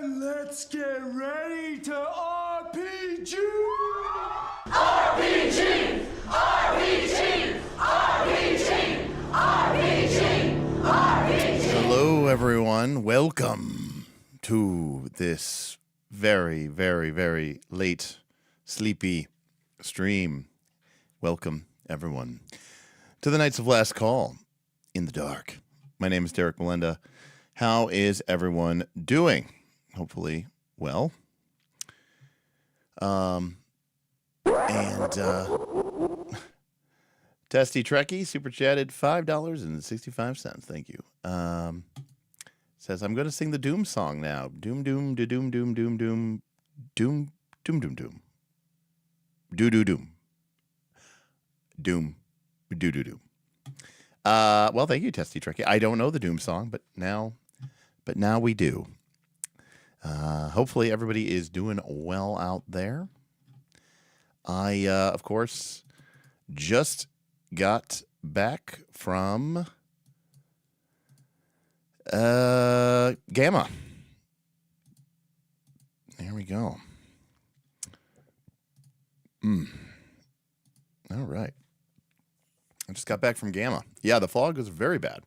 Let's get ready to RPG! RPG! RPG! RPG! RPG! RPG! Hello, everyone. Welcome to this very, very, very late, sleepy stream. Welcome, everyone, to the Knights of Last Call in the dark. My name is Derek Melinda. How is everyone doing? Hopefully, well. Testy Trekkie super chatted $5.65. Thank you. Says I'm going to sing the Doom song now. Doom doom da doom doom doom doom doom doom doom doom doo doo doom doom doo doo doom. Well, thank you, Testy Trekkie. I don't know the Doom song, but now we do. Hopefully everybody is doing well out there. I, of course, just got back from GAMA. There we go. All right. I just got back from GAMA. Yeah, the fog was very bad.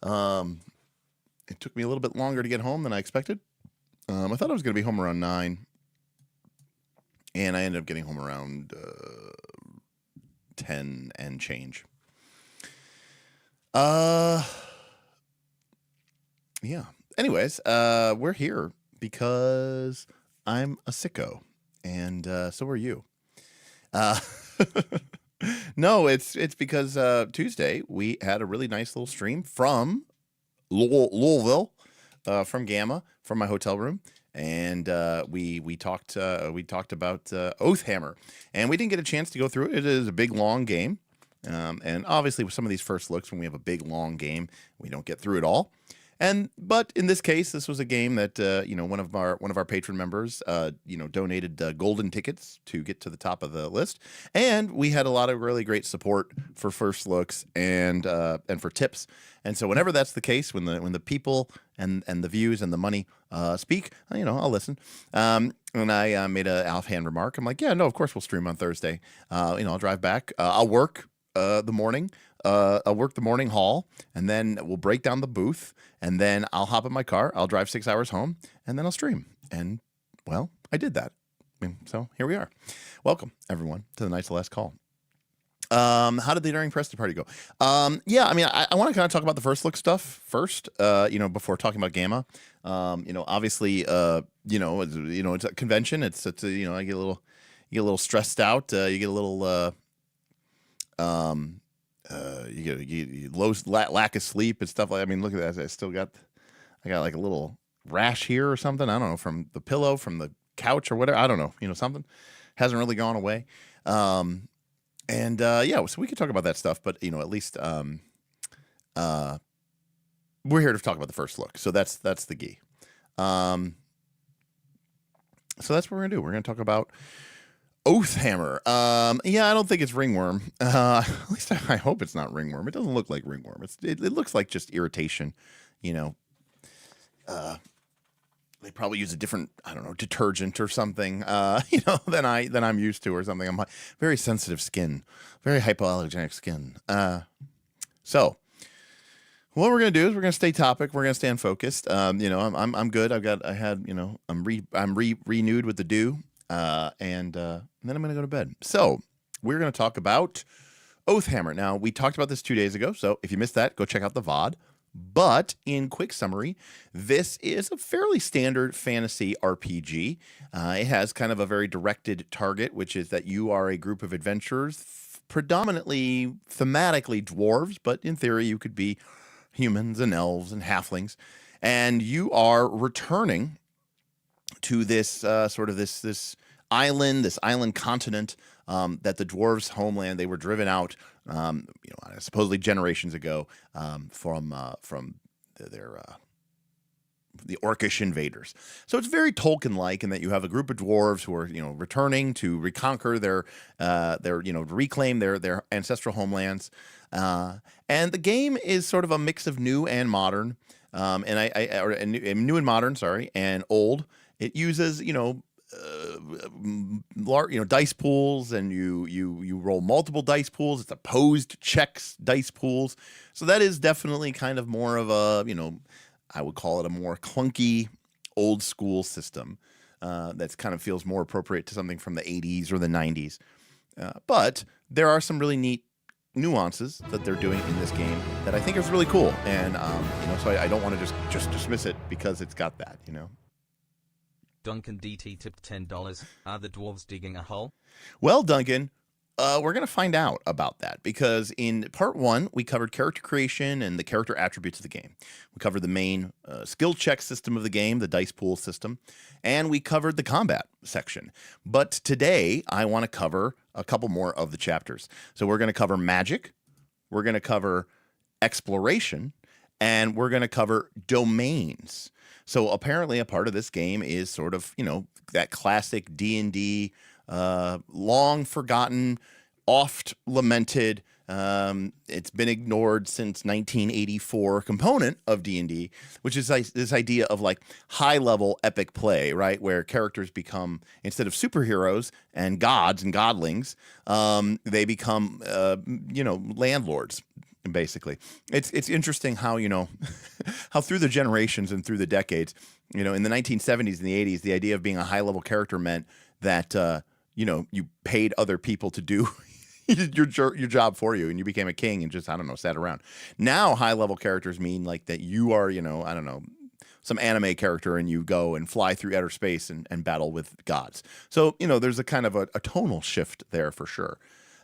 It took me a little bit longer to get home than I expected. I thought I was going to be home around 9, and I ended up getting home around 10 and change. Yeah. Anyways, we're here because I'm a sicko, and so are you. No, it's because Tuesday we had a really nice little stream from Louisville, from GAMA, from my hotel room, and we talked about Oathhammer, and we didn't get a chance to go through it. It is a big long game, and obviously with some of these first looks, when we have a big long game, we don't get through it all. But in this case, this was a game that one of our patron members donated golden tickets to get to the top of the list, and we had a lot of really great support for first looks and for tips. And so whenever that's the case, when the people and the views and the money speak, I'll listen. And I made an offhand remark. I'm like, yeah, no, of course we'll stream on Thursday. I'll drive back. I'll work the morning. I'll work the morning haul, and then we'll break down the booth, and then I'll hop in my car. I'll drive 6 hours home, and then I'll stream. And well, I did that. So here we are. Welcome everyone to the Knights of Last Call. How did the during press party go? Yeah, I mean, I want to kind of talk about the first look stuff first, before talking about GAMA. Obviously, it's a convention. It's I get a little stressed out. You get a little, you get lack of sleep and stuff like. I mean, look at that. I got like a little rash here or something. I don't know, from the pillow, from the couch or whatever. I don't know. Something hasn't really gone away. So we could talk about that stuff, but at least we're here to talk about the first look. So that's the key. So that's what we're gonna do. We're gonna talk about Oathhammer. I don't think it's ringworm. At least I hope it's not ringworm. It doesn't look like ringworm. It looks like just irritation. They probably use a different, I don't know, detergent or something, than I'm used to or something. I'm very sensitive skin, very hypoallergenic skin. So what we're gonna do is we're gonna stay topic. We're gonna stay focused. I'm good. I'm renewed with the dew, and then I'm gonna go to bed. So we're gonna talk about Oathhammer. Now we talked about this 2 days ago. So if you missed that, go check out the VOD. But in quick summary, this is a fairly standard fantasy RPG. It has kind of a very directed target, which is that you are a group of adventurers, predominantly thematically dwarves, but in theory you could be humans and elves and halflings, and you are returning to this this island continent that the dwarves' homeland. They were driven out, supposedly generations ago, from the Orcish invaders. So it's very Tolkien-like in that you have a group of dwarves who are returning to reconquer their reclaim their ancestral homelands, and the game is sort of a mix of new and modern, new and modern, and old. It uses dice pools, and you roll multiple dice pools. It's opposed checks dice pools, so that is definitely kind of more of a I would call it a more clunky old school system that's kind of feels more appropriate to something from the 80s or the 90s, but there are some really neat nuances that they're doing in this game that I think is really cool, and so I don't want to just dismiss it because it's got that. Duncan DT tipped $10. Are the dwarves digging a hole? Well, Duncan, we're going to find out about that, because in part 1, we covered character creation and the character attributes of the game. We covered the main skill check system of the game, the dice pool system, and we covered the combat section. But today, I want to cover a couple more of the chapters. So we're going to cover magic, we're going to cover exploration, and we're going to cover domains. So apparently a part of this game is sort of, that classic D&D, long forgotten, oft lamented, it's been ignored since 1984 component of D&D, which is this idea of like high level epic play, right? Where characters become, instead of superheroes and gods and godlings, they become, landlords. Basically, it's interesting how how through the generations and through the decades, in the 1970s and the 80s, the idea of being a high level character meant that you paid other people to do your job for you, and you became a king and just sat around. Now high level characters mean like that you are some anime character, and you go and fly through outer space and battle with gods. So there's a kind of a tonal shift there for sure.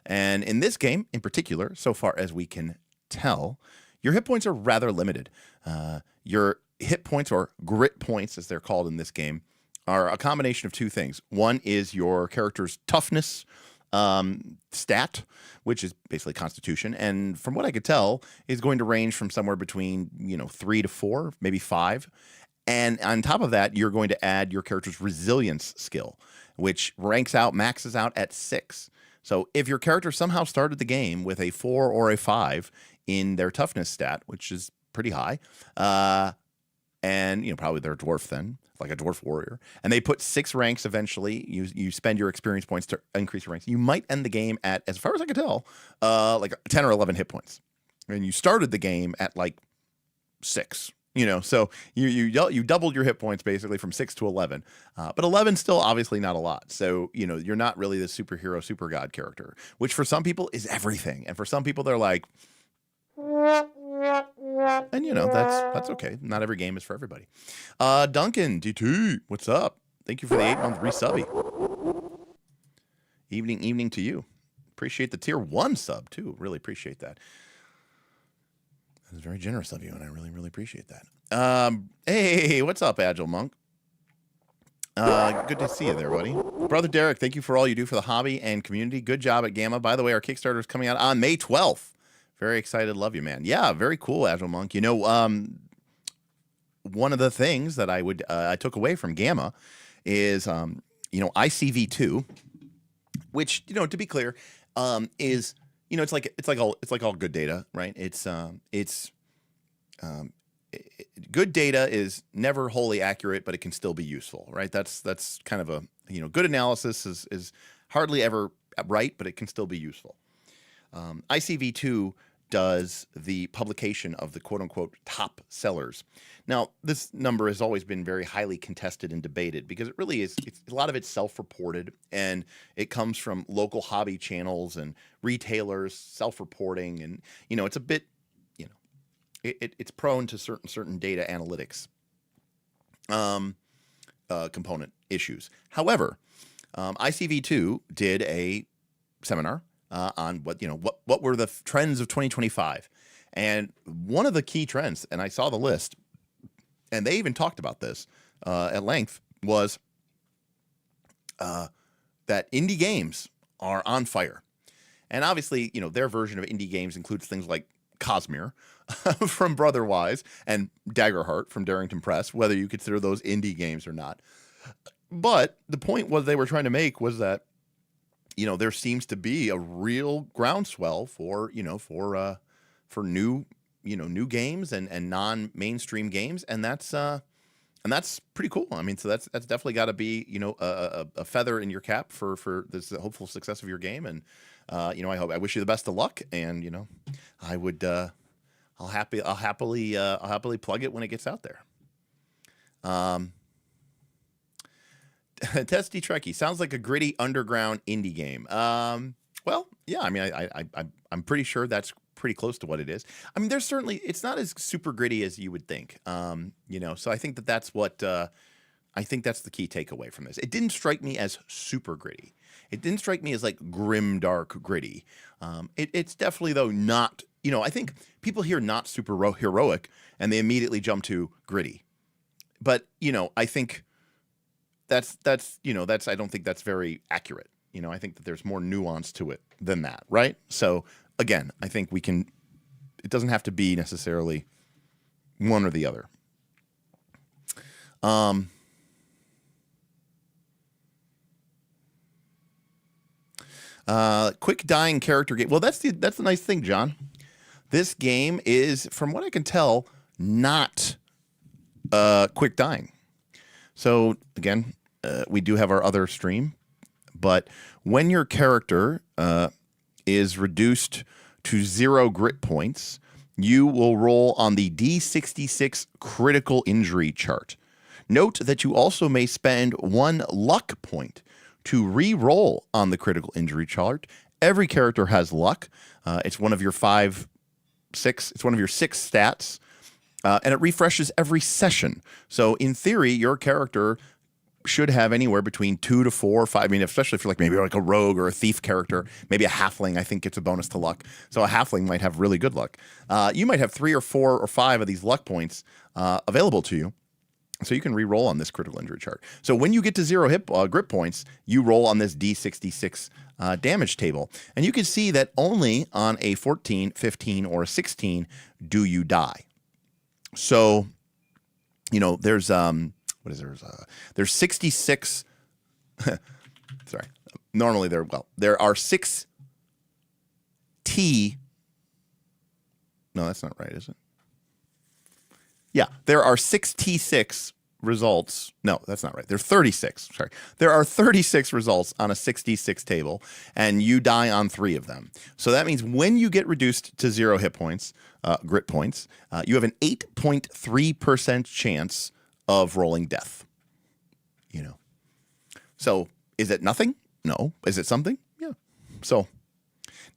And in this game in particular, so far as we can tell, your hit points are rather limited. Your hit points, or grit points as they're called in this game, are a combination of two things. One is your character's toughness stat, which is basically constitution, and from what I could tell is going to range from somewhere between 3 to 4, maybe 5. And on top of that, you're going to add your character's resilience skill, which maxes out at 6. So if your character somehow started the game with a 4 or a 5 in their toughness stat, which is pretty high, and probably they're a dwarf like a dwarf warrior, and they put 6 ranks eventually. You spend your experience points to increase your ranks. You might end the game at, as far as I can tell, like 10 or 11 hit points. And you started the game at like 6. So you doubled your hit points basically from 6 to 11, but 11 still obviously not a lot. So you're not really the superhero, super god character, which for some people is everything, and for some people they're like, and that's okay. Not every game is for everybody. Duncan DT, what's up? Thank you for the 8-month resubby. Evening to you. Appreciate the tier 1 sub too. Really appreciate that. That was very generous of you, and I really, really appreciate that. Hey, what's up, Agile Monk? Good to see you there, buddy. Brother Derek, thank you for all you do for the hobby and community. Good job at GAMA. By the way, our Kickstarter is coming out on May 12th. Very excited. Love you, man. Yeah, very cool, Agile Monk. One of the things that I took away from GAMA is, ICV2, which, to be clear, is, it's like all good data, right? Good data is never wholly accurate, but it can still be useful, right? That's kind of a, good analysis is hardly ever right, but it can still be useful. ICV2 does the publication of the quote unquote top sellers. Now, this number has always been very highly contested and debated because it really is, a lot of it's self-reported, and it comes from local hobby channels and retailers self-reporting. And, it's a bit, it's prone to certain data analytics component issues. However, ICV2 did a seminar on what were the trends of 2025, and one of the key trends, and I saw the list, and they even talked about this at length, was that indie games are on fire. And obviously, their version of indie games includes things like Cosmere from Brotherwise and Daggerheart from Darrington Press, whether you consider those indie games or not. But the point they were trying to make was that there seems to be a real groundswell for new games and non-mainstream games, and that's pretty cool. I mean, so that's definitely got to be a feather in your cap for this hopeful success of your game. And I wish you the best of luck. And I would I'll happily plug it when it gets out there. Testy Trekkie sounds like a gritty underground indie game. Well, yeah, I mean, I'm pretty sure that's pretty close to what it is. I mean, it's not as super gritty as you would think. So I think that's what I think that's the key takeaway from this. It didn't strike me as super gritty. It didn't strike me as like grim, dark, gritty. It's definitely though not. I think people hear not super heroic and they immediately jump to gritty. But I think that's I don't think that's very accurate. I think that there's more nuance to it than that, right? So again, I think it doesn't have to be necessarily one or the other. Quick dying character game. Well, that's the nice thing, John. This game is, from what I can tell, not quick dying. So again, we do have our other stream, but when your character is reduced to 0 grit points, you will roll on the D66 critical injury chart. Note that you also may spend 1 luck point to re-roll on the critical injury chart. Every character has luck. It's one of your 6 stats, and it refreshes every session. So in theory, your character should have anywhere between 2 to 4 or 5. I mean, especially if you're maybe a rogue or a thief character, maybe a halfling, I think gets a bonus to luck. So a halfling might have really good luck. You might have 3 or 4 or 5 of these luck points available to you. So you can re-roll on this critical injury chart. So when you get to 0 grip points, you roll on this D66 damage table. And you can see that only on a 14, 15, or a 16 do you die. So, there's there's 66. Sorry. Normally there are 6 T. No, that's not right, is it? Yeah, there are 6 T6 results. No, that's not right. There are 36. Sorry. There are 36 results on a 66 table, and you die on 3 of them. So that means when you get reduced to 0 hit points, grit points, you have an 8.3% chance of rolling death. You know. So is it nothing? No. Is it something? Yeah. So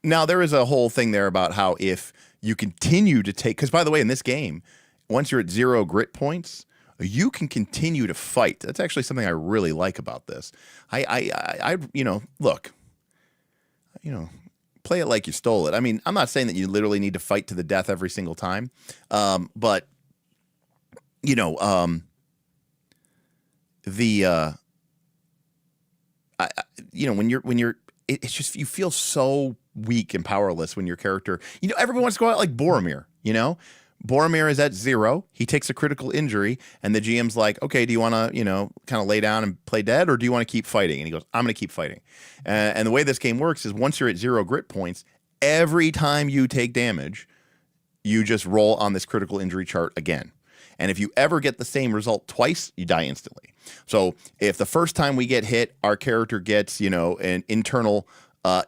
now there is a whole thing there about how if you continue to take, because by the way, in this game, once you're at 0 grit points, you can continue to fight. That's actually something I really like about this. I look, play it like you stole it. I mean, I'm not saying that you literally need to fight to the death every single time, but when you're, it's just you feel so weak and powerless when your character, everyone wants to go out like Boromir, Boromir is at 0. He takes a critical injury, and the GM's like, okay, do you want to, kind of lay down and play dead, or do you want to keep fighting? And he goes, I'm going to keep fighting. And the way this game works is once you're at 0 grit points, every time you take damage, you just roll on this critical injury chart again. And if you ever get the same result twice, you die instantly. So if the first time we get hit, our character gets, an internal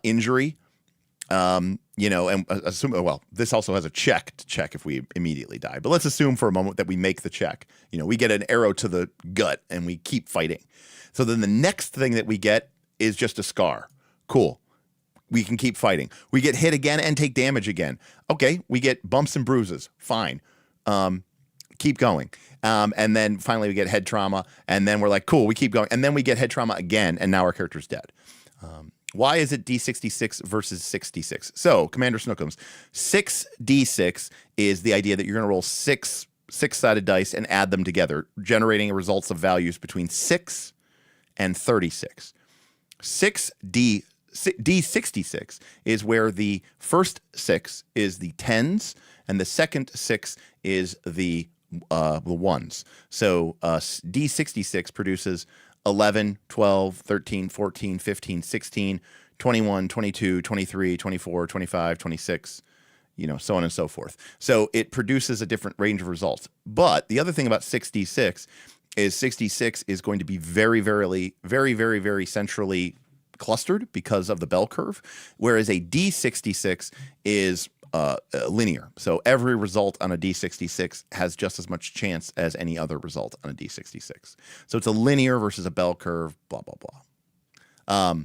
injury, and assume, well, this also has a check to check if we immediately die. But let's assume for a moment that we make the check. We get an arrow to the gut and we keep fighting. So then the next thing that we get is just a scar. Cool. We can keep fighting. We get hit again and take damage again. Okay, we get bumps and bruises. Fine. Keep going. And then finally we get head trauma, and then we're like, cool, we keep going. And then we get head trauma again, and now our character's dead. Why is it D66 versus 66? So, Commander Snookums, 6D6 is the idea that you're going to roll six-sided dice and add them together, generating results of values between 6 and 36. D66 is where the first 6 is the 10s, and the second 6 is the 1s. So, D66 produces 11, 12, 13, 14, 15, 16, 21, 22, 23, 24, 25, 26, so on and so forth. So it produces a different range of results. But the other thing about 6D6 is 66 is going to be very, very, very, very, very centrally clustered because of the bell curve, whereas a D66 is linear. So every result on a D66 has just as much chance as any other result on a D66. So it's a linear versus a bell curve, blah, blah, blah.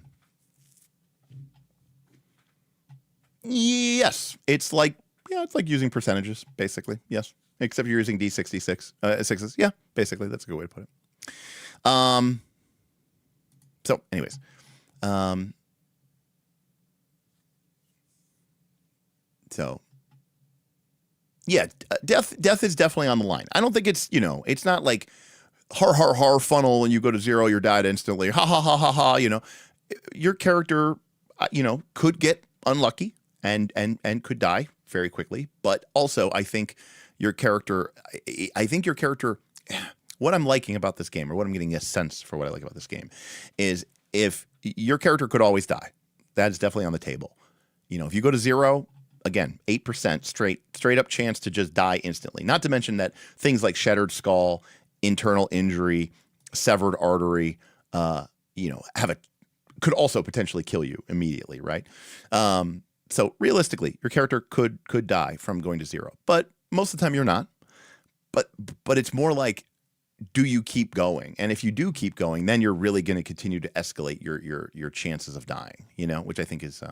Yes, it's like using percentages, basically. Yes, except you're using D66 sixes. Yeah, basically, that's a good way to put it. So, anyways, so yeah, death is definitely on the line. I don't think it's it's not like har funnel and you go to 0, you're died instantly. Ha ha ha ha ha. Your character could get unlucky and could die very quickly. But also, I think your character. What I'm liking about this game, or what I'm getting a sense for what I like about this game, is if your character could always die. That is definitely on the table. If you go to 0. Again, 8% straight up chance to just die instantly. Not to mention that things like shattered skull, internal injury, severed artery, could also potentially kill you immediately, right? So realistically, your character could die from going to 0, but most of the time you're not. But it's more like, do you keep going? And if you do keep going, then you're really going to continue to escalate your chances of dying, which I think is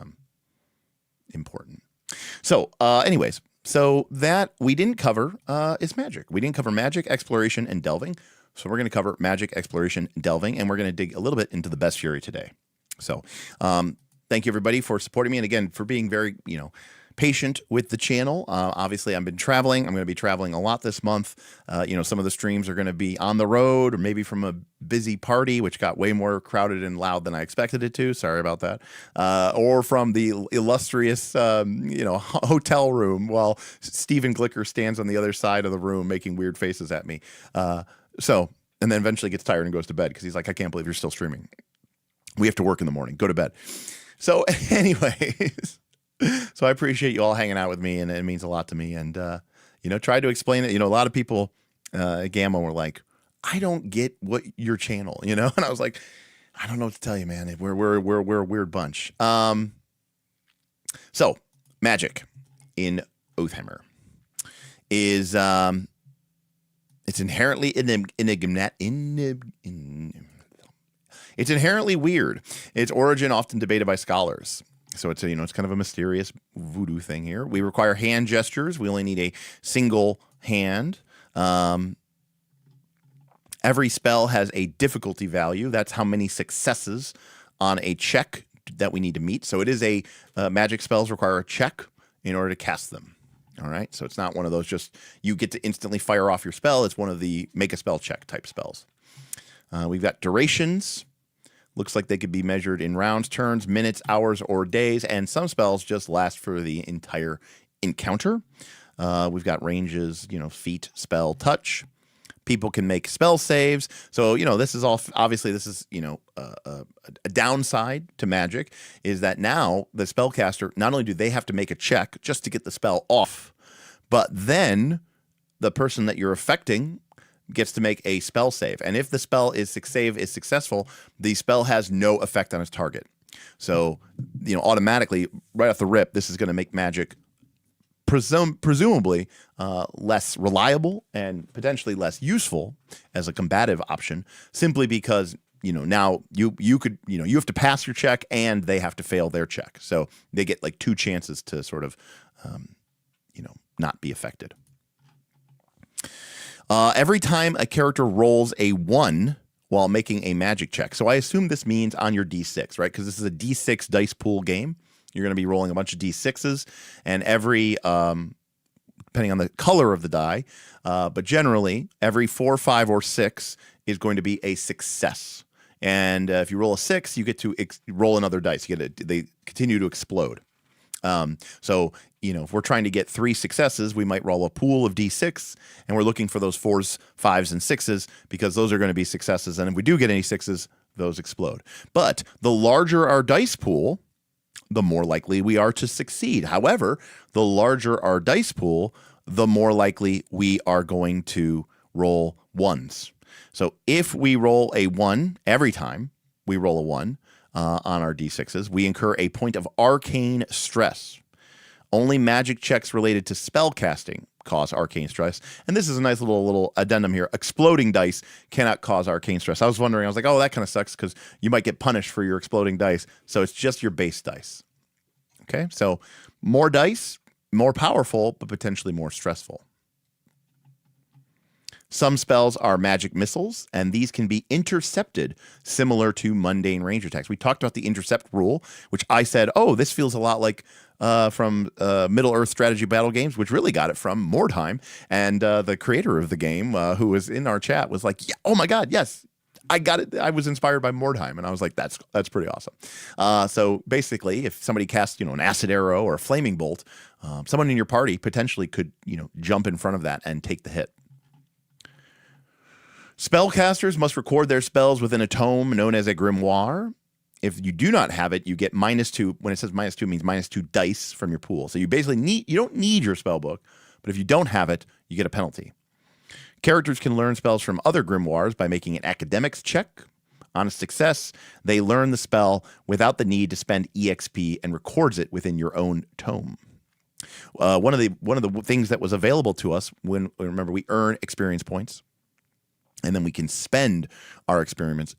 important. So, anyways, so that we didn't cover is magic. We didn't cover magic, exploration, and delving. So we're going to cover magic, exploration, and delving, and we're going to dig a little bit into the Bestiary today. So, thank you everybody for supporting me, and again for being very patient with the channel. Obviously, I've been traveling. I'm going to be traveling a lot this month. Some of the streams are going to be on the road, or maybe from a busy party, which got way more crowded and loud than I expected it to. Sorry about that. Or from the illustrious, hotel room while Stephen Glicker stands on the other side of the room making weird faces at me. And then eventually gets tired and goes to bed because he's like, I can't believe you're still streaming. We have to work in the morning. Go to bed. So anyways... So I appreciate you all hanging out with me, and it means a lot to me. And, tried to explain it. A lot of people at GAMA were like, I don't get what your channel, you know? And I was like, I don't know what to tell you, man. We're a weird bunch. So magic in Oathhammer is it's inherently it's inherently weird. Its origin often debated by scholars. So it's it's kind of a mysterious voodoo thing here. We require hand gestures. We only need a single hand. Every spell has a difficulty value. That's how many successes on a check that we need to meet. So it is magic spells require a check in order to cast them. All right. So it's not one of those just you get to instantly fire off your spell. It's one of the make a spell check type spells. We've got durations. Looks like they could be measured in rounds, turns, minutes, hours, or days. And some spells just last for the entire encounter. We've got ranges, feat, spell, touch. People can make spell saves. So, this is all, obviously this is, a downside to magic is that now the spellcaster, not only do they have to make a check just to get the spell off, but then the person that you're affecting gets to make a spell save. And if the spell save is successful, the spell has no effect on its target. So, automatically right off the rip, this is going to make magic presumably less reliable and potentially less useful as a combative option, simply because now you have to pass your check and they have to fail their check, so they get like 2 chances to sort of not be affected. Every time a character rolls a 1 while making a magic check, so I assume this means on your D6, right? Because this is a D6 dice pool game. You're going to be rolling a bunch of D6s, and every, depending on the color of the die, but generally every 4, 5, or 6 is going to be a success. And if you roll a 6, you get to roll another dice. They continue to explode. So, if we're trying to get 3 successes, we might roll a pool of D6, and we're looking for those 4s, 5s, and 6s because those are going to be successes. And if we do get any 6s, those explode. But the larger our dice pool, the more likely we are to succeed. However, the larger our dice pool, the more likely we are going to roll 1s. So if we roll a 1 every time we roll a 1 on our D6s, we incur a point of arcane stress. Only magic checks related to spell casting cause arcane stress. And this is a nice little addendum here. Exploding dice cannot cause arcane stress. I was wondering, I was like, oh, that kind of sucks because you might get punished for your exploding dice. So it's just your base dice. Okay, so more dice, more powerful, but potentially more stressful. Some spells are magic missiles, and these can be intercepted, similar to mundane range attacks. We talked about the intercept rule, which I said, oh, this feels a lot like from Middle-earth strategy battle games, which really got it from Mordheim. And the creator of the game, who was in our chat, was like, yeah, oh my God, yes, I got it. I was inspired by Mordheim, and I was like, that's pretty awesome. So basically, if somebody casts, an acid arrow or a flaming bolt, someone in your party potentially could, jump in front of that and take the hit. Spellcasters must record their spells within a tome known as a grimoire. If you do not have it, you get -2. When it says -2, it means -2 dice from your pool. So you basically you don't need your spell book, but if you don't have it, you get a penalty. Characters can learn spells from other grimoires by making an academics check. On a success, they learn the spell without the need to spend EXP and records it within your own tome. One of the things that was available to us remember we earn experience points. And then we can spend our experience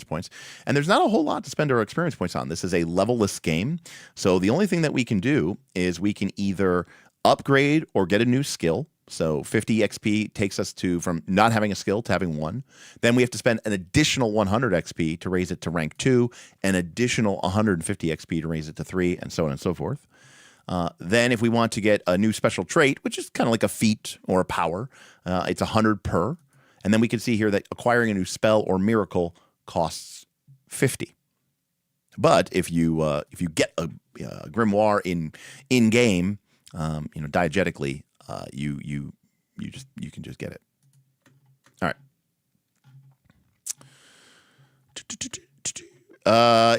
points. And there's not a whole lot to spend our experience points on. This is a levelless game. So the only thing that we can do is we can either upgrade or get a new skill. So 50 XP takes us from not having a skill to having 1. Then we have to spend an additional 100 XP to raise it to rank 2, an additional 150 XP to raise it to 3, and so on and so forth. Then if we want to get a new special trait, which is kind of like a feat or a power, it's 100 per. And then we can see here that acquiring a new spell or miracle costs 50. But if you get a grimoire in game, diegetically, you can just get it. All right.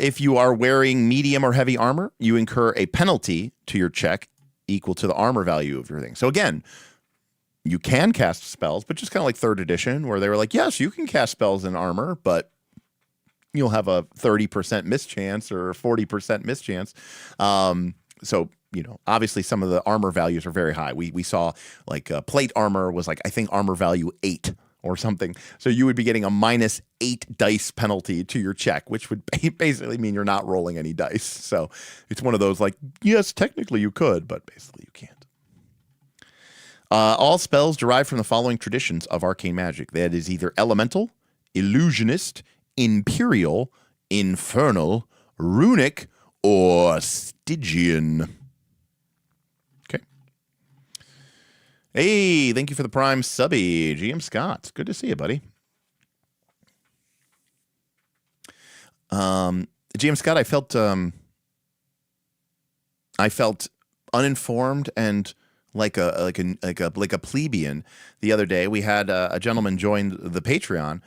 If you are wearing medium or heavy armor, you incur a penalty to your check equal to the armor value of your thing. So again, you can cast spells, but just kind of like 3rd edition, where they were like, yes, you can cast spells in armor, but you'll have a 30% mischance or 40% mischance. So, you know, obviously some of the armor values are very high. We saw like plate armor was like, I think armor value 8 or something. So you would be getting a -8 dice penalty to your check, which would basically mean you're not rolling any dice. So it's one of those like, yes, technically you could, but basically you can't. All spells derive from the following traditions of arcane magic. That is either elemental, illusionist, Imperial, infernal, Runic, or Stygian. Okay. Hey, thank you for the Prime subby, GM Scott. Good to see you, buddy. GM Scott, I felt uninformed and like a plebeian the other day. We had a gentleman join the Patreon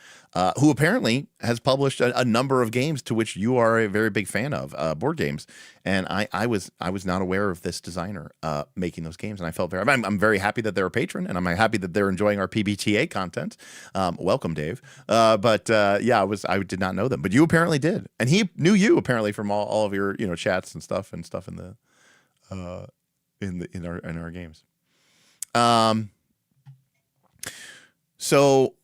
who apparently has published a number of games to which you are a very big fan of, board games. And I was not aware of this designer making those games, and I felt I'm very happy that they're a patron, and I'm happy that they're enjoying our PBTA content. Welcome, Dave. Yeah, I did not know them, but you apparently did, and he knew you apparently from all of your chats and stuff in the in our games. So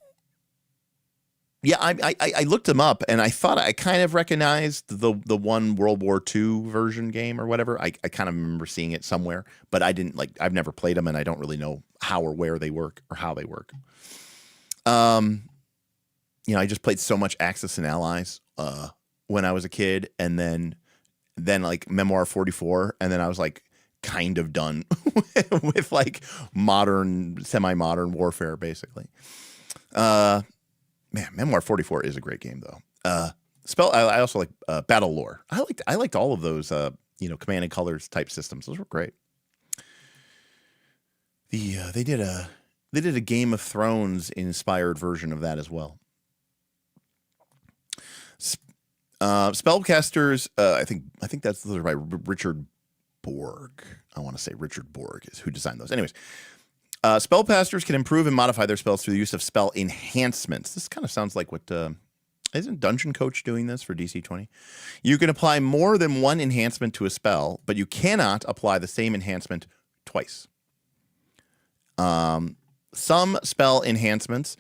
yeah, I looked him up, and I thought I kind of recognized the one World War II version game or whatever. I kind of remember seeing it somewhere, but I didn't I've never played them, and I don't really know how or where they work or how they work. I just played so much Axis and Allies when I was a kid, and then like Memoir 44, and then I was like kind of done with like semi-modern warfare, basically. Man, Memoir 44 is a great game, though. I also like Battle Lore. I liked all of those Command and Colors type systems. Those were great. They did a Game of Thrones inspired version of that as well. Spellcasters, I think those are by Richard Borg. I want to say Richard Borg is who designed those. Anyways, spellcasters can improve and modify their spells through the use of spell enhancements. This kind of sounds like what isn't Dungeon Coach doing this for DC 20? You can apply more than one enhancement to a spell, but you cannot apply the same enhancement twice. Some spell enhancements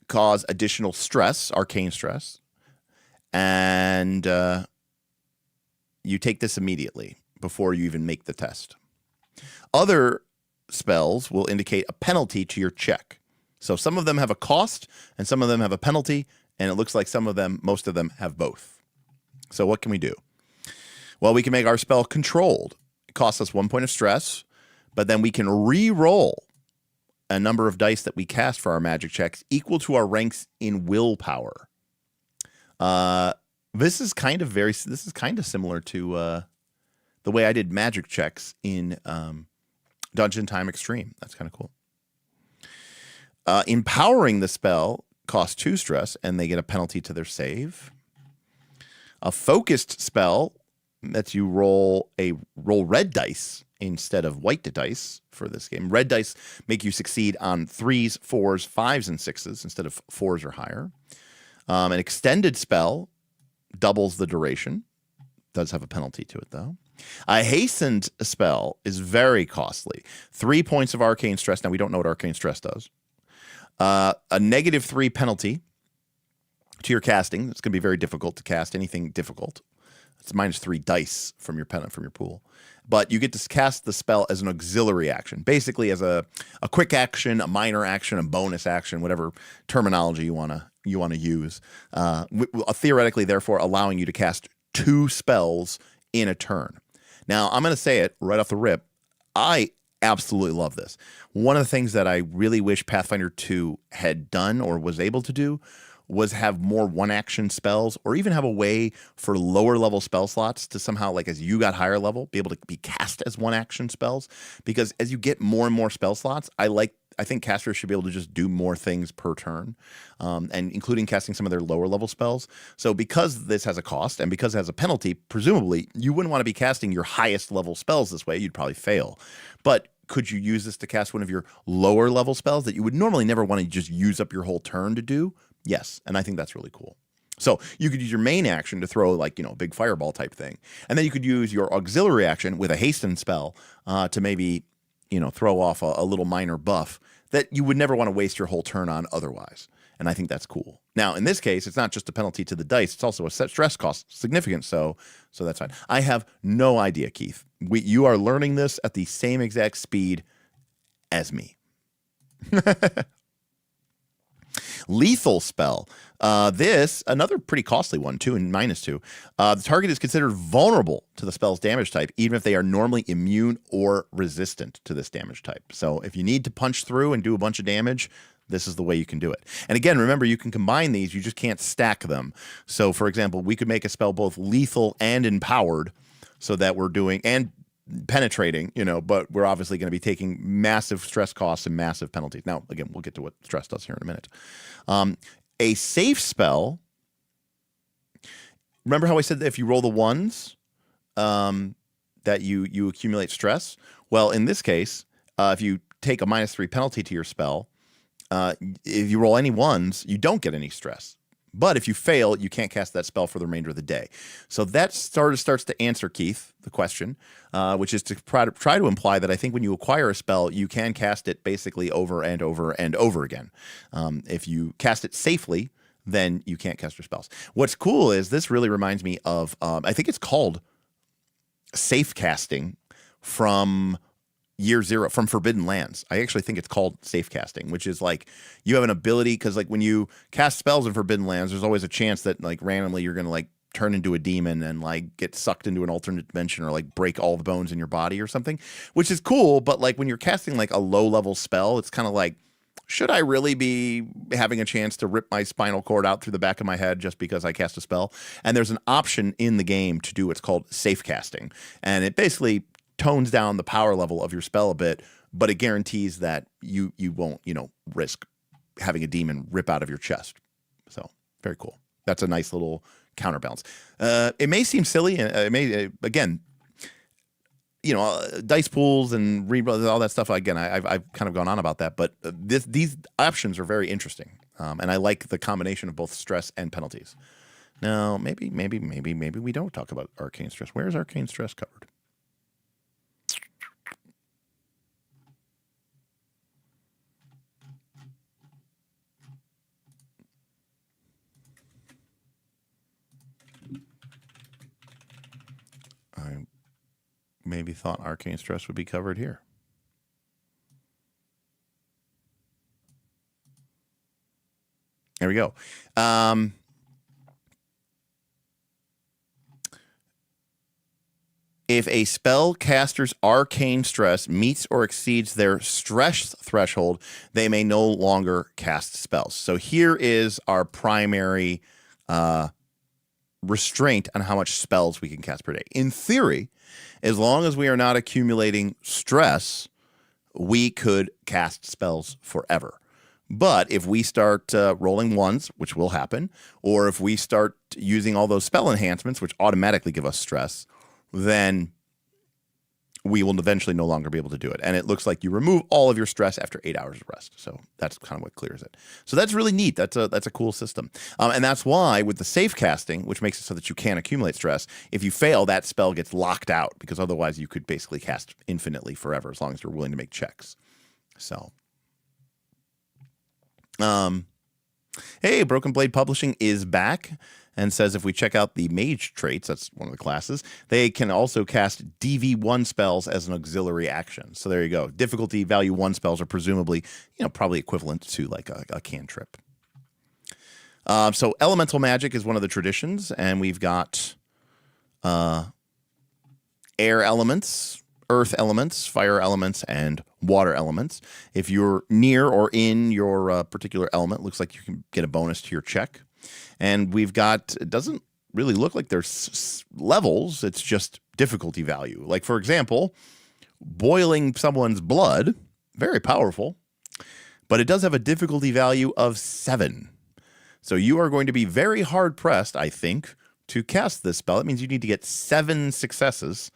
cause additional stress, arcane stress, and you take this immediately before you even make the test. Other spells will indicate a penalty to your check. So some of them have a cost and some of them have a penalty, and it looks like most of them have both. So what can we do? Well, we can make our spell controlled. It costs us 1 point of stress, but then we can re-roll a number of dice that we cast for our magic checks equal to our ranks in willpower. This is kind of similar to the way I did magic checks in Dungeon Time Extreme. That's kind of cool. Empowering the spell costs 2 stress, and they get a penalty to their save. A focused spell lets you roll red dice instead of white dice for this game. Red dice make you succeed on 3s, 4s, 5s, and 6s instead of 4s or higher. An extended spell doubles the duration. Does have a penalty to it, though. A hastened spell is very costly. 3 points of arcane stress. Now, we don't know what arcane stress does. A -3 penalty to your casting. It's going to be very difficult to cast anything difficult. It's -3 dice from your pool. But you get to cast the spell as an auxiliary action, basically as a quick action, a minor action, a bonus action, whatever terminology you want to use. Theoretically, therefore, allowing you to cast 2 spells in a turn. Now, I'm going to say it right off the rip. I absolutely love this. One of the things that I really wish Pathfinder 2 had done or was able to do was have more one-action spells, or even have a way for lower-level spell slots to somehow, like as you got higher level, be able to be cast as one-action spells. Because as you get more and more spell slots, I think casters should be able to just do more things per turn, and including casting some of their lower-level spells. So because this has a cost and because it has a penalty, presumably you wouldn't want to be casting your highest-level spells this way. You'd probably fail. But could you use this to cast one of your lower level spells that you would normally never want to just use up your whole turn to do? Yes, and I think that's really cool. So you could use your main action to throw like, a big fireball type thing. And then you could use your auxiliary action with a hasten spell to maybe, throw off a little minor buff that you would never want to waste your whole turn on otherwise. And I think that's cool. Now, in this case, it's not just a penalty to the dice. It's also a set stress cost, significant. So that's fine. I have no idea, Keith. You are learning this at the same exact speed as me. Lethal spell. This, another pretty costly one, too, and -2. The target is considered vulnerable to the spell's damage type, even if they are normally immune or resistant to this damage type. So if you need to punch through and do a bunch of damage, this is the way you can do it. And again, remember, you can combine these. You just can't stack them. So, for example, we could make a spell both lethal and empowered so that we're doing, and penetrating, but we're obviously going to be taking massive stress costs and massive penalties. Now, again, we'll get to what stress does here in a minute. A safe spell, remember how I said that if you roll the ones, that you accumulate stress? Well, in this case, if you take a -3 penalty to your spell, if you roll any ones, you don't get any stress. But if you fail, you can't cast that spell for the remainder of the day. So that starts to answer, Keith, the question, which is to try to imply that I think when you acquire a spell, you can cast it basically over and over and over again. If you cast it safely, then you can't cast your spells. What's cool is this really reminds me of, I think it's called safe casting from Year Zero, from Forbidden Lands. I actually think it's called safe casting, which is like you have an ability, because like when you cast spells in Forbidden Lands, there's always a chance that like randomly you're going to like turn into a demon and like get sucked into an alternate dimension or like break all the bones in your body or something, which is cool. But like when you're casting like a low level spell, it's kind of like, should I really be having a chance to rip my spinal cord out through the back of my head just because I cast a spell? And there's an option in the game to do what's called safe casting. And it basically tones down the power level of your spell a bit, but it guarantees that you won't, risk having a demon rip out of your chest. So very cool. That's a nice little counterbalance. It may seem silly, and it may, again, dice pools and all that stuff. Again, I've kind of gone on about that, but these options are very interesting, and I like the combination of both stress and penalties. Now, maybe we don't talk about arcane stress. Where is arcane stress covered? I maybe thought arcane stress would be covered here. There we go. If a spellcaster's arcane stress meets or exceeds their stress threshold, they may no longer cast spells. So here is our primary restraint on how much spells we can cast per day. In theory, as long as we are not accumulating stress, we could cast spells forever. But if we start rolling ones, which will happen, or if we start using all those spell enhancements, which automatically give us stress, then we will eventually no longer be able to do it. And it looks like you remove all of your stress after 8 hours of rest. So that's kind of what clears it. So that's really neat. That's a cool system. And that's why with the safe casting, which makes it so that you can't accumulate stress, if you fail, that spell gets locked out, because otherwise you could basically cast infinitely forever as long as you're willing to make checks. So, hey, Broken Blade Publishing is back and says if we check out the mage traits, that's one of the classes, they can also cast DV1 spells as an auxiliary action. So there you go. Difficulty value 1 spells are presumably, probably equivalent to like a cantrip. So elemental magic is one of the traditions, and we've got air elements, earth elements, fire elements, and water elements. If you're near or in your particular element, looks like you can get a bonus to your check. And we've got, it doesn't really look like there's levels, it's just difficulty value. Like, for example, boiling someone's blood, very powerful, but it does have a difficulty value of 7. So you are going to be very hard pressed, I think, to cast this spell. That means you need to get 7 successes.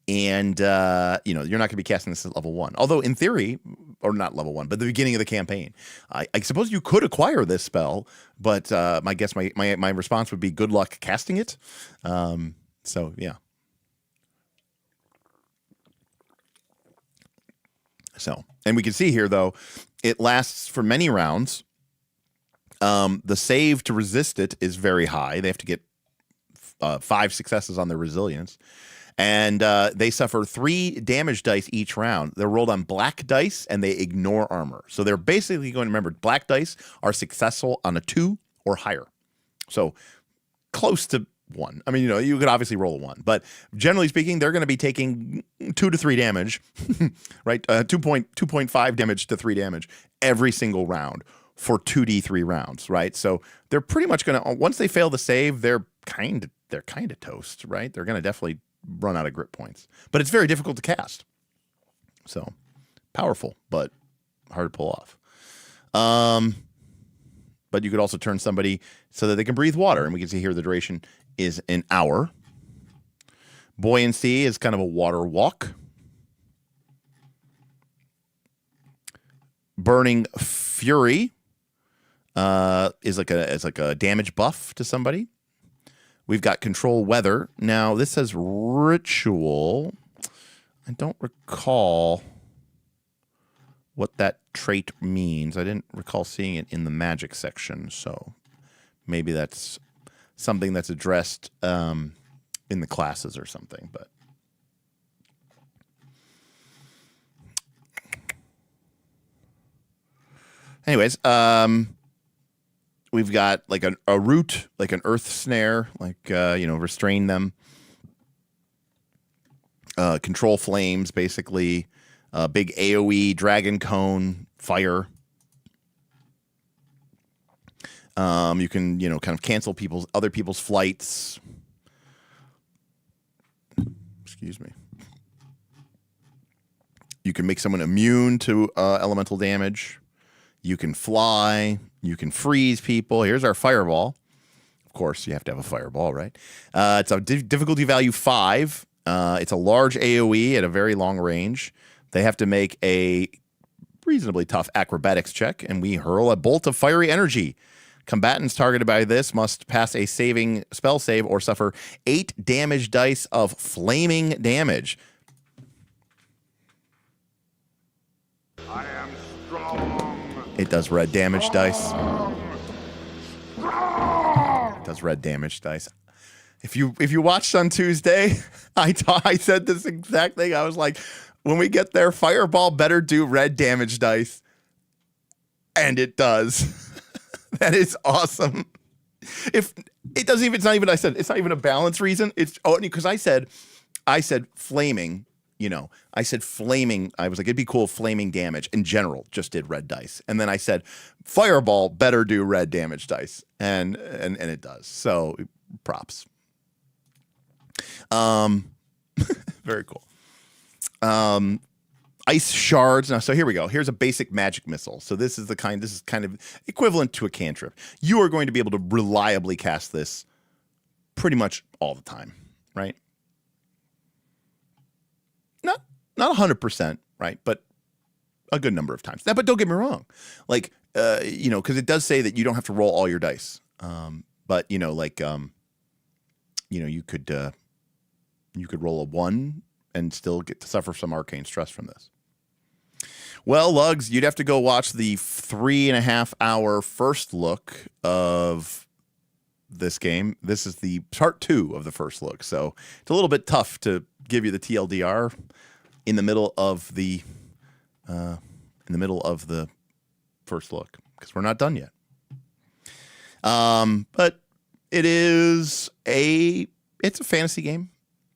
And, you know, you're not going to be casting this at level 1. Although, in theory, or not level 1, but the beginning of the campaign, I suppose you could acquire this spell, but my response would be good luck casting it. So, yeah. So, and we can see here, though, it lasts for many rounds. The save to resist it is very high. They have to get 5 successes on their resilience. And they suffer 3 damage dice each round. They're rolled on black dice, and they ignore armor. So they're basically going to remember black dice are successful on a 2 or higher. So close to 1. I mean, you know, you could obviously roll a 1. But generally speaking, they're going to be taking 2 to 3 damage, right? 2.5 damage to 3 damage every single round for 2d3 rounds, right? So they're pretty much going to, once they fail the save, they're kind of toast, right? They're going to definitely run out of grip points, but it's very difficult to cast. So powerful, but hard to pull off. But you could also turn somebody so that they can breathe water, and we can see here the duration is an hour. Buoyancy is kind of a water walk. Burning Fury is like a damage buff to somebody. We've got Control Weather. Now, this says Ritual. I don't recall what that trait means. I didn't recall seeing it in the magic section, so maybe that's something that's addressed in the classes or something. But anyways, we've got like a root, like an earth snare, like, restrain them. Control flames, basically. Big AoE, dragon cone, fire. You can, kind of cancel other people's flights. Excuse me. You can make someone immune to elemental damage. You can fly. You can freeze people. Here's our fireball. Of course, you have to have a fireball, right? It's a difficulty value 5. It's a large AoE at a very long range. They have to make a reasonably tough acrobatics check, and we hurl a bolt of fiery energy. Combatants targeted by this must pass a spell save or suffer 8 damage dice of flaming damage. I am strong. It does red damage dice. It does red damage dice. If you watched on Tuesday, I said this exact thing. I was like, when we get there, Fireball better do red damage dice. And it does. That is awesome. If it doesn't even, it's not even a balance reason. It's because I said flaming, I said flaming. I was like, it'd be cool if flaming damage in general just did red dice. And then I said, Fireball better do red damage dice. And it does. So props. Very cool. Ice shards. Now, so here we go. Here's a basic magic missile. So this is kind of equivalent to a cantrip. You are going to be able to reliably cast this pretty much all the time, right? Not 100%, right? But a good number of times. Now, but don't get me wrong. Like, because it does say that you don't have to roll all your dice. But you could roll a 1 and still get to suffer some arcane stress from this. Well, Lugs, you'd have to go watch the 3.5-hour first look of this game. This is the part 2 of the first look, so it's a little bit tough to give you the TLDR in the middle of the first look because we're not done yet. But it's a fantasy game.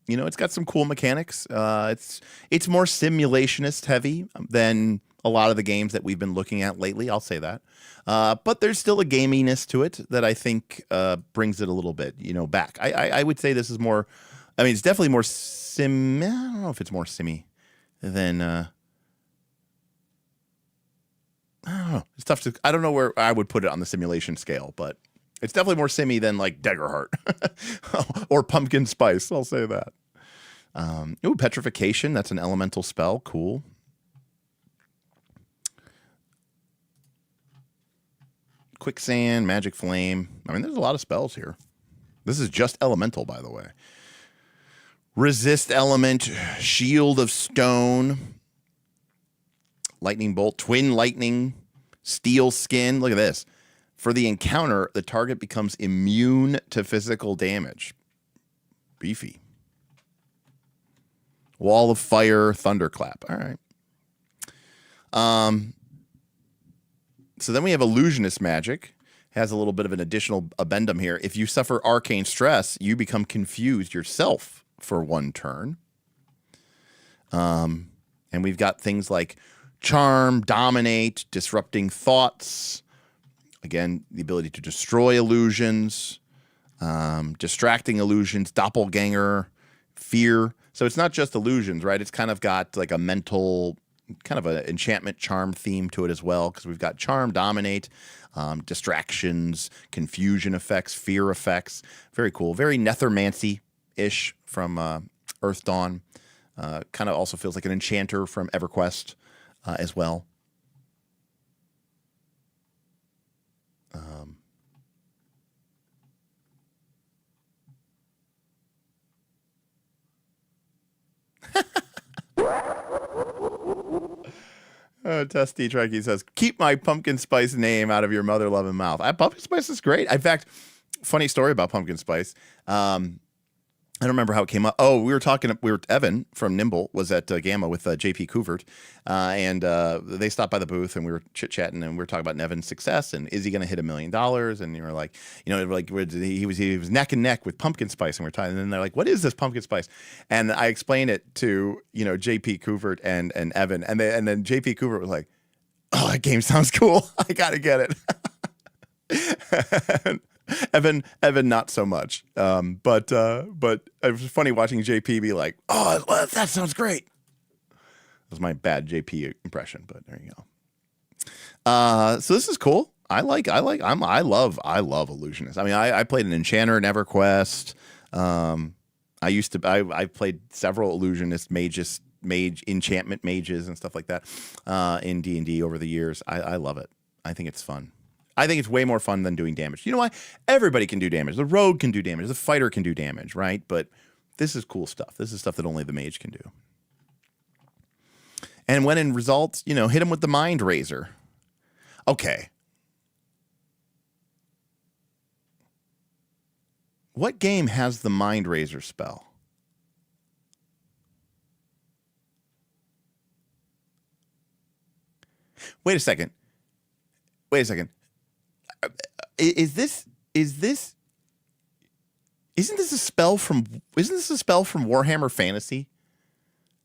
It's got some cool mechanics. It's more simulationist heavy than a lot of the games that we've been looking at lately. I'll say that. But there's still a gaminess to it that I think brings it a little bit, back. I would say this is more. I mean, it's definitely more sim. I don't know if it's more simmy than. I don't know. It's tough to. I don't know where I would put it on the simulation scale, but. It's definitely more simmy than like Daggerheart or Pumpkin Spice. I'll say that. Ooh, petrification. That's an elemental spell. Cool. Quicksand, magic flame. I mean, there's a lot of spells here. This is just elemental, by the way. Resist element, shield of stone, lightning bolt, twin lightning, steel skin. Look at this. For the encounter, the target becomes immune to physical damage. Beefy. Wall of fire, thunderclap. All right. So then we have illusionist magic. Has a little bit of an additional addendum here. If you suffer arcane stress, you become confused yourself for 1 turn. And we've got things like charm, dominate, disrupting thoughts. Again, the ability to destroy illusions, distracting illusions, doppelganger, fear. So it's not just illusions, right? It's kind of got like a mental, kind of an enchantment charm theme to it as well, because we've got charm, dominate, distractions, confusion effects, fear effects. Very cool. Very Nethermancy-ish from Earth Dawn. Kind of also feels like an enchanter from EverQuest as well. Testy Trekkie says, keep my pumpkin spice name out of your mother-loving mouth. Pumpkin spice is great. In fact, funny story about pumpkin spice. I don't remember how it came up. Oh, Evan from Nimble was at GAMA with JP Couvert, and they stopped by the booth and we were chit-chatting and we were talking about Evan's success and is he going to hit $1 million? And you were like, he was neck and neck with pumpkin spice, and we're talking, and then they're like, what is this pumpkin spice? And I explained it to, JP Couvert and Evan, and then JP Couvert was like, oh, that game sounds cool. I got to get it. Evan, not so much. But it was funny watching JP be like, "Oh, that sounds great." That was my bad JP impression, but there you go. So this is cool. I love illusionists. I mean, I played an enchanter in EverQuest. I played several illusionist mage enchantment mages and stuff like that in D&D over the years. I love it. I think it's fun. I think it's way more fun than doing damage. You know why? Everybody can do damage. The rogue can do damage. The fighter can do damage, right? But this is cool stuff. This is stuff that only the mage can do. And when in results, hit him with the mind razor. Okay. What game has the mind razor spell? Wait a second. Isn't this a spell from Warhammer Fantasy?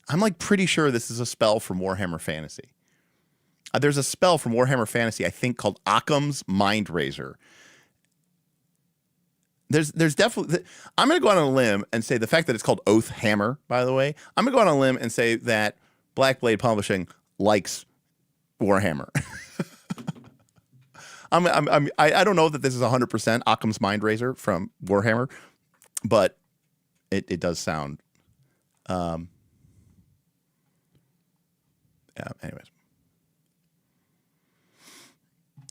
I'm like pretty sure this is a spell from Warhammer Fantasy. There's a spell from Warhammer Fantasy, I think, called Occam's Mind Razor. There's definitely, I'm going to go on a limb and say the fact that it's called Oathhammer, by the way, I'm going to go on a limb and say that Black Blade Publishing likes Warhammer. I don't know that this is 100% Occam's Mind Razor from Warhammer, but it does sound. Yeah. Anyways.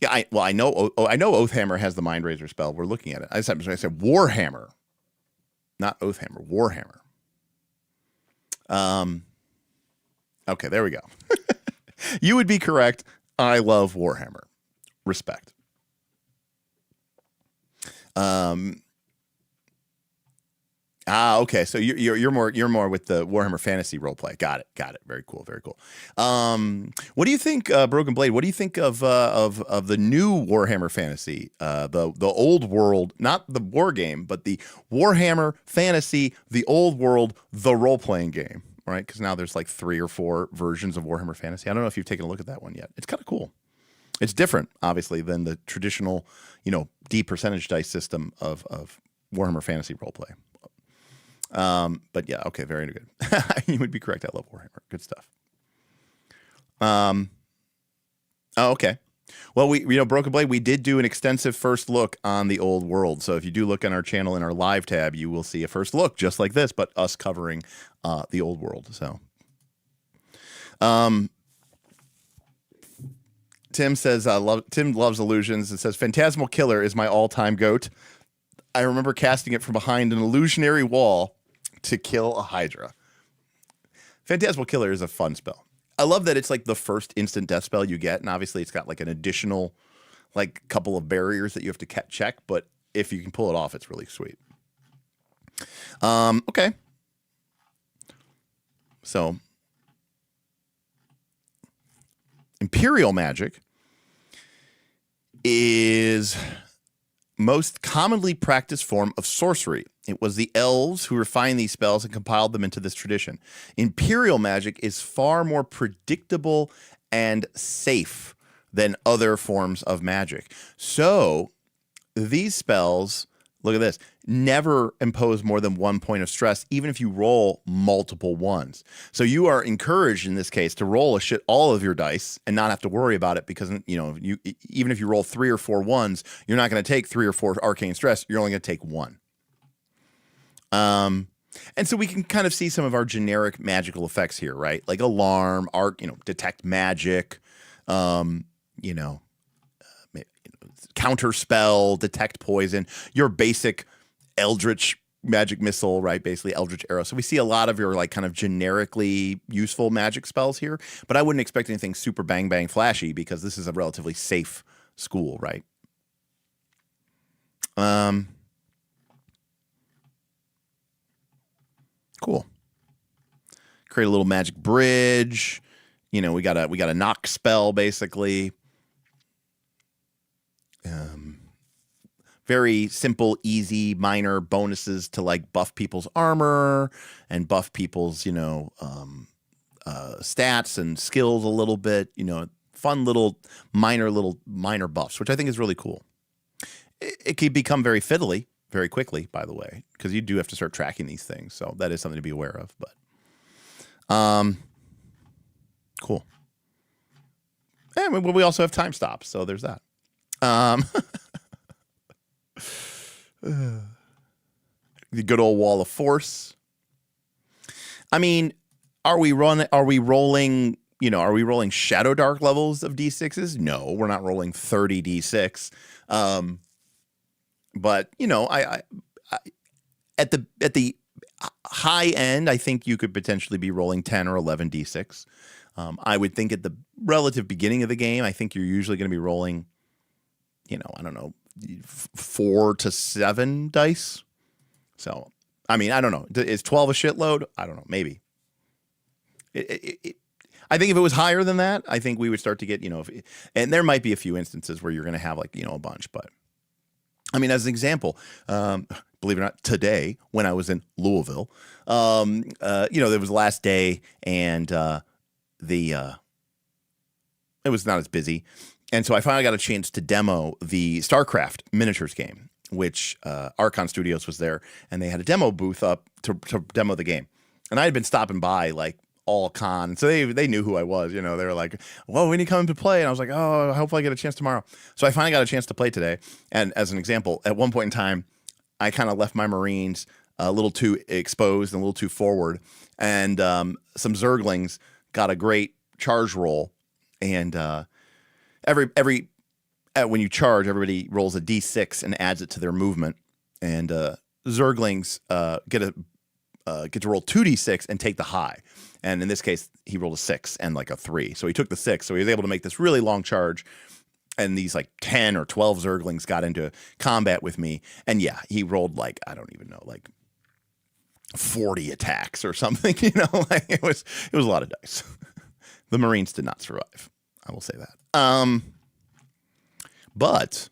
Yeah. I know Oathhammer has the Mind Razor spell. We're looking at it. I said Warhammer, not Oathhammer. Warhammer. Okay. There we go. You would be correct. I love Warhammer. Respect. Okay. So you're more with the Warhammer Fantasy roleplay. Got it. Very cool. What do you think, Broken Blade? What do you think of the new Warhammer Fantasy? The old world, not the war game, but the Warhammer Fantasy, the old world, the role playing game, right? Because now there's like 3 or 4 versions of Warhammer Fantasy. I don't know if you've taken a look at that one yet. It's kind of cool. It's different, obviously, than the traditional, D percentage dice system of Warhammer Fantasy roleplay. But yeah, okay, very good. You would be correct. I love Warhammer. Good stuff. Oh, okay. Well, Broken Blade, we did do an extensive first look on the old world. So if you do look on our channel in our live tab, you will see a first look just like this, but us covering the old world. So, Tim says, Tim loves illusions. It says, Phantasmal Killer is my all-time goat. I remember casting it from behind an illusionary wall to kill a Hydra. Phantasmal Killer is a fun spell. I love that it's like the first instant death spell you get, and obviously it's got like an additional like couple of barriers that you have to check, but if you can pull it off, it's really sweet. Okay. So Imperial magic is most commonly practiced form of sorcery. It was the elves who refined these spells and compiled them into this tradition. Imperial magic is far more predictable and safe than other forms of magic. So these spells, look at this, never impose more than 1 point of stress, even if you roll multiple ones. So you are encouraged in this case to roll all of your dice and not have to worry about it, because even if you roll 3 or 4 ones, you're not going to take 3 or 4 arcane stress. You're only going to take 1. And so we can kind of see some of our generic magical effects here, right? Like alarm, detect magic, counter spell, detect poison, your basic eldritch magic missile, right? Basically eldritch arrow. So we see a lot of your like kind of generically useful magic spells here, but I wouldn't expect anything super bang bang flashy because this is a relatively safe school, right? Cool. Create a little magic bridge. We got a knock spell basically. Very simple, easy, minor bonuses to like buff people's armor and buff people's, stats and skills a little bit. Fun little minor buffs, which I think is really cool. It can become very fiddly very quickly, by the way, because you do have to start tracking these things. So that is something to be aware of. But cool. And we also have time stops, so there's that. The good old wall of force. I mean, are we rolling Shadow Dark levels of D6s? No, we're not rolling 30 D6. But I at the high end, I think you could potentially be rolling 10 or 11 D6. I would think at the relative beginning of the game, I think you're usually going to be rolling, I don't know, 4 to 7 dice. So, I mean, I don't know. Is 12 a shitload? I don't know. Maybe. I think if it was higher than that, I think we would start to get, and there might be a few instances where you're going to have like, a bunch. But, I mean, as an example, believe it or not, today when I was in Louisville, there was the last day and it was not as busy. And so I finally got a chance to demo the StarCraft miniatures game, which Archon Studios was there, and they had a demo booth up to demo the game. And I had been stopping by like all con, so they knew who I was. They were like, "Well, when you come to play?" And I was like, "Oh, hopefully I get a chance tomorrow." So I finally got a chance to play today. And as an example, at one point in time, I kind of left my Marines a little too exposed and a little too forward, and some Zerglings got a great charge roll, and when you charge, everybody rolls a D6 and adds it to their movement, and Zerglings get to roll 2d6 and take the high. And in this case, he rolled a 6 and like a 3, so he took the 6. So he was able to make this really long charge. And these like 10 or 12 Zerglings got into combat with me, and yeah, he rolled like I don't even know, like 40 attacks or something. Like it was a lot of dice. The Marines did not survive. I will say that. But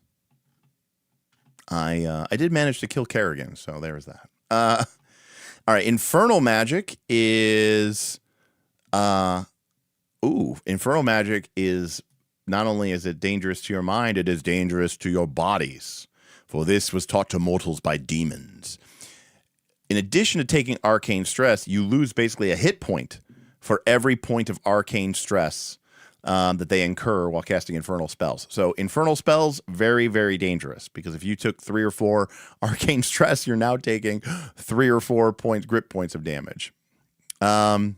I did manage to kill Kerrigan, so there's that. All right, infernal magic is infernal magic is not only is it dangerous to your mind, it is dangerous to your bodies. For this was taught to mortals by demons. In addition to taking arcane stress, you lose basically a hit point for every point of arcane stress that they incur while casting infernal spells. So infernal spells, very, very dangerous, because if you took 3 or 4 arcane stress, you're now taking 3 or 4 grip points of damage. So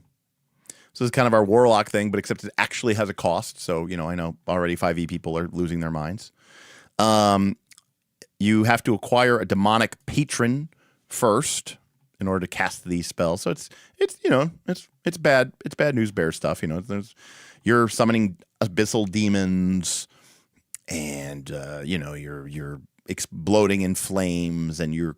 this is kind of our warlock thing, but except it actually has a cost. So, I know already 5e people are losing their minds. You have to acquire a demonic patron first in order to cast these spells. So it's bad news bear stuff. You're summoning abyssal demons, and you're exploding in flames, and you're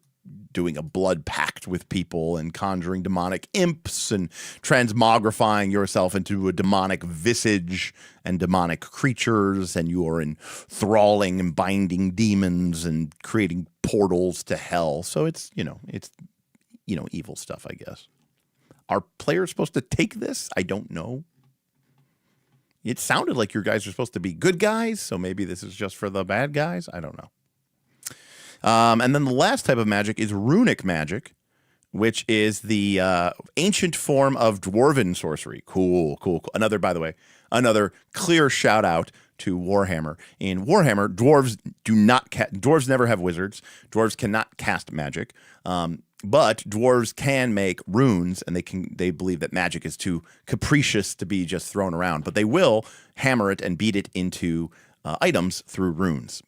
doing a blood pact with people and conjuring demonic imps and transmogrifying yourself into a demonic visage and demonic creatures, and you are enthralling and binding demons and creating portals to hell. So it's evil stuff, I guess. Are players supposed to take this? I don't know. It sounded like your guys are supposed to be good guys, so maybe this is just for the bad guys. I don't know. And then the last type of magic is runic magic, which is the ancient form of dwarven sorcery. Cool. Another clear shout out to Warhammer. In Warhammer, dwarves never have wizards. Dwarves cannot cast magic. But dwarves can make runes, and they believe that magic is too capricious to be just thrown around. But they will hammer it and beat it into items through runes.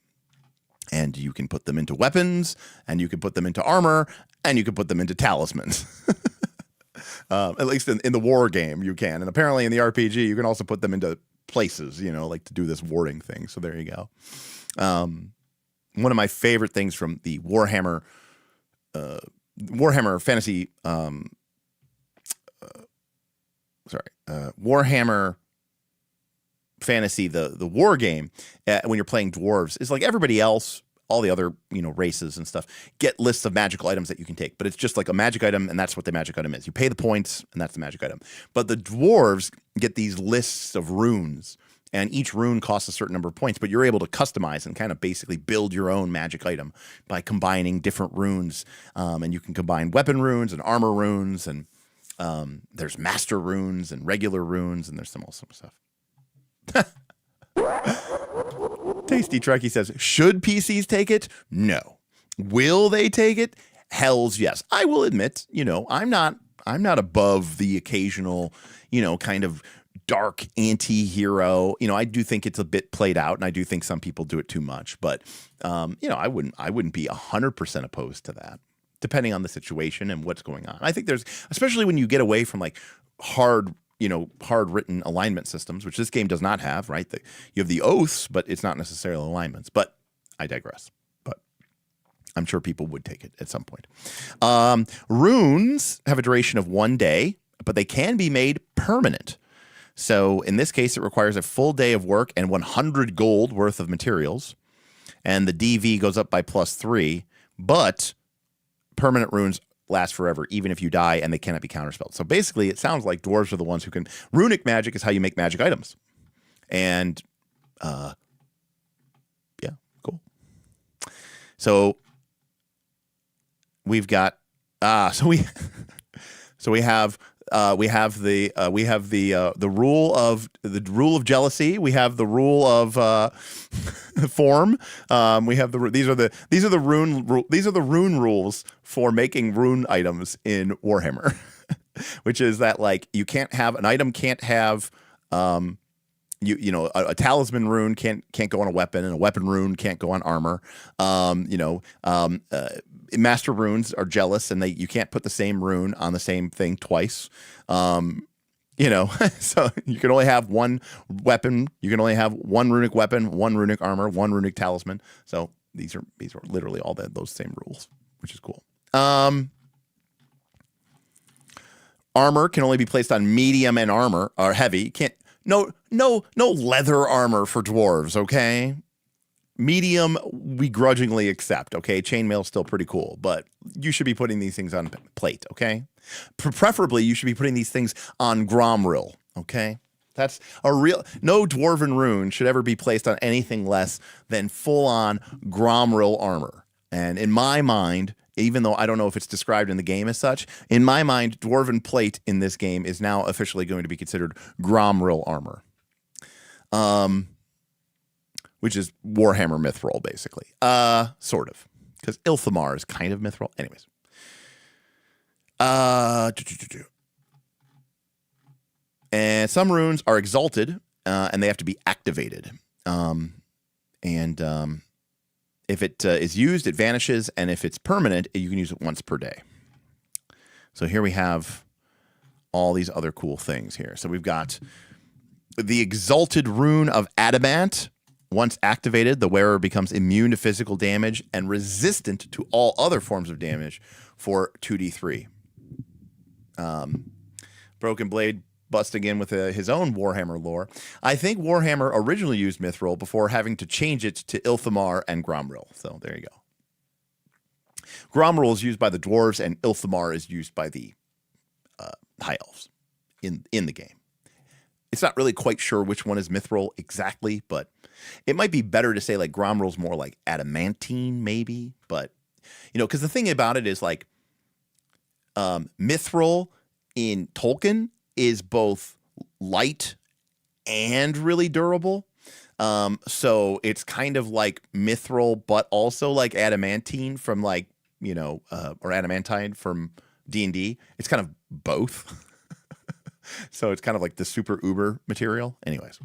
And you can put them into weapons, and you can put them into armor, and you can put them into talismans. At least in the war game, you can. And apparently in the RPG, you can also put them into places, like to do this warding thing. So there you go. One of my favorite things from the Warhammer Fantasy, Warhammer Fantasy, the war game, when you're playing dwarves, is like everybody else, all the other races and stuff get lists of magical items that you can take, but it's just like a magic item, and that's what the magic item is. You pay the points, and that's the magic item. But the dwarves get these lists of runes, and each rune costs a certain number of points, but you're able to customize and kind of basically build your own magic item by combining different runes. And you can combine weapon runes and armor runes, and there's master runes and regular runes, and there's some awesome stuff. Tasty Trekkie says, should PCs take it? No. Will they take it? Hell's yes. I will admit, I'm not above the occasional, kind of dark anti-hero. I do think it's a bit played out, and I do think some people do it too much, but I wouldn't be 100% opposed to that, depending on the situation and what's going on. I think especially when you get away from like hard written alignment systems, which this game does not have, right? You have the oaths, but it's not necessarily alignments. But I digress. But I'm sure people would take it at some point. Runes have a duration of 1 day, but they can be made permanent. So in this case, it requires a full day of work and 100 gold worth of materials. And the DV goes up by +3, but permanent runes last forever, even if you die, and they cannot be counterspelled. So basically, it sounds like dwarves are the ones who can. Runic magic is how you make magic items. And, yeah, cool. So we've got, we have the rule of jealousy. We have the rule of form. We have these are the rune rules for making rune items in Warhammer, which is that like you can't have an item can't have a talisman rune can't go on a weapon, and a weapon rune can't go on armor. Master runes are jealous, and you can't put the same rune on the same thing twice. So you can only have one weapon. You can only have one runic weapon, one runic armor, one runic talisman. So these are literally all those same rules, which is cool. Armor can only be placed on medium and armor or heavy. No leather armor for dwarves, okay? Medium, we grudgingly accept, okay? Chainmail's still pretty cool, but you should be putting these things on plate, okay? Preferably, you should be putting these things on gromril, okay? That's no dwarven rune should ever be placed on anything less than full-on gromril armor. And in my mind, even though I don't know if it's described in the game as such, in my mind, dwarven plate in this game is now officially going to be considered gromril armor. which is Warhammer Mythrol, basically. Sort of, because Ilthamar is kind of Mythrol. Anyways. And some runes are exalted, and they have to be activated. If it is used, it vanishes, and if it's permanent, you can use it once per day. So here we have all these other cool things here. So we've got the exalted rune of adamant. Once activated, the wearer becomes immune to physical damage and resistant to all other forms of damage for 2d3. Broken Blade busting in with his own Warhammer lore. I think Warhammer originally used Mythrol before having to change it to Ilthamar and Gromril. So there you go. Gromril is used by the dwarves, and Ilthamar is used by the high elves in the game. It's not really quite sure which one is Mythrol exactly, but it might be better to say like Gromril's more like adamantine, maybe. But because the thing about it is like Mythrol in Tolkien is both light and really durable. So it's kind of like Mythrol, but also like adamantine from like, or adamantine from D&D. It's kind of both. So it's kind of like the super uber material. Anyways.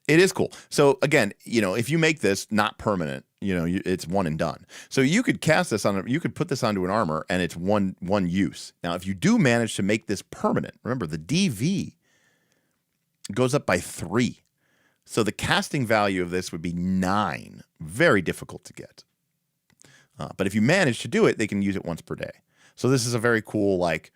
It is cool. So again, if you make this not permanent, it's one and done. So you could cast this you could put this onto an armor and it's one use. Now, if you do manage to make this permanent, remember the DV goes up by 3. So the casting value of this would be 9. Very difficult to get. But if you manage to do it, they can use it once per day. So this is a very cool, like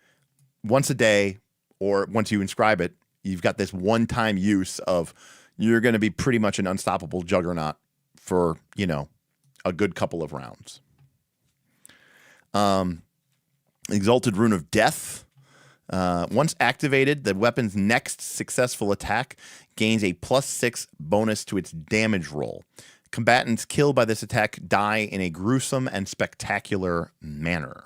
once a day, or once you inscribe it, you've got this one-time use of you're going to be pretty much an unstoppable juggernaut for, a good couple of rounds. Exalted Rune of Death. Once activated, the weapon's next successful attack gains a +6 bonus to its damage roll. Combatants killed by this attack die in a gruesome and spectacular manner.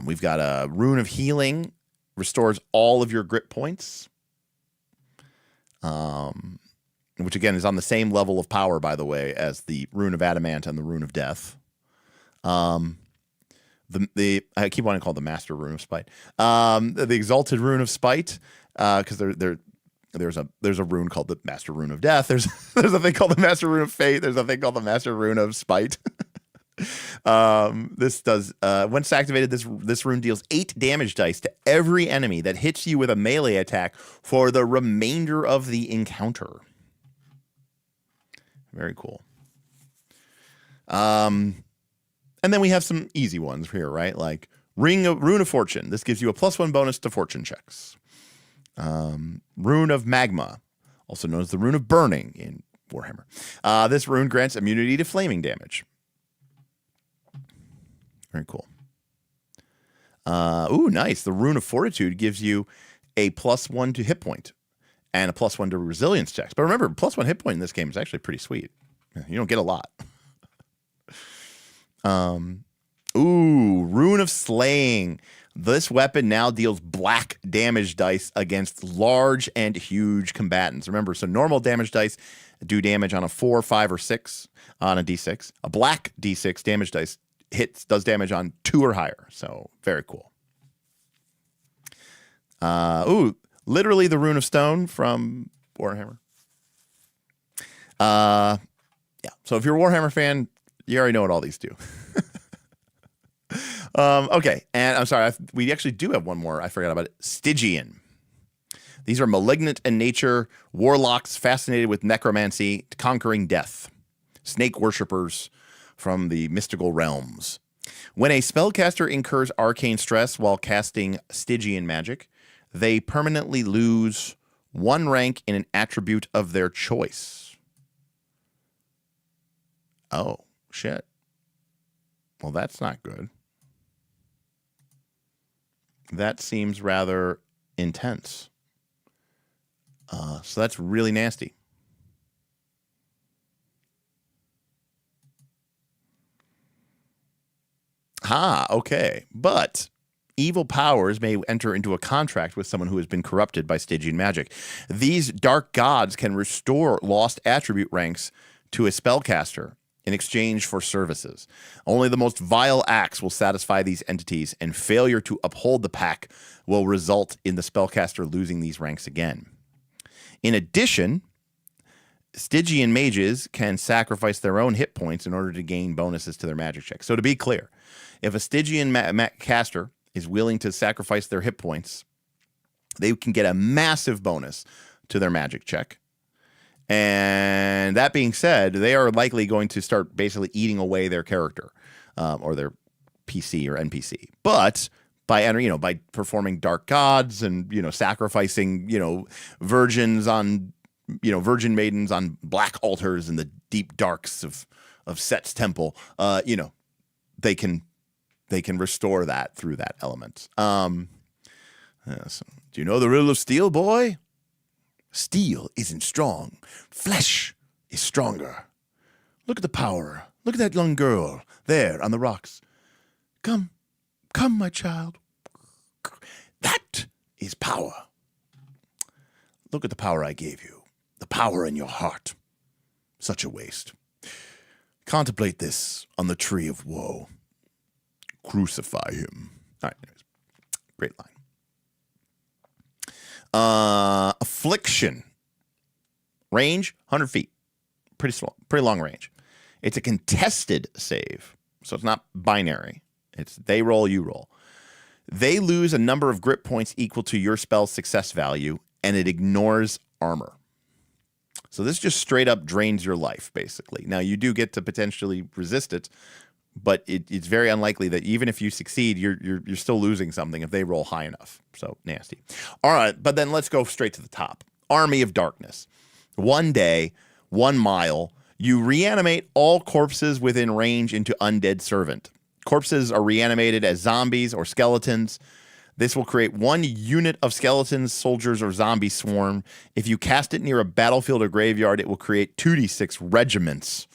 We've got a Rune of Healing. Restores all of your grit points. Which again is on the same level of power, by the way, as the Rune of Adamant and the Rune of Death. I keep wanting to call it the Master Rune of Spite. The Exalted Rune of Spite, because there's a rune called the Master Rune of Death. There's a thing called the Master Rune of Fate. There's a thing called the Master Rune of Spite. This does once activated, this rune deals 8 damage dice to every enemy that hits you with a melee attack for the remainder of the encounter. Very cool. And then we have some easy ones here, right? Like Rune of Fortune. This gives you a +1 bonus to fortune checks. Rune of Magma, also known as the Rune of Burning in Warhammer. This rune grants immunity to flaming damage. Very cool. Ooh, nice. The Rune of Fortitude gives you a +1 to hit point and a +1 to resilience checks. But remember, +1 hit point in this game is actually pretty sweet. You don't get a lot. Rune of Slaying. This weapon now deals black damage dice against large and huge combatants. Remember, so normal damage dice do damage on a 4, 5, or 6 on a D6. A black D6 damage dice does damage on 2 or higher. So very cool. Literally the Rune of Stone from Warhammer. Yeah. So if you're a Warhammer fan, you already know what all these do. Okay. And I'm sorry, we actually do have one more. I forgot about it. Stygian. These are malignant in nature, warlocks fascinated with necromancy, conquering death. Snake worshippers from the mystical realms. When a spellcaster incurs arcane stress while casting Stygian magic, they permanently lose 1 rank in an attribute of their choice. Oh, shit. Well, that's not good. That seems rather intense. So that's really nasty. Okay. But evil powers may enter into a contract with someone who has been corrupted by Stygian magic. These dark gods can restore lost attribute ranks to a spellcaster in exchange for services. Only the most vile acts will satisfy these entities, and failure to uphold the pact will result in the spellcaster losing these ranks again. In addition, Stygian mages can sacrifice their own hit points in order to gain bonuses to their magic checks. So to be clear, if a Stygian caster is willing to sacrifice their hit points, they can get a massive bonus to their magic check. And that being said, they are likely going to start basically eating away their character or their PC or NPC. But by entering, by performing dark gods and, sacrificing, virgins on, virgin maidens on black altars in the deep darks of Set's temple, they can restore that through that element. So, do you know the riddle of steel, boy? Steel isn't strong. Flesh is stronger. Look at the power. Look at that young girl there on the rocks. Come, my child. That is power. Look at the power I gave you. The power in your heart. Such a waste. Contemplate this on the tree of woe. Crucify him. All right, anyways. Great line. Affliction. Range, 100 feet. Pretty long range. It's a contested save, so it's not binary. It's they roll, you roll. They lose a number of grip points equal to your spell's success value, and it ignores armor. So this just straight up drains your life, basically. Now, you do get to potentially resist it, but it's very unlikely that even if you succeed, you're still losing something if they roll high enough. So nasty. All right, but then let's go straight to the top. Army of Darkness. 1 day, 1 mile, you reanimate all corpses within range into undead servant. Corpses are reanimated as zombies or skeletons. This will create 1 unit of skeletons, soldiers, or zombie swarm. If you cast it near a battlefield or graveyard, it will create 2d6 regiments.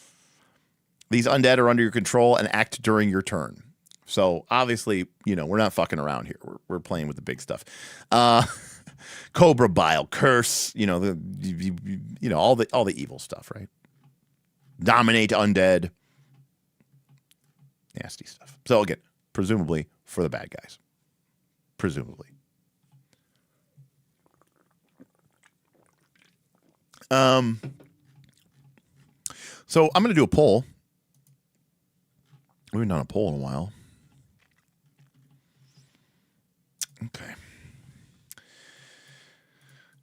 These undead are under your control and act during your turn. So obviously, we're not fucking around here. We're playing with the big stuff. Cobra Bile, Curse, all the evil stuff, right? Dominate undead. Nasty stuff. So again, presumably for the bad guys. Presumably. So I'm going to do a poll. We haven't done a poll in a while. Okay.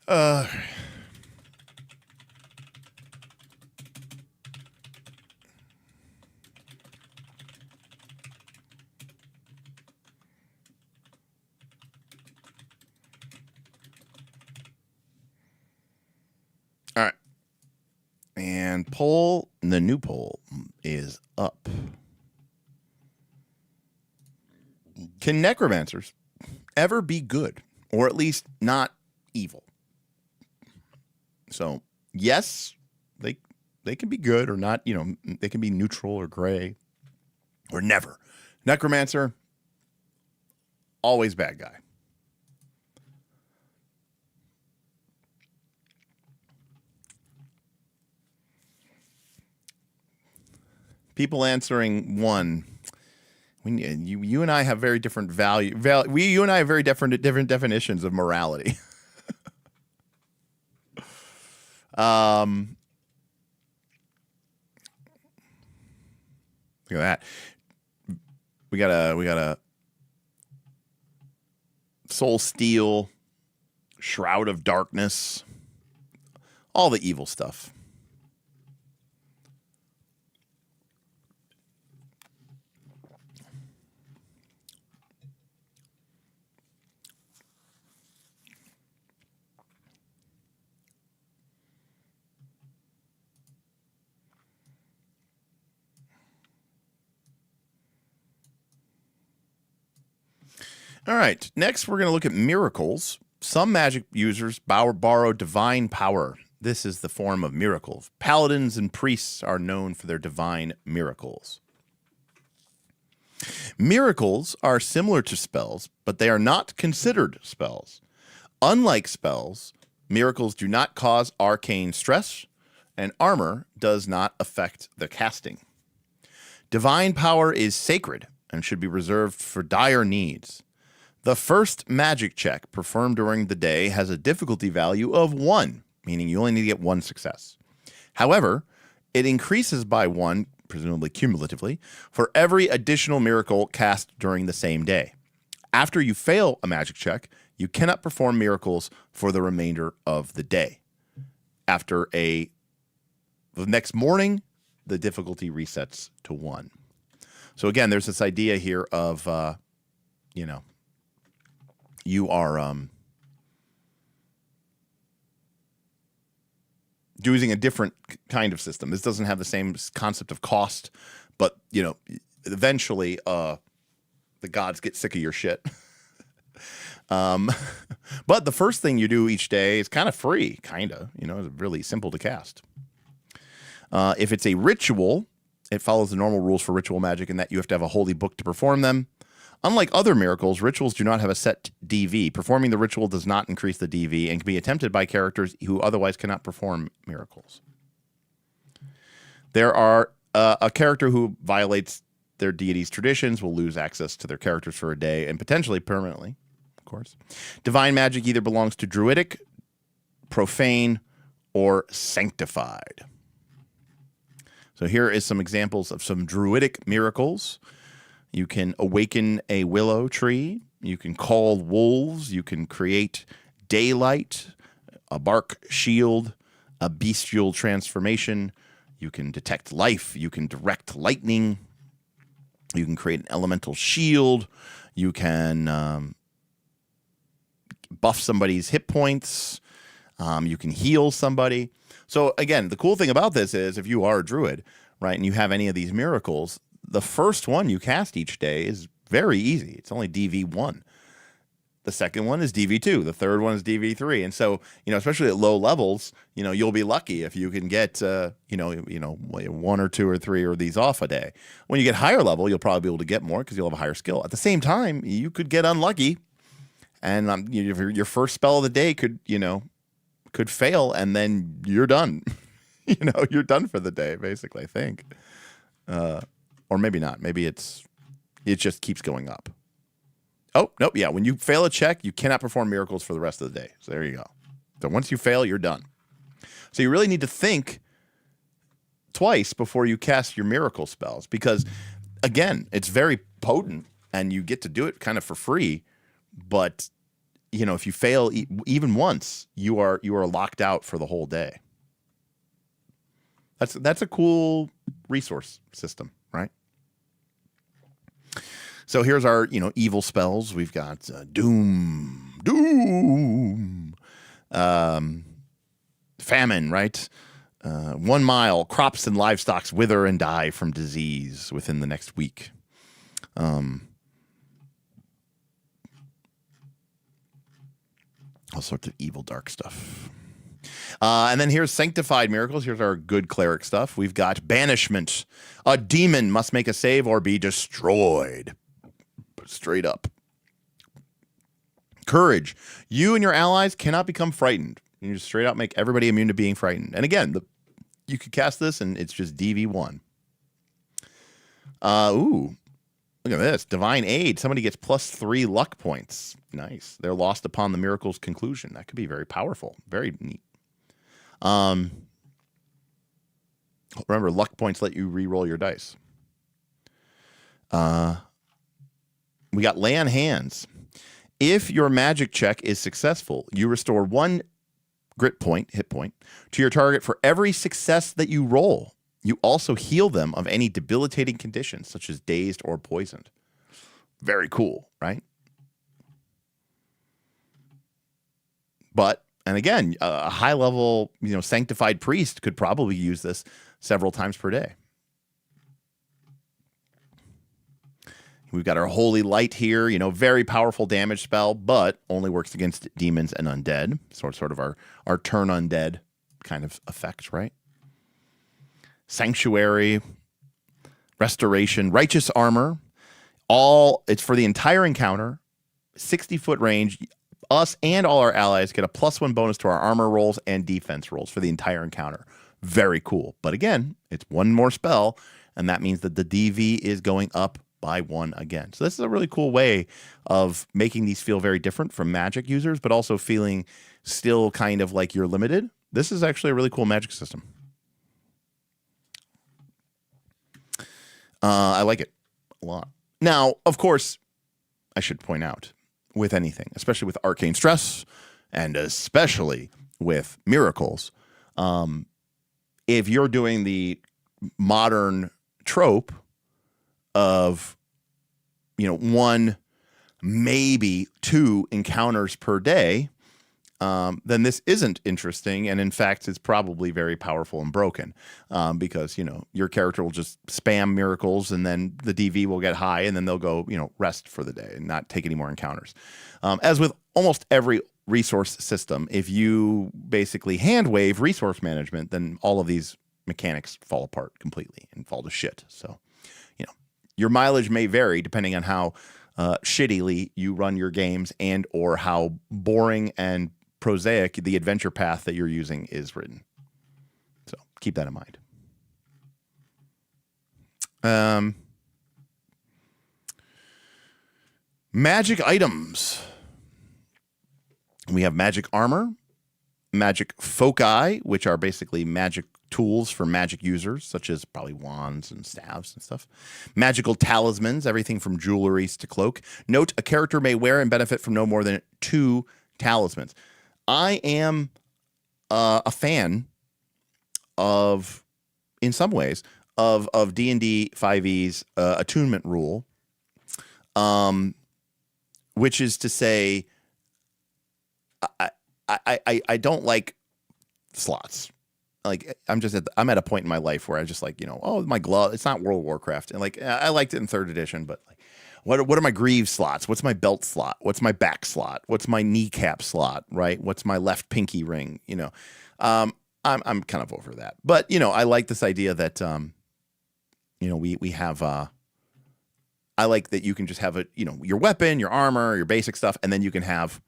All right. And the new poll is up. Can necromancers ever be good, or at least not evil? So, yes, they can be good or not, they can be neutral or gray or never. Necromancer, always bad guy. People answering 1. You and I have very different you and I have very different definitions of morality. Look at that. We got a Soul Steel, Shroud of Darkness, all the evil stuff. All right, next we're going to look at miracles. Some magic users borrow divine power. This is the form of miracles. Paladins and priests are known for their divine miracles. Miracles are similar to spells, but they are not considered spells. Unlike spells, miracles do not cause arcane stress, and armor does not affect the casting. Divine power is sacred and should be reserved for dire needs. The first magic check performed during the day has a difficulty value of 1, meaning you only need to get 1 success. However, it increases by 1, presumably cumulatively, for every additional miracle cast during the same day. After you fail a magic check, you cannot perform miracles for the remainder of the day. After the next morning, the difficulty resets to 1. So again, there's this idea here of, you are using a different kind of system. This doesn't have the same concept of cost, but eventually the gods get sick of your shit. But the first thing you do each day is kind of free, it's really simple to cast. If it's a ritual, it follows the normal rules for ritual magic in that you have to have a holy book to perform them. Unlike other miracles, rituals do not have a set DV. Performing the ritual does not increase the DV and can be attempted by characters who otherwise cannot perform miracles. There are a character who violates their deity's traditions will lose access to their characters for a day and potentially permanently, of course. Divine magic either belongs to druidic, profane, or sanctified. So here is some examples of some druidic miracles. You can awaken a willow tree. You can call wolves. You can create daylight, a bark shield, a bestial transformation. You can detect life. You can direct lightning. You can create an elemental shield. You can buff somebody's hit points. You can heal somebody. So again, the cool thing about this is if you are a druid, right, and you have any of these miracles, the first one you cast each day is very easy. It's only DV1. The second one is DV2. The third one is DV3. And so, especially at low levels, you'll be lucky if you can get, 1 or 2 or 3 of these off a day. When you get higher level, you'll probably be able to get more because you'll have a higher skill. At the same time, you could get unlucky, and your first spell of the day could fail, and then you're done. You're done for the day, basically, I think. Or maybe not. Maybe it just keeps going up. Oh, nope. Yeah. When you fail a check, you cannot perform miracles for the rest of the day. So there you go. So once you fail, you're done. So you really need to think twice before you cast your miracle spells because, again, it's very potent and you get to do it kind of for free. But, if you fail even once, you are locked out for the whole day. That's a cool resource system, right? So here's our, evil spells. We've got doom, famine, right? 1 mile, crops and livestock wither and die from disease within the next week. All sorts of evil, dark stuff. And then here's sanctified miracles. Here's our good cleric stuff. We've got banishment. A demon must make a save or be destroyed. Straight up. Courage. You and your allies cannot become frightened. You just straight out make everybody immune to being frightened. And again, you could cast this and it's just DV1. Look at this. Divine aid. Somebody gets +3 luck points. Nice. They're lost upon the miracle's conclusion. That could be very powerful. Very neat. Remember, luck points let you re-roll your dice. We got lay on hands. If your magic check is successful, you restore 1 hit point, to your target for every success that you roll. You also heal them of any debilitating conditions, such as dazed or poisoned. Very cool, right? But, and again, a high-level, sanctified priest could probably use this several times per day. We've got our Holy Light here, very powerful damage spell, but only works against demons and undead. So it's sort of our turn undead kind of effect, right? Sanctuary, restoration, righteous armor. It's for the entire encounter, 60-foot range. Us and all our allies get a +1 bonus to our armor rolls and defense rolls for the entire encounter. Very cool. But again, it's one more spell, and that means that the DV is going up by 1 again. So this is a really cool way of making these feel very different from magic users, but also feeling still kind of like you're limited. This is actually a really cool magic system. I like it a lot. Now, of course, I should point out, with anything, especially with arcane stress, and especially with miracles, if you're doing the modern trope of, 1, maybe 2 encounters per day, then this isn't interesting. And in fact, it's probably very powerful and broken because, your character will just spam miracles and then the DV will get high and then they'll go, rest for the day and not take any more encounters. As with almost every resource system, if you basically hand wave resource management, then all of these mechanics fall apart completely and fall to shit. So, your mileage may vary depending on how shittily you run your games and or how boring and prosaic the adventure path that you're using is written. So keep that in mind. Magic items. We have magic armor, magic foci, which are basically magic tools for magic users, such as probably wands and staves and stuff. Magical talismans, everything from jewelries to cloak. Note, a character may wear and benefit from no more than 2 talismans. I am a fan of, in some ways, of D&D 5e's attunement rule, which is to say, I don't like slots. Like I'm at a point in my life where I just like, oh, my glove, it's not World of Warcraft. And like, I liked it in 3rd edition, but like, what are my greave slots? What's my belt slot? What's my back slot? What's my kneecap slot? Right? What's my left pinky ring? I'm kind of over that, but I like this idea that, we have, I like that you can just have your weapon, your armor, your basic stuff. And then you can have,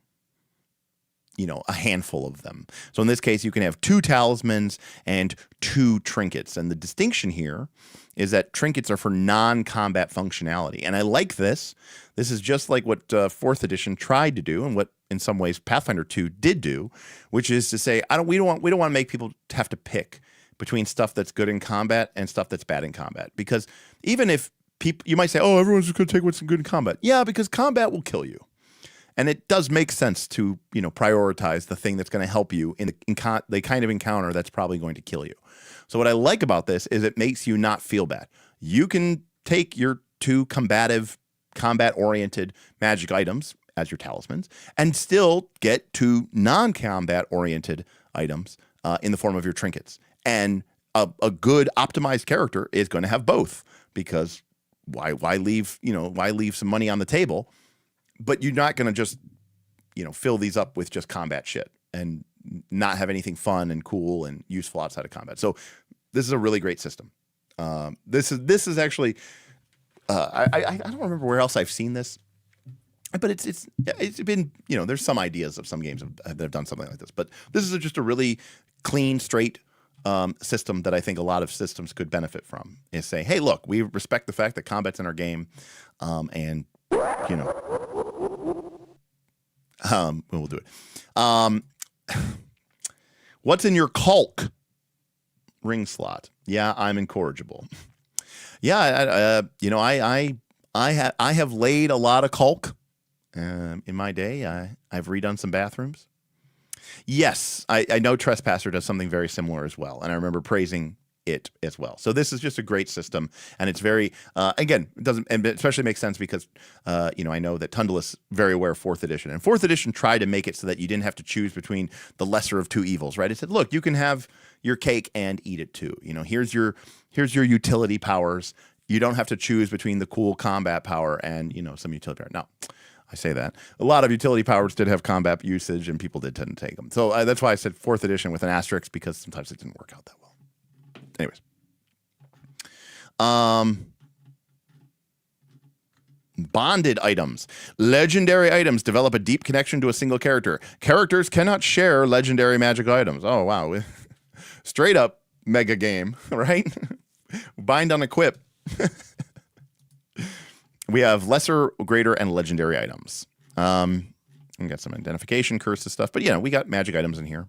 a handful of them. So in this case, you can have 2 talismans and 2 trinkets. And the distinction here is that trinkets are for non-combat functionality. And I like this. This is just like what 4th edition tried to do and what in some ways Pathfinder 2 did do, which is to say, we don't want to make people have to pick between stuff that's good in combat and stuff that's bad in combat. Because even if people, you might say, oh, everyone's just going to take what's good in combat. Yeah, because combat will kill you. And it does make sense to, prioritize the thing that's going to help you in the kind of encounter that's probably going to kill you. So what I like about this is it makes you not feel bad. You can take your 2 combative, combat-oriented magic items as your talismans and still get 2 non-combat-oriented items in the form of your trinkets. And a good optimized character is going to have both because why leave some money on the table? But you're not going to just, fill these up with just combat shit and not have anything fun and cool and useful outside of combat. So this is a really great system. This is actually, I don't remember where else I've seen this, but it's been, there's some ideas of some games that have done something like this, but this is just a really clean, straight system that I think a lot of systems could benefit from. Is say, hey, look, we respect the fact that combat's in our game, and we'll do it. What's in your Culk ring slot? Yeah, I'm incorrigible. Yeah, I have laid a lot of Culk in my day. I've redone some bathrooms. Yes, I know Trespasser does something very similar as well, and I remember praising it as well. So this is just a great system, and it's very again, it doesn't, and it especially makes sense because I know that Tundle's very aware of 4th edition, and 4th edition tried to make it so that you didn't have to choose between the lesser of 2 evils, right? It said, look, you can have your cake and eat it too. Here's your utility powers. You don't have to choose between the cool combat power and some utility power. Now, I say that a lot of utility powers did have combat usage, and people did tend to take them. So that's why I said 4th edition with an asterisk, because sometimes it didn't work out that well. Anyways, Bonded items. Legendary items develop a deep connection to a single character. Characters cannot share legendary magic items. Oh, wow. Straight up mega game, right? Bind on equip. We have lesser, greater, and legendary items. We got some identification curses stuff, but we got magic items in here.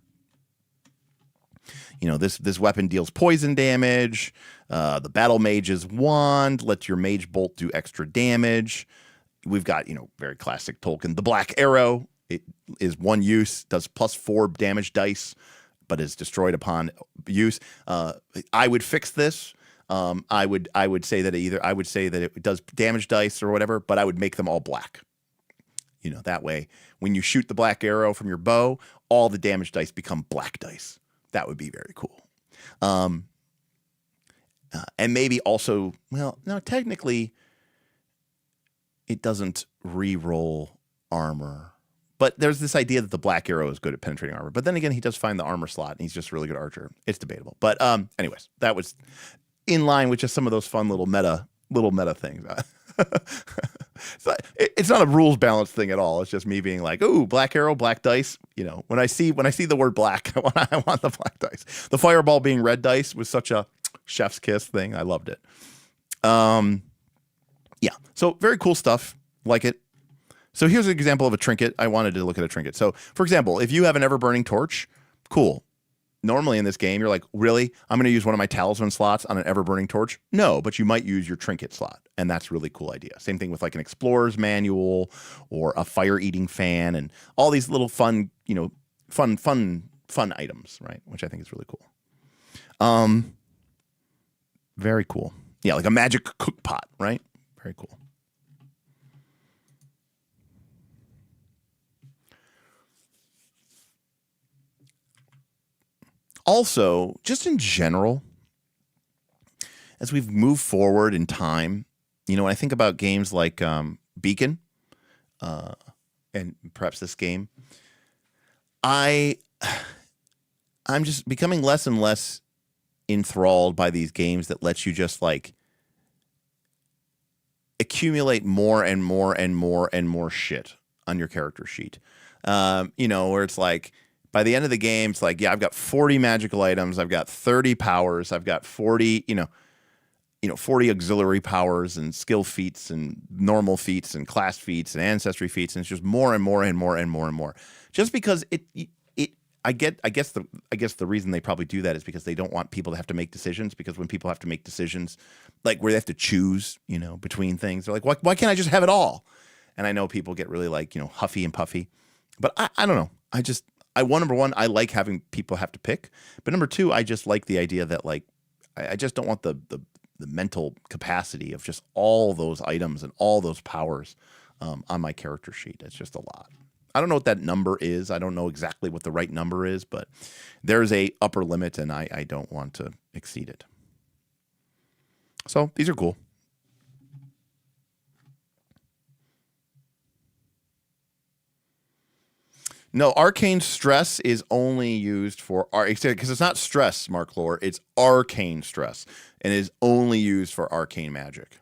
This weapon deals poison damage. The battle mage's wand lets your mage bolt do extra damage. We've got, very classic Tolkien. The black arrow, it is one use, does +4 damage dice, but is destroyed upon use. I would fix this. I would say that it does damage dice or whatever, but I would make them all black. That way, when you shoot the black arrow from your bow, all the damage dice become black dice. That would be very cool. And maybe also, well, no, technically, it doesn't re-roll armor. But there's this idea that the black arrow is good at penetrating armor. But then again, he does find the armor slot, and he's just a really good archer. It's debatable. But anyways, that was in line with just some of those fun little meta things. It's not a rules balance thing at all. It's just me being like, "Ooh, black arrow, black dice." When I see the word black, I want the black dice. The fireball being red dice was such a chef's kiss thing. I loved it. Yeah. So very cool stuff. Like it. So here's an example of a trinket. I wanted to look at a trinket. So for example, if you have an ever-burning torch, cool. Normally in this game, you're like, really? I'm going to use one of my talisman slots on an ever-burning torch? No, but you might use your trinket slot, and that's a really cool idea. Same thing with like an explorer's manual or a fire-eating fan and all these little fun, fun items, right? Which I think is really cool. Very cool. Yeah, like a magic cook pot, right? Very cool. Also, just in general, as we've moved forward in time, when I think about games like Beacon, and perhaps this game, I'm just becoming less and less enthralled by these games that let you just like accumulate more and more and more and more shit on your character sheet. Where it's like, by the end of the game, it's like, I've got 40 magical items. I've got 30 powers. I've got 40, 40 auxiliary powers and skill feats and normal feats and class feats and ancestry feats. And it's just more and more and more and more and more. Just because I guess the reason they probably do that is because they don't want people to have to make decisions. Because when people have to make decisions, like where they have to choose, between things, they're like, why can't I just have it all? And I know people get really like, huffy and puffy. But I don't know. Number one, I like having people have to pick. But number two, I just like the idea that like, I just don't want the mental capacity of just all those items and all those powers on my character sheet. It's just a lot. I don't know what that number is. I don't know exactly what the right number is, but there's a upper limit and I don't want to exceed it. So these are cool. No, arcane stress is only used for because it's not stress, Mark Lore. It's arcane stress, and is only used for arcane magic.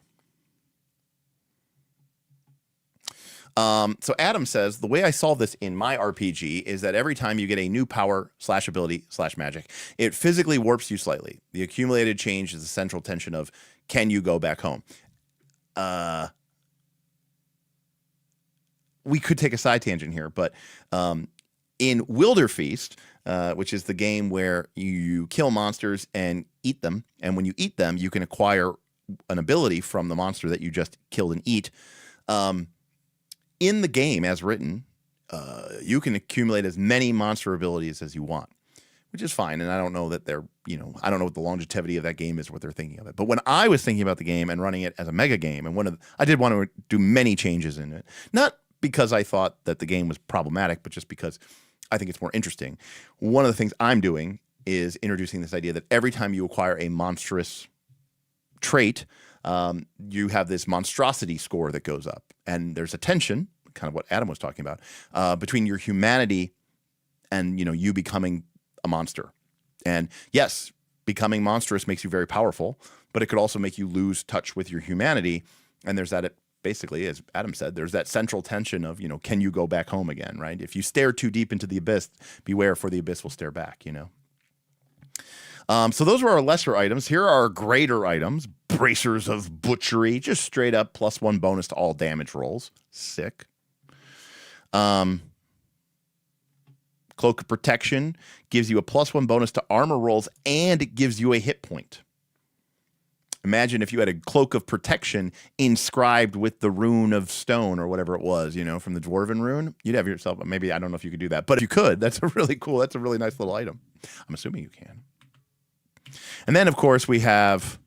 So Adam says the way I solve this in my RPG is that every time you get a new power / ability / magic, it physically warps you slightly. The accumulated change is the central tension of can you go back home. We could take a side tangent here, but in Wilderfeast, which is the game where you kill monsters and eat them, and when you eat them, you can acquire an ability from the monster that you just killed and eat. In the game, as written, you can accumulate as many monster abilities as you want, which is fine. And I don't know that they're, I don't know what the longevity of that game is, what they're thinking of it. But when I was thinking about the game and running it as a mega game, and I did want to do many changes in it, not because I thought that the game was problematic, but just because I think it's more interesting. One of the things I'm doing is introducing this idea that every time you acquire a monstrous trait, you have this monstrosity score that goes up. And there's a tension, kind of what Adam was talking about, between your humanity and, you becoming a monster. And yes, becoming monstrous makes you very powerful, but it could also make you lose touch with your humanity. And there's that basically, as Adam said, there's that central tension of, can you go back home again, right? If you stare too deep into the abyss, beware, for the abyss will stare back, So those were our lesser items. Here are our greater items. Bracers of Butchery, just straight up +1 bonus to all damage rolls. Sick. Cloak of Protection gives you a +1 bonus to armor rolls, and it gives you a hit point. Imagine if you had a Cloak of Protection inscribed with the rune of stone or whatever it was, from the Dwarven rune. You'd have yourself, maybe, I don't know if you could do that, but if you could, that's a really nice little item. I'm assuming you can. And then, of course, we have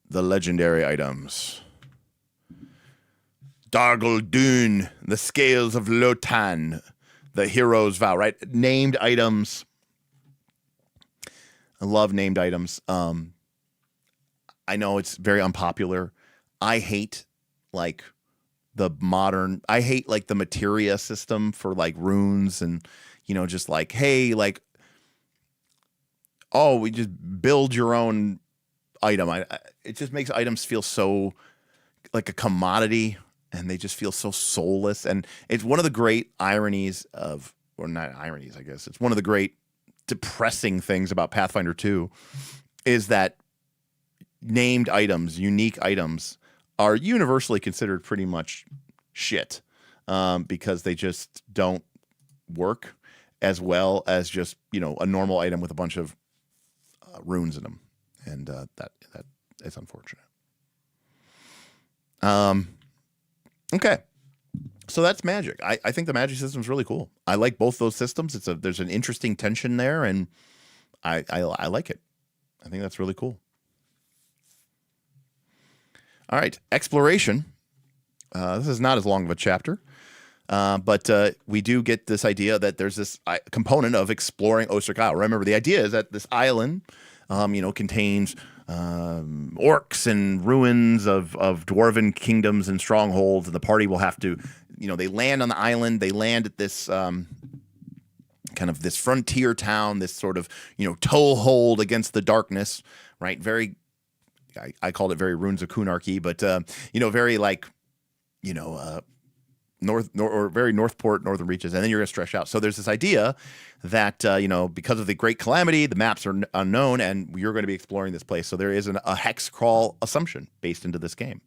the legendary items. Dargle Dune, the Scales of Lotan, the Hero's Vow, right? Named items. I love named items. I know it's very unpopular. I hate I hate the materia system for runes and, just hey, oh, we just build your own item. It just makes items feel so like a commodity, and they just feel so soulless. And it's one of the great ironies of, or not ironies, I guess. It's one of the great depressing things about Pathfinder 2 is that named items, unique items, are universally considered pretty much shit because they just don't work as well as just, a normal item with a bunch of runes in them. And that is unfortunate. Okay. So that's magic. I think the magic system is really cool. I like both those systems. There's an interesting tension there, and I like it. I think that's really cool. All right, exploration. This is not as long of a chapter, but we do get this idea that there's this component of exploring Osterk Isle. Remember, the idea is that this island, contains orcs and ruins of dwarven kingdoms and strongholds, and the party will have to, they land on the island. They land at this kind of this frontier town, this sort of, toehold against the darkness, right? Very. I called it very Runes of Kunarchy, but very or very Northport, Northern Reaches, and then you're going to stretch out. So there's this idea that because of the Great Calamity, the maps are unknown, and you're going to be exploring this place. So there is a hex crawl assumption based into this game.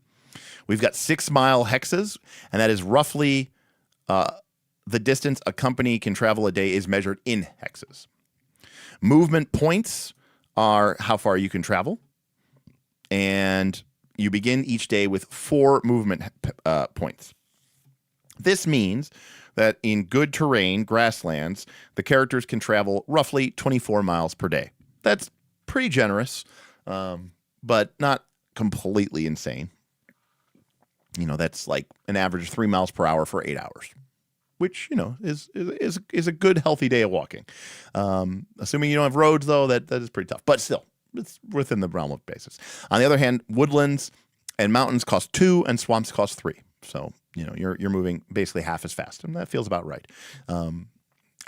We've got 6-mile hexes, and that is roughly the distance a company can travel a day is measured in hexes. Movement points are how far you can travel. And you begin each day with 4 movement points. This means that in good terrain, grasslands, the characters can travel roughly 24 miles per day. That's pretty generous, but not completely insane. That's like an average of 3 miles per hour for 8 hours, which, is a good, healthy day of walking. Assuming you don't have roads, though, that is pretty tough. But still, it's within the realm of basis. On the other hand, woodlands and mountains cost 2 and swamps cost 3. So, you're moving basically half as fast, and that feels about right.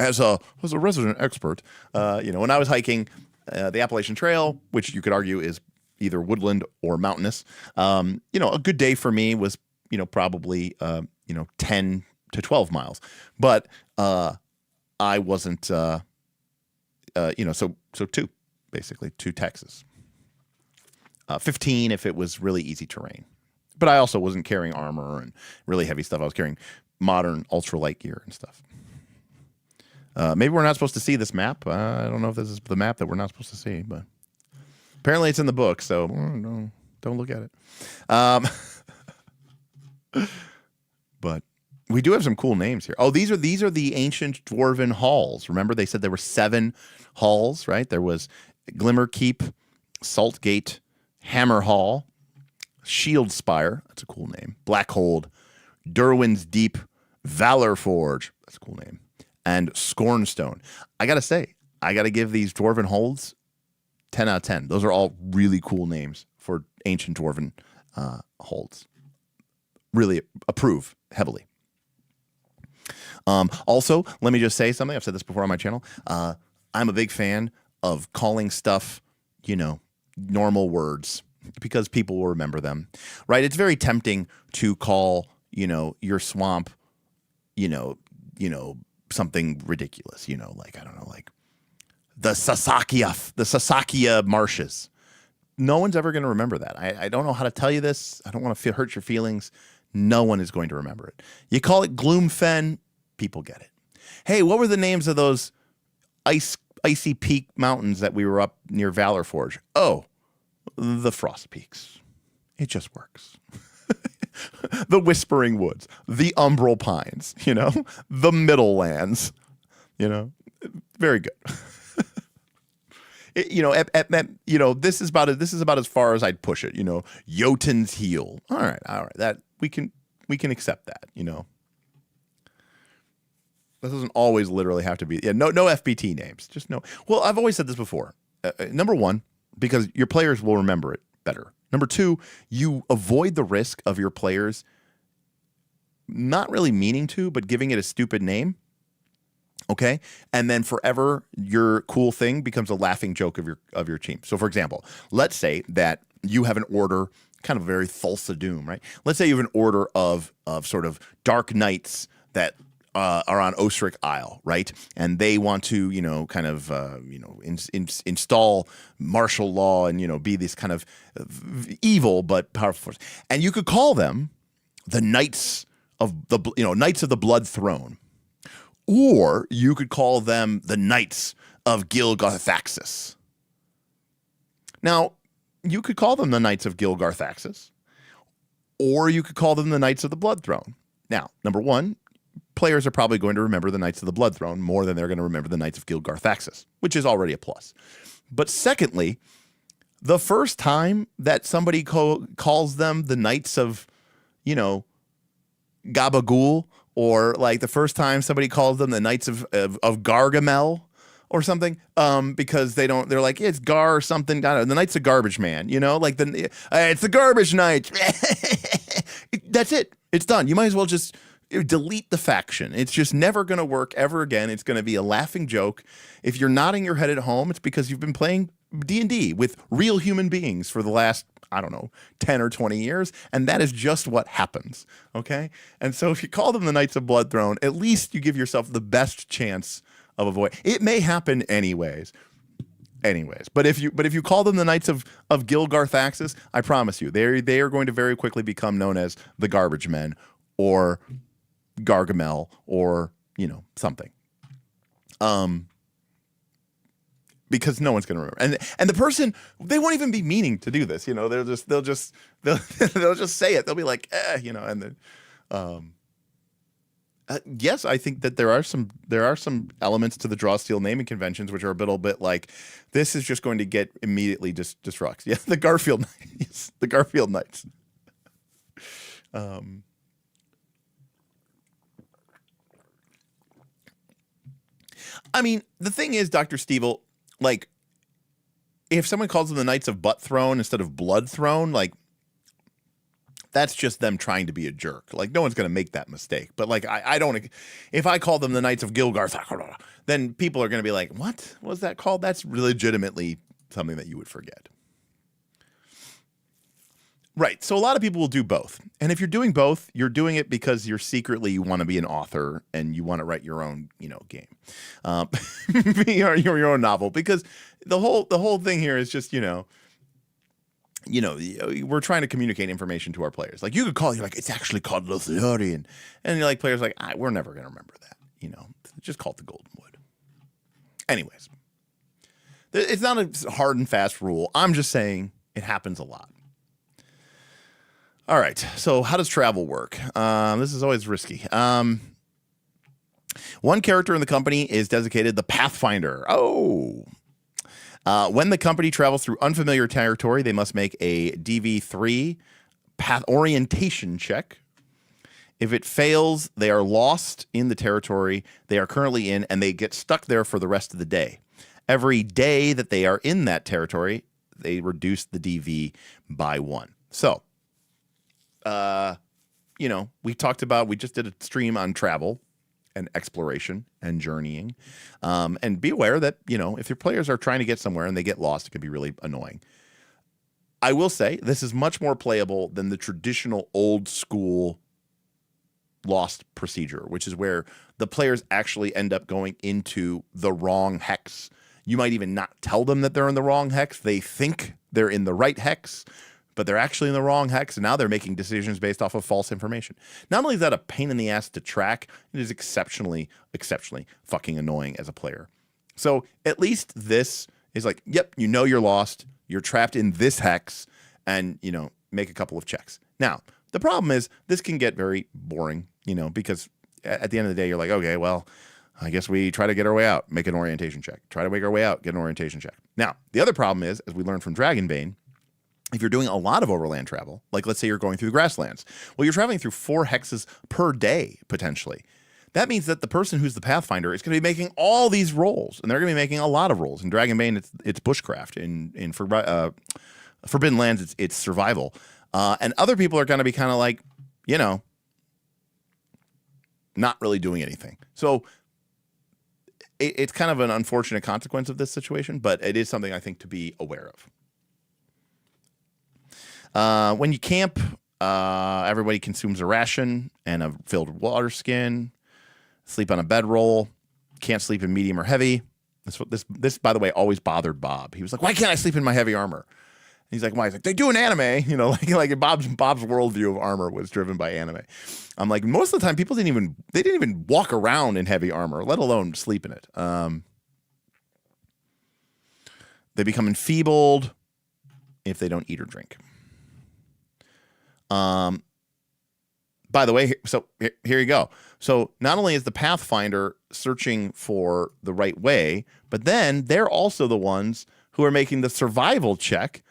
As a resident expert, when I was hiking the Appalachian Trail, which you could argue is either woodland or mountainous, a good day for me was, probably 10 to 12 miles. But I wasn't so 2. Basically, 2 Texas. 15 if it was really easy terrain. But I also wasn't carrying armor and really heavy stuff. I was carrying modern ultralight gear and stuff. Maybe we're not supposed to see this map. I don't know if this is the map that we're not supposed to see, but apparently it's in the book, so don't look at it. But we do have some cool names here. Oh, these are the ancient dwarven halls. Remember, they said there were 7 halls, right? There was Glimmer Keep, Saltgate, Hammer Hall, Shield Spire. That's a cool name. Blackhold, Derwin's Deep, Valor Forge. That's a cool name. And Scornstone. I got to say, I got to give these dwarven holds 10 out of 10. Those are all really cool names for ancient dwarven holds. Really approve heavily. Also, let me just say something. I've said this before on my channel. I'm a big fan of calling stuff, normal words, because people will remember them, right? It's very tempting to call, your swamp, something ridiculous, like, I don't know, like the Sasakia marshes. No one's ever going to remember that. I don't know how to tell you this. I don't want to hurt your feelings. No one is going to remember it. You call it Gloomfen, people get it. Hey, what were the names of those icy peak mountains that we were up near Valor Forge? Oh, the Frost Peaks. It just works. The Whispering Woods, the Umbral Pines, the Middle Lands, very good. This is about as far as I'd push it. Jotun's Heel. All right, that we can accept that. That doesn't always literally have to be. Yeah, no FBT names. Just no. Well, I've always said this before. Number one, because your players will remember it better. Number two, you avoid the risk of your players not really meaning to, but giving it a stupid name. Okay, and then forever your cool thing becomes a laughing joke of your team. So, for example, let's say that you have an order, kind of very Thulsa Doom, right? Let's say you have an order of sort of dark knights that are on Osric Isle, right? And they want to, install martial law and be this kind of evil but powerful force. And you could call them the Knights of the Blood Throne. Or you could call them the Knights of Gilgarthaxis. Now, you could call them the Knights of Gilgarthaxis, or you could call them the Knights of the Blood Throne. Now, number one, players are probably going to remember the Knights of the Blood Throne more than they're going to remember the Knights of Gilgarthaxis, which is already a plus. But secondly, the first time that somebody calls them the Knights of, Gabagool, or like the first time somebody calls them the Knights of Gargamel or something, because they're like, it's Gar or something, I don't know, the Knights of Garbage Man, like it's the Garbage Knights. That's it. It's done. You might as well just delete the faction. It's just never going to work ever again. It's going to be a laughing joke. If you're nodding your head at home, it's because you've been playing D&D with real human beings for the last, 10 or 20 years, and that is just what happens, okay? And so if you call them the Knights of Blood Throne, at least you give yourself the best chance of avoid. It may happen anyways. But if you call them the Knights of Gilgarthaxis, I promise you, they are going to very quickly become known as the Garbage Men or Gargamel or, something. Because no one's going to remember, and the person, they won't even be meaning to do this. They'll just say it. They'll be like, and then, yes, I think that there are some elements to the Draw Steel naming conventions which are a little bit like, this is just going to get immediately disrupts. Yeah, the Garfield Knights, the Garfield Knights. I mean, the thing is, Dr. Stevel, like, if someone calls them the Knights of Butt Throne instead of Blood Throne, like, that's just them trying to be a jerk. Like, no one's going to make that mistake. But, like, I don't, if I call them the Knights of Gilgarth, then people are going to be like, what was that called? That's legitimately something that you would forget. Right. So a lot of people will do both. And if you're doing both, you're doing it because you want to be an author and you want to write your own, game, your own novel. Because the whole thing here is just, we're trying to communicate information to our players. Like, you could call, you're like, it's actually called Lothlorien. And you're like, players like, we're never going to remember that. Just call it the Golden Wood. Anyways, it's not a hard and fast rule. I'm just saying it happens a lot. All right, so how does travel work? This is always risky. One character in the company is designated the Pathfinder. Oh. When the company travels through unfamiliar territory, they must make a DV3 path orientation check. If it fails, they are lost in the territory they are currently in, and they get stuck there for the rest of the day. Every day that they are in that territory, they reduce the DV by 1. So, we just did a stream on travel and exploration and journeying. And be aware that, if your players are trying to get somewhere and they get lost, it can be really annoying. I will say this is much more playable than the traditional old school Lost procedure, which is where the players actually end up going into the wrong hex. You might even not tell them that they're in the wrong hex. They think they're in the right hex, but they're actually in the wrong hex, and now they're making decisions based off of false information. Not only is that a pain in the ass to track, it is exceptionally fucking annoying as a player. So at least this is like, yep, you know you're lost, you're trapped in this hex, and, you know, make a couple of checks. Now, the problem is this can get very boring, you know, because at the end of the day, you're like, okay, well, I guess we try to get our way out, make an orientation check. Try to make our way out, get an orientation check. Now, the other problem is, as we learned from Dragonbane, if you're doing a lot of overland travel, like let's say you're going through the grasslands, well, you're traveling through 4 hexes per day, potentially. That means that the person who's the Pathfinder is going to be making all these rolls, and they're going to be making a lot of rolls. In Dragonbane, it's bushcraft. In Forbidden Lands, it's survival. And other people are going to be kind of like, you know, not really doing anything. So it's kind of an unfortunate consequence of this situation, but it is something I think to be aware of. When you camp, everybody consumes a ration and a filled water skin. Sleep on a bedroll. Can't sleep in medium or heavy. This, by the way, always bothered Bob. He was like, "Why can't I sleep in my heavy armor?" And he's like, "Why?" He's like, "They do in anime." You know, like Bob's worldview of armor was driven by anime. I'm like, most of the time, people didn't even walk around in heavy armor, let alone sleep in it. They become enfeebled if they don't eat or drink. By the way, so here you go. So not only is the Pathfinder searching for the right way, but then they're also the ones who are making the survival check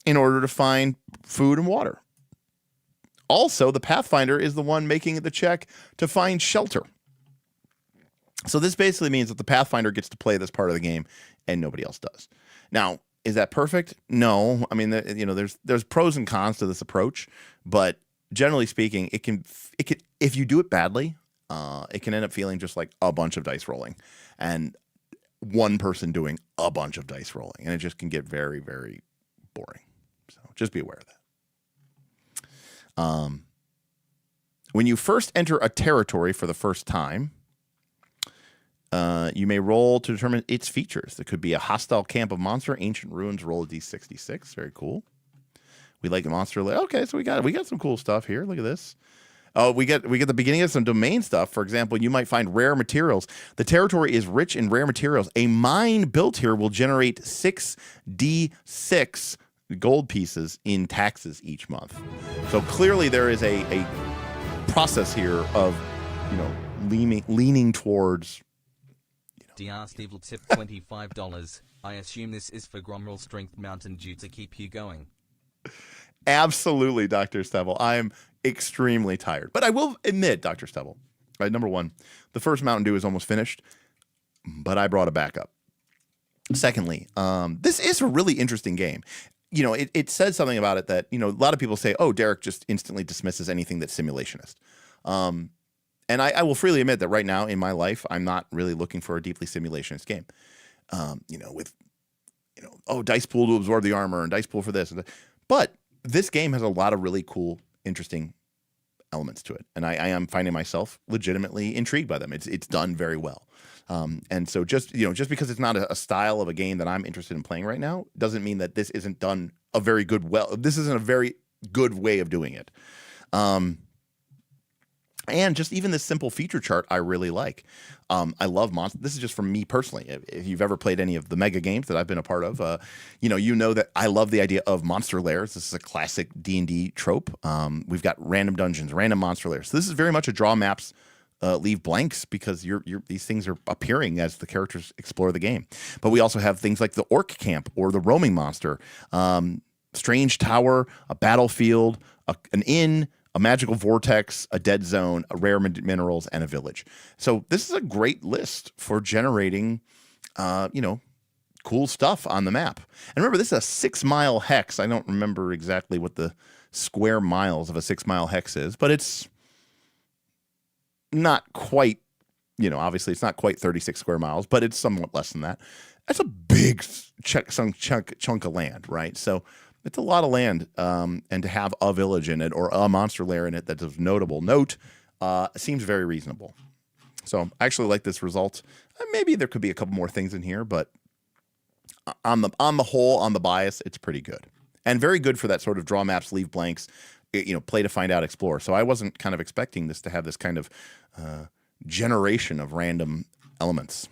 in order to find food and water. Also, the Pathfinder is the one making the check to find shelter. So this basically means that the Pathfinder gets to play this part of the game and nobody else does. Now, is that perfect? No. I mean, you know, there's pros and cons to this approach, but generally speaking, it can if you do it badly, it can end up feeling just like a bunch of dice rolling and one person doing a bunch of dice rolling, and it just can get very, very boring. So just be aware of that. When you first enter a territory for the first time, you may roll to determine its features. There could be a hostile camp of monster, ancient ruins. Roll a d66. Very cool. We like a monster. Okay, so we got some cool stuff here. Look at this. Oh, we get the beginning of some domain stuff. For example, you might find rare materials. The territory is rich in rare materials. A mine built here will generate 6d6 gold pieces in taxes each month. So clearly there is a process here of, you know, leaning towards. DR Steve will tip $25. I assume this is for Gromrel Strength Mountain Dew to keep you going. Absolutely, Dr. Stebble. I'm extremely tired. But I will admit, Dr. Stebble, right, number one, the first Mountain Dew is almost finished, but I brought it back up. Secondly, this is a really interesting game. You know, it says something about it that, you know, a lot of people say, oh, Derek just instantly dismisses anything that's simulationist. And I will freely admit that right now in my life, I'm not really looking for a deeply simulationist game. You know, with, you know, oh, dice pool to absorb the armor and dice pool for this. But this game has a lot of really cool, interesting elements to it. And I am finding myself legitimately intrigued by them. It's done very well. And so just because it's not a style of a game that I'm interested in playing right now, doesn't mean that this isn't done this isn't a very good way of doing it. And just even this simple feature chart, I really like. I love monsters. This is just from me personally. If you've ever played any of the mega games that I've been a part of, you know that I love the idea of monster lairs. This is a classic D&D trope. We've got random dungeons, random monster lairs. So this is very much a draw maps, leave blanks, because these things are appearing as the characters explore the game. But we also have things like the orc camp or the roaming monster, strange tower, a battlefield, an inn, a magical vortex, a dead zone, a rare minerals, and a village. So this is a great list for generating, cool stuff on the map. And remember, this is a 6-mile hex. I don't remember exactly what the square miles of a 6-mile hex is, but it's not quite, obviously it's not quite 36 square miles, but it's somewhat less than that. That's a big chunk of land, right? So It's a lot of land, and to have a village in it or a monster lair in it that's of notable note seems very reasonable. So I actually like this result. Maybe there could be a couple more things in here, but on the whole, on the bias, it's pretty good. And very good for that sort of draw maps, leave blanks, play to find out, explore. So I wasn't kind of expecting this to have this kind of generation of random elements.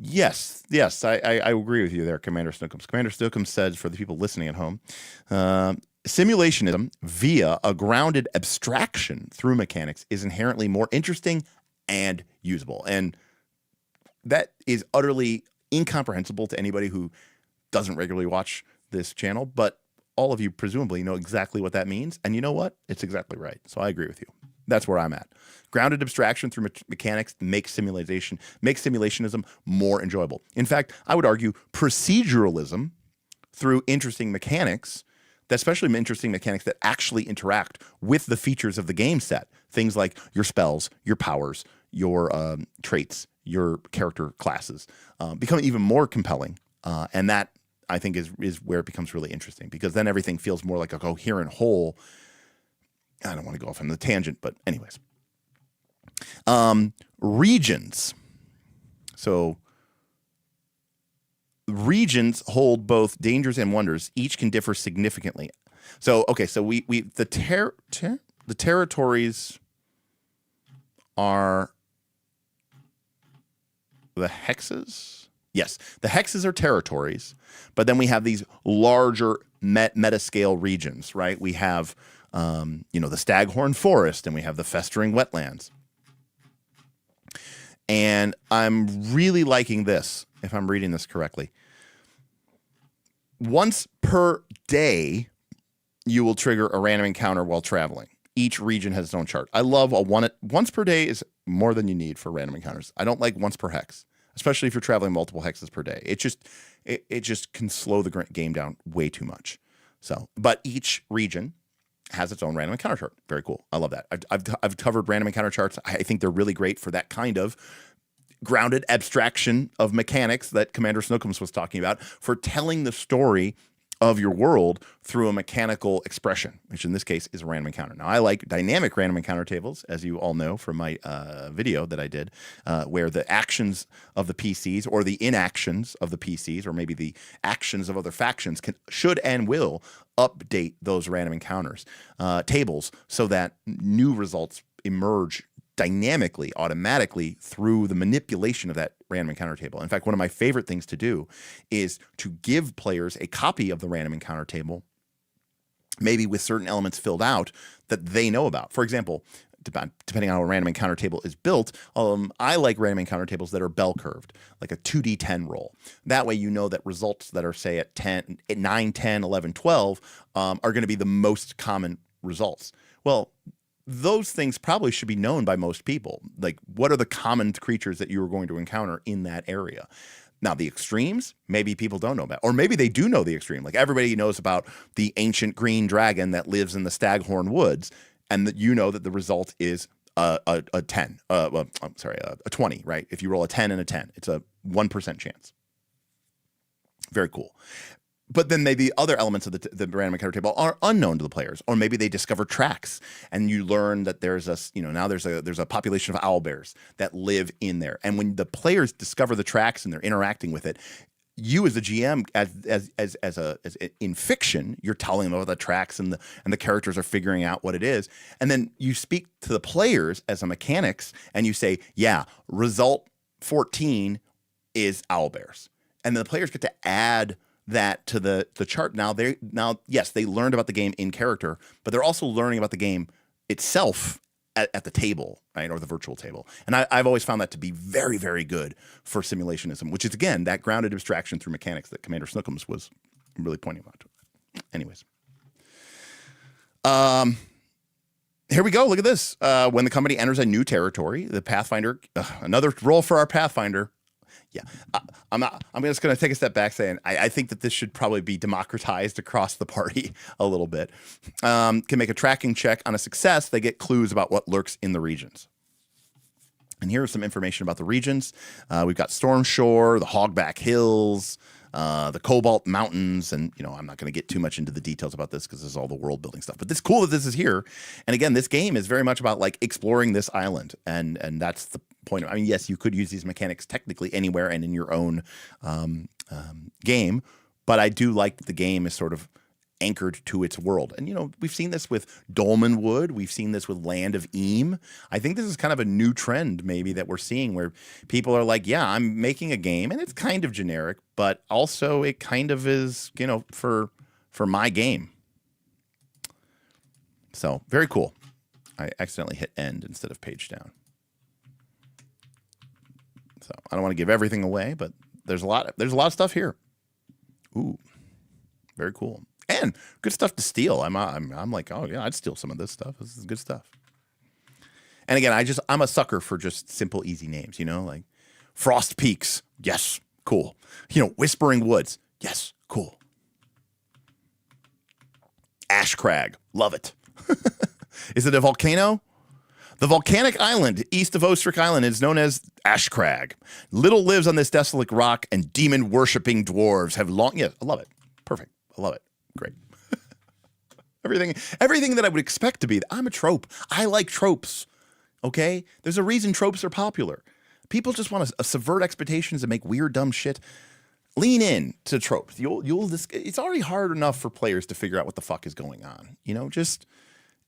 Yes, I agree with you there, Commander Snookums. Commander Snookums says, for the people listening at home, simulationism via a grounded abstraction through mechanics is inherently more interesting and usable. And that is utterly incomprehensible to anybody who doesn't regularly watch this channel, but all of you presumably know exactly what that means. And you know what? It's exactly right. So I agree with you. That's where I'm at. Grounded abstraction through mechanics makes simulationism more enjoyable. In fact, I would argue proceduralism through interesting mechanics, especially interesting mechanics that actually interact with the features of the game set. Things like your spells, your powers, your traits, your character classes become even more compelling. And that, I think, is where it becomes really interesting, because then everything feels more like a coherent whole. I don't want to go off on the tangent, but anyways. Regions. So regions hold both dangers and wonders. Each can differ significantly. So, okay, so the territories are the hexes. Yes, the hexes are territories, but then we have these larger meta-scale regions, right? We have, the Staghorn Forest, and we have the Festering Wetlands. And I'm really liking this, if I'm reading this correctly. Once per day, you will trigger a random encounter while traveling. Each region has its own chart. I love once per day is more than you need for random encounters. I don't like once per hex, especially if you're traveling multiple hexes per day. It just can slow the game down way too much. So, but each region has its own random encounter chart. Very cool. I love that. I've covered random encounter charts. I think they're really great for that kind of grounded abstraction of mechanics that Commander Snookums was talking about, for telling the story of your world through a mechanical expression, which in this case is a random encounter. Now, I like dynamic random encounter tables, as you all know from my video that I did, where the actions of the PCs or the inactions of the PCs, or maybe the actions of other factions, should and will update those random encounters tables so that new results emerge dynamically, automatically, through the manipulation of that random encounter table. In fact, one of my favorite things to do is to give players a copy of the random encounter table, maybe with certain elements filled out that they know about. For example, depending on how a random encounter table is built, I like random encounter tables that are bell curved, like a 2d10 roll. That way you know that results that are, say, at 9, 10, 11, 12 are going to be the most common results. Well, those things probably should be known by most people. Like, what are the common creatures that you are going to encounter in that area? Now, the extremes, maybe people don't know about, or maybe they do know the extreme. Like, everybody knows about the ancient green dragon that lives in the Staghorn Woods, and that you know that the result is a 20, right? If you roll a 10 and a 10, it's a 1% chance. Very cool. But then maybe other elements of the random encounter table are unknown to the players, or maybe they discover tracks, and you learn that there's a population of owlbears that live in there. And when the players discover the tracks and they're interacting with it, you as the GM, as in fiction, you're telling them about the tracks, and the characters are figuring out what it is. And then you speak to the players as a mechanics, and you say, yeah, result 14 is owlbears. And then the players get to add that to the chart. Now, yes, they learned about the game in character, but they're also learning about the game itself at the table, right, or the virtual table. And I've always found that to be very, very good for simulationism, which is, again, that grounded abstraction through mechanics that Commander Snookums was really pointing out. Anyways. Here we go. Look at this. When the company enters a new territory, the Pathfinder, another role for our Pathfinder. Yeah, I'm just going to take a step back, saying I think that this should probably be democratized across the party a little bit. Can make a tracking check. On a success, they get clues about what lurks in the regions. And here's some information about the regions. We've got Storm Shore, the Hogback Hills, the Cobalt Mountains, and I'm not going to get too much into the details about this because this is all the world building stuff. But it's cool that this is here. And again, this game is very much about like exploring this island, and that's the point. I mean, yes, you could use these mechanics technically anywhere and in your own game, but I do like that the game is sort of anchored to its world. And, we've seen this with Dolmenwood. We've seen this with Land of Eam. I think this is kind of a new trend maybe that we're seeing where people are like, yeah, I'm making a game and it's kind of generic, but also it kind of is, for my game. So very cool. I accidentally hit end instead of page down. So I don't want to give everything away, but there's a lot of stuff here. Ooh, very cool. And good stuff to steal. I'm like, oh yeah, I'd steal some of this stuff. This is good stuff. And again, I'm a sucker for just simple, easy names. Like Frost Peaks. Yes, cool. Whispering Woods. Yes, cool. Ash Crag. Love it. Is it a volcano? The volcanic island east of Ostrich Island is known as Ash Crag. Little lives on this desolate rock, and demon-worshipping dwarves have long... Yeah, I love it. Perfect. I love it. Great. Everything that I would expect to be. I'm a trope. I like tropes. Okay? There's a reason tropes are popular. People just want to subvert expectations and make weird, dumb shit. Lean in to tropes. It's already hard enough for players to figure out what the fuck is going on. Just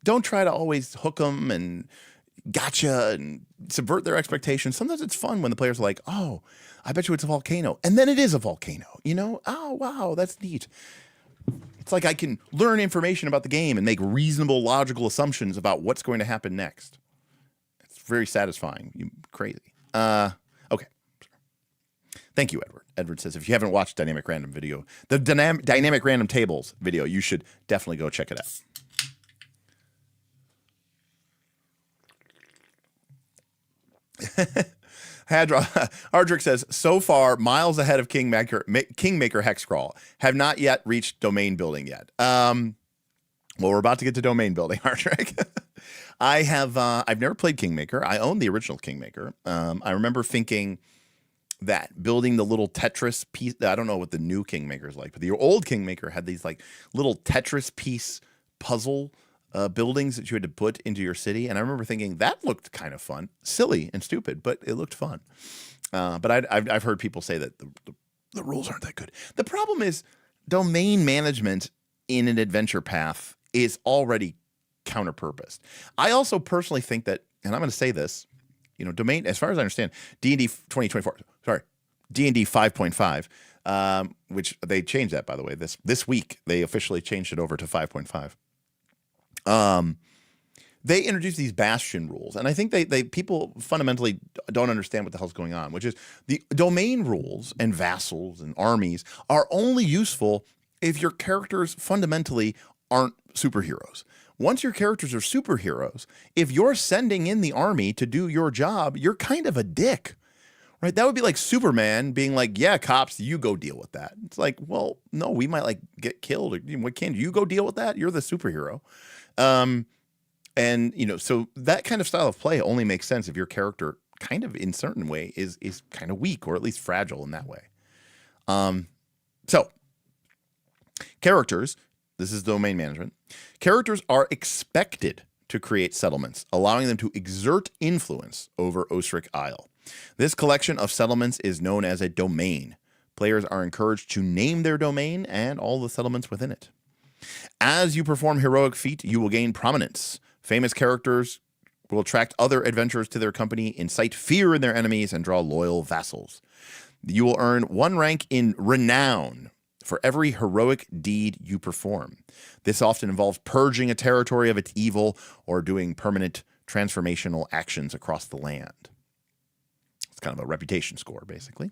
don't try to always hook them and gotcha and subvert their expectations. Sometimes it's fun when the players are like, oh, I bet you it's a volcano. And then it is a volcano. Oh, wow, that's neat. It's like I can learn information about the game and make reasonable, logical assumptions about what's going to happen next. It's very satisfying. You crazy. Okay. Thank you, Edward. Edward says, if you haven't watched Dynamic Random video, the Dynamic Random Tables video, you should definitely go check it out. Hardrick says, so far, miles ahead of Kingmaker Hexcrawl. Have not yet reached domain building yet. Well, we're about to get to domain building, Hardrick. I've never played Kingmaker. I own the original Kingmaker. I remember thinking that building the little Tetris piece, I don't know what the new Kingmaker is like, but the old Kingmaker had these like little Tetris piece puzzle buildings that you had to put into your city. And I remember thinking that looked kind of fun, silly and stupid, but it looked fun. But I've heard people say that the rules aren't that good. The problem is domain management in an adventure path is already counter-purposed. I also personally think that, and I'm going to say this, domain, as far as I understand, D&D 5.5, which they changed that, by the way, this week, they officially changed it over to 5.5. They introduced these bastion rules, and I think they people fundamentally don't understand what the hell's going on, which is the domain rules and vassals and armies are only useful if your characters fundamentally aren't superheroes. Once your characters are superheroes, if you're sending in the army to do your job, you're kind of a dick, right? That would be like Superman being like, yeah, cops, you go deal with that. It's like, well, no, we might like get killed. What can you go deal with that? You're the superhero. And so that kind of style of play only makes sense if your character kind of in certain way is kind of weak or at least fragile in that way. So characters, this is domain management. Characters are expected to create settlements, allowing them to exert influence over Ostrich Isle. This collection of settlements is known as a domain. Players are encouraged to name their domain and all the settlements within it. As you perform heroic feat, you will gain prominence. Famous characters will attract other adventurers to their company, incite fear in their enemies, and draw loyal vassals. You will earn 1 rank in renown for every heroic deed you perform. This often involves purging a territory of its evil or doing permanent transformational actions across the land. It's kind of a reputation score, basically.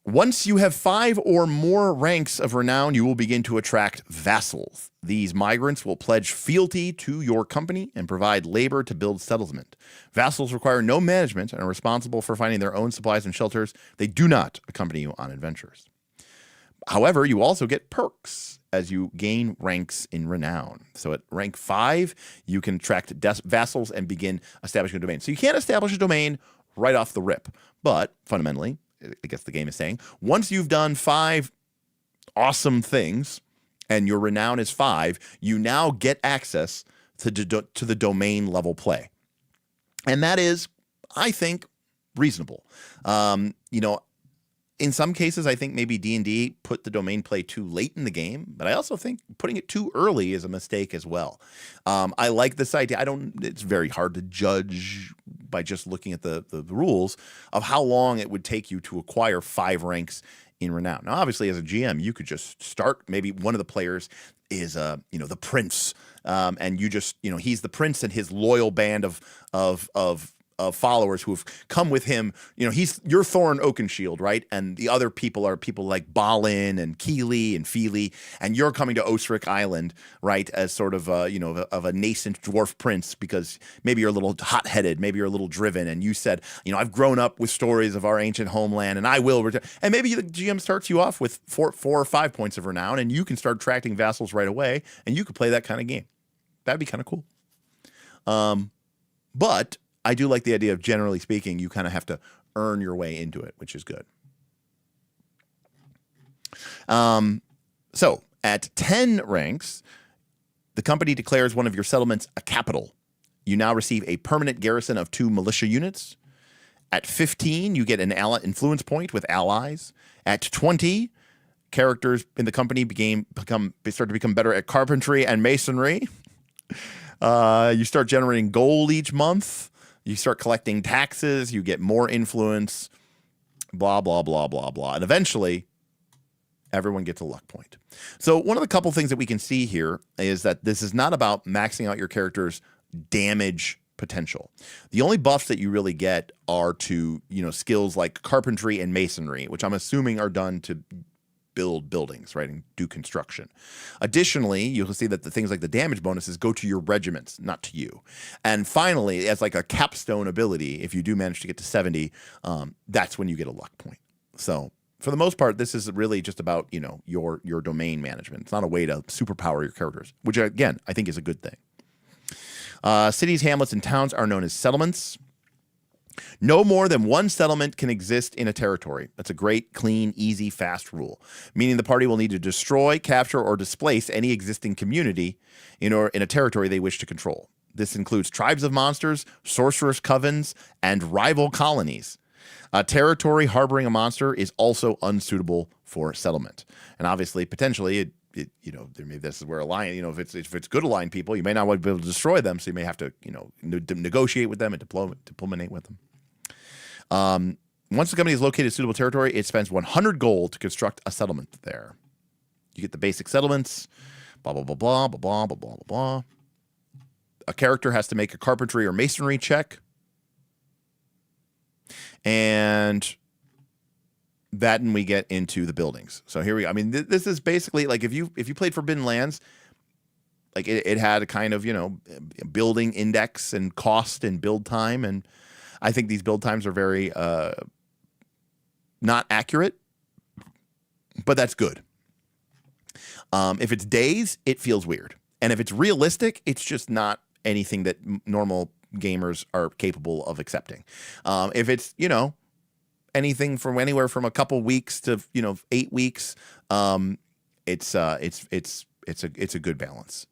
Once you have 5 or more ranks of renown, you will begin to attract vassals. These migrants will pledge fealty to your company and provide labor to build settlement. Vassals require no management and are responsible for finding their own supplies and shelters. They do not accompany you on adventures. However, you also get perks as you gain ranks in renown. So at rank 5, you can attract vassals and begin establishing a domain. So you can't establish a domain right off the rip. But fundamentally, I guess the game is saying, once you've done 5 awesome things and your renown is 5, you now get access to the domain level play. And that is, I think, reasonable. In some cases, I think maybe D&D put the domain play too late in the game, but I also think putting it too early is a mistake as well. I like this idea. It's very hard to judge by just looking at the rules of how long it would take you to acquire 5 ranks in renown. Now, obviously, as a GM, you could just start. Maybe one of the players is, the prince, and you just, he's the prince and his loyal band of followers who have come with him. He's your Thorin Oakenshield, right? And the other people are people like Balin and Keely and Feely, and you're coming to Osric Island, right? As sort of of a nascent dwarf prince, because maybe you're a little hot-headed, maybe you're a little driven, and you said, I've grown up with stories of our ancient homeland, and I will return. And maybe the GM starts you off with 4 or 5 points of renown, and you can start attracting vassals right away, and you could play that kind of game. That'd be kind of cool. But I do like the idea of, generally speaking, you kind of have to earn your way into it, which is good. So at 10 ranks, the company declares one of your settlements a capital. You now receive a permanent garrison of 2 militia units. At 15, you get an ally influence point with allies. At 20, characters in the company start to become better at carpentry and masonry. You start generating gold each month. You start collecting taxes, you get more influence, blah, blah, blah, blah, blah. And eventually, everyone gets a luck point. So one of the couple things that we can see here is that this is not about maxing out your character's damage potential. The only buffs that you really get are to, skills like carpentry and masonry, which I'm assuming are done to build buildings, right, and do construction. Additionally, you'll see that the things like the damage bonuses go to your regiments, not to you. And finally, as like a capstone ability, if you do manage to get to 70, that's when you get a luck point. So for the most part, this is really just about, your domain management. It's not a way to superpower your characters, which again, I think is a good thing. Cities, hamlets, and towns are known as settlements. No more than 1 settlement can exist in a territory. That's a great, clean, easy, fast rule, meaning the party will need to destroy, capture, or displace any existing community in a territory they wish to control. This includes tribes of monsters, sorcerous covens, and rival colonies. A territory harboring a monster is also unsuitable for settlement. And obviously, potentially, maybe this is where if it's good aligned people, you may not be able to destroy them, so you may have to, negotiate with them and diplominate with them. Once the company is located in suitable territory, it spends 100 gold to construct a settlement there. You get the basic settlements, blah, blah, blah, blah, blah, blah, blah, blah, blah. A character has to make a carpentry or masonry check. And then we get into the buildings. So here we go. I mean, this is basically like if you played Forbidden Lands, like it had a kind of, building index and cost and build time. And I think these build times are very not accurate, but that's good. If it's days, it feels weird. And if it's realistic, it's just not anything that normal gamers are capable of accepting. If it's, anything from anywhere from a couple weeks to 8 weeks, it's a good balance,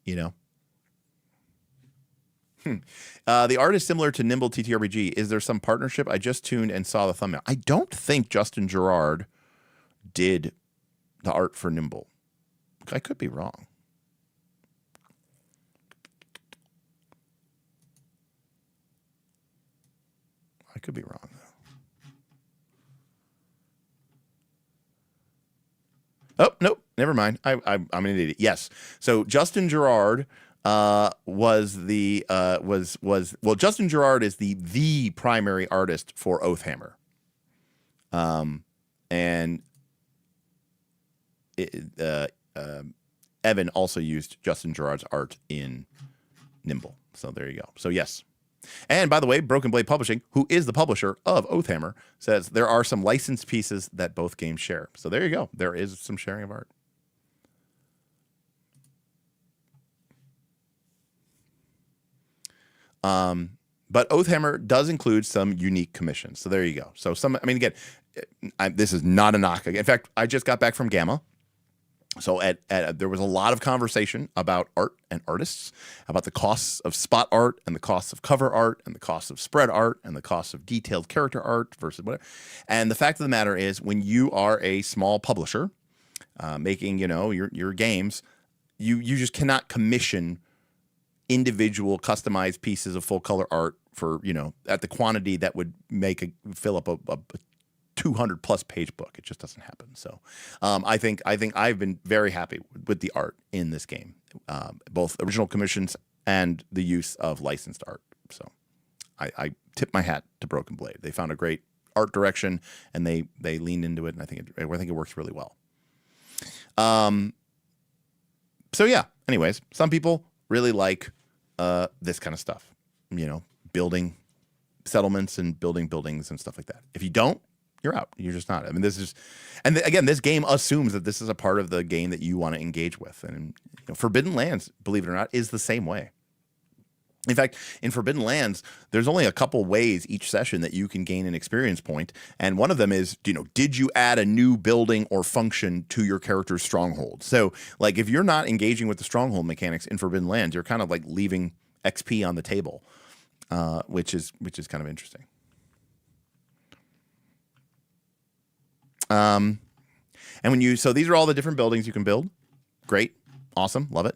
The art is similar to Nimble TTRPG. Is there some partnership? I just tuned and saw the thumbnail. I don't think Justin Gerard did the art for Nimble. I could be wrong. I could be wrong, though. Oh, nope, never mind. I'm an idiot. Yes. So Justin Gerard Justin Gerard is the primary artist for Oathhammer. And Evan also used Justin Gerard's art in Nimble. So there you go. So yes. And by the way, Broken Blade Publishing, who is the publisher of Oathhammer, says there are some licensed pieces that both games share. So there you go. There is some sharing of art. But Oathhammer does include some unique commissions. So there you go. So again, this is not a knock. In fact, I just got back from GAMA. So there was a lot of conversation about art and artists, about the costs of spot art and the costs of cover art and the costs of spread art and the costs of detailed character art versus whatever. And the fact of the matter is, when you are a small publisher making, your games, you just cannot commission individual customized pieces of full color art for, at the quantity that would fill up a 200 plus page book. It just doesn't happen. So I think I've been very happy with the art in this game, both original commissions and the use of licensed art. So I tip my hat to Broken Blade. They found a great art direction and they leaned into it, and I think it works really well. So yeah, anyways, some people really like this kind of stuff, building settlements and building buildings and stuff like that. If you don't, you're out. You're just not. I mean, again, this game assumes that this is a part of the game that you want to engage with. And Forbidden Lands, believe it or not, is the same way. In fact, in Forbidden Lands, there's only a couple ways each session that you can gain an experience point. And one of them is, did you add a new building or function to your character's stronghold? So, like, if you're not engaging with the stronghold mechanics in Forbidden Lands, you're kind of like leaving XP on the table, which is kind of interesting. And so these are all the different buildings you can build. Great. Awesome. Love it.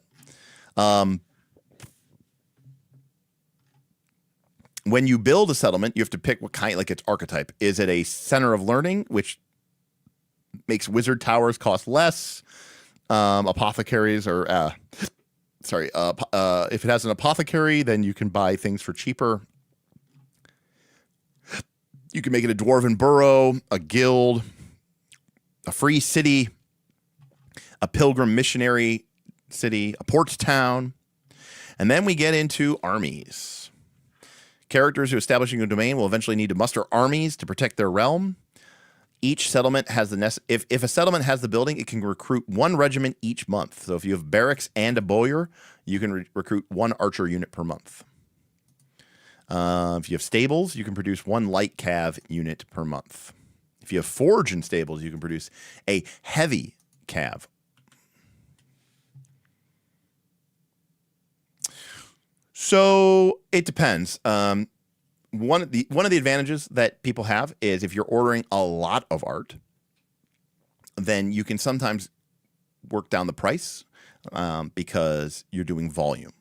When you build a settlement, you have to pick what kind, like its archetype. Is it a center of learning, which makes wizard towers cost less? Apothecaries or, if it has an apothecary, then you can buy things for cheaper. You can make it a dwarven burrow, a guild, a free city, a pilgrim missionary city, a port town. And then we get into armies. Characters who establishing a domain will eventually need to muster armies to protect their realm. Each settlement has if a settlement has the building, it can recruit one regiment each month. So if you have barracks and a bowyer, you can recruit one archer unit per month. If you have stables, you can produce one light cav unit per month. If you have forge and stables, you can produce a heavy cav. So it depends. One of the advantages that people have is if you're ordering a lot of art, then you can sometimes work down the price because you're doing volume,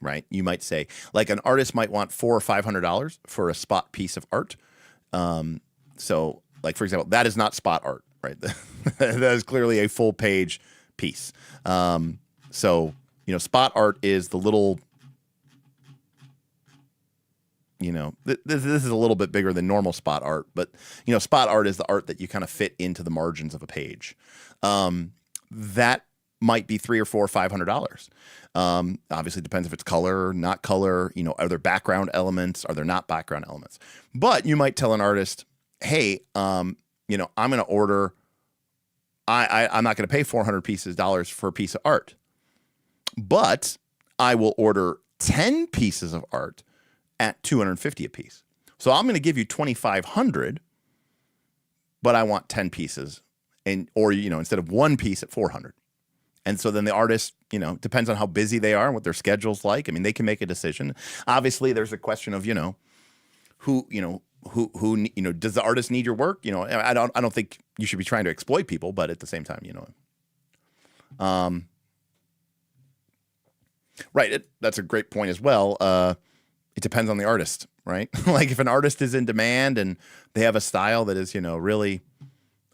right? You might say, like, an artist might want $400 or $500 for a spot piece of art. So, like, for example, that is not spot art, right? That is clearly a full page piece. So, spot art is the little. This is a little bit bigger than normal spot art, but spot art is the art that you kind of fit into the margins of a page. That might be $300 or $400 or $500. Obviously, it depends if it's color or not color. Are there background elements? Are there not background elements? But you might tell an artist, "Hey, I'm going to order. I'm not going to pay $400 for a piece of art, but I will order 10 pieces of art at $250 a piece. So I'm going to give you $2,500, but I want 10 pieces, or instead of one piece at $400. And so then the artist, depends on how busy they are and what their schedule's like. I mean, they can make a decision. Obviously, there's a question of who does the artist need your work? I don't think you should be trying to exploit people, but at the same time, right. That's a great point as well. It depends on the artist, right? Like, if an artist is in demand and they have a style that is, really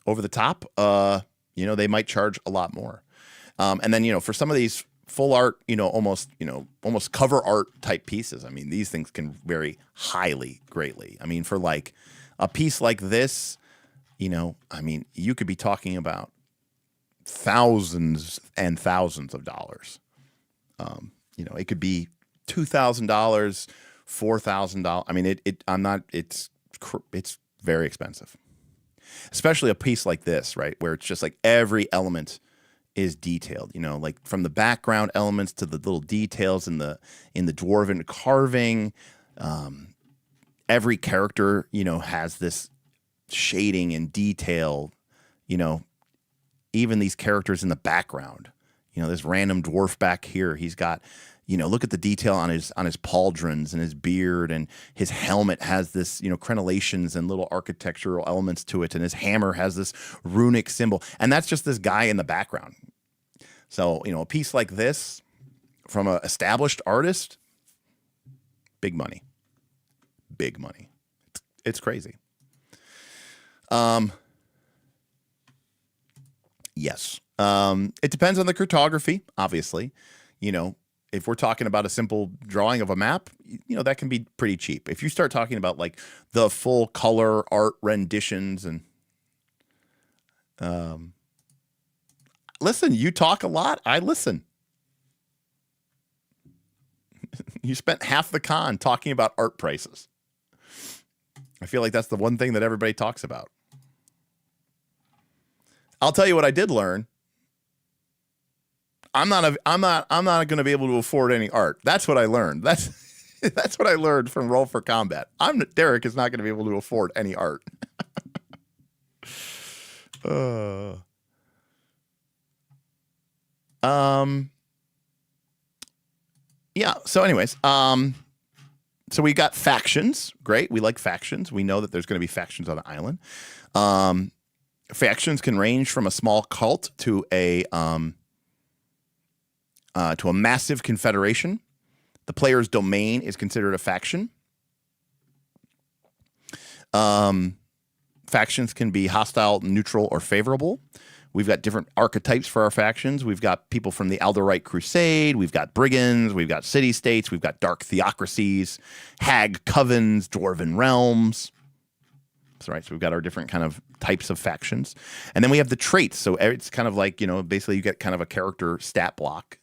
over the top, they might charge a lot more. And then, for some of these full art, almost cover art type pieces, I mean, these things can vary greatly. I mean, for like a piece like this, you could be talking about thousands and thousands of dollars. It could be $2,000 $4,000. I mean, it's very expensive, especially a piece like this, right? Where it's just like every element is detailed, like from the background elements to the little details in the dwarven carving. Every character, has this shading and detail, even these characters in the background, this random dwarf back here, he's got, look at the detail on his pauldrons and his beard, and his helmet has this, crenellations and little architectural elements to it. And his hammer has this runic symbol. And that's just this guy in the background. So, a piece like this from an established artist, big money. Big money. It's crazy. Yes. It depends on the cartography, obviously. If we're talking about a simple drawing of a map, that can be pretty cheap. If you start talking about like the full color art renditions and listen, you talk a lot, I listen. You spent half the con talking about art prices. I feel like that's the one thing that everybody talks about. I'll tell you what I did learn. I'm not going to be able to afford any art. That's what I learned. That's what I learned from Roll for Combat. Derek is not going to be able to afford any art. Yeah. So anyways, so we got factions. Great. We like factions. We know that there's going to be factions on the island. Factions can range from a small cult to a massive confederation. The player's domain is considered a faction. Factions can be hostile, neutral, or favorable. We've got different archetypes for our factions. We've got people from the Alderite Crusade. We've got brigands. We've got city-states. We've got dark theocracies, hag covens, dwarven realms. That's right. So we've got our different kind of types of factions. And then we have the traits. So it's kind of like, basically you get kind of a character stat block.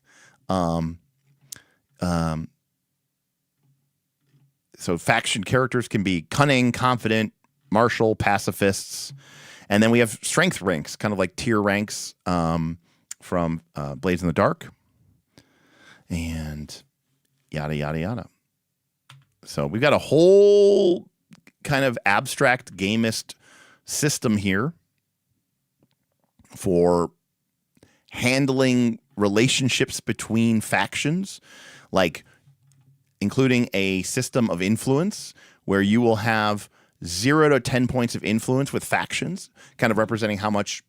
So faction characters can be cunning, confident, martial, pacifists. And then we have strength ranks, kind of like tier ranks from Blades in the Dark. And yada, yada, yada. So we've got a whole kind of abstract gamist system here for handling relationships between factions, like including a system of influence where you will have 0 to 10 points of influence with factions, kind of representing how much,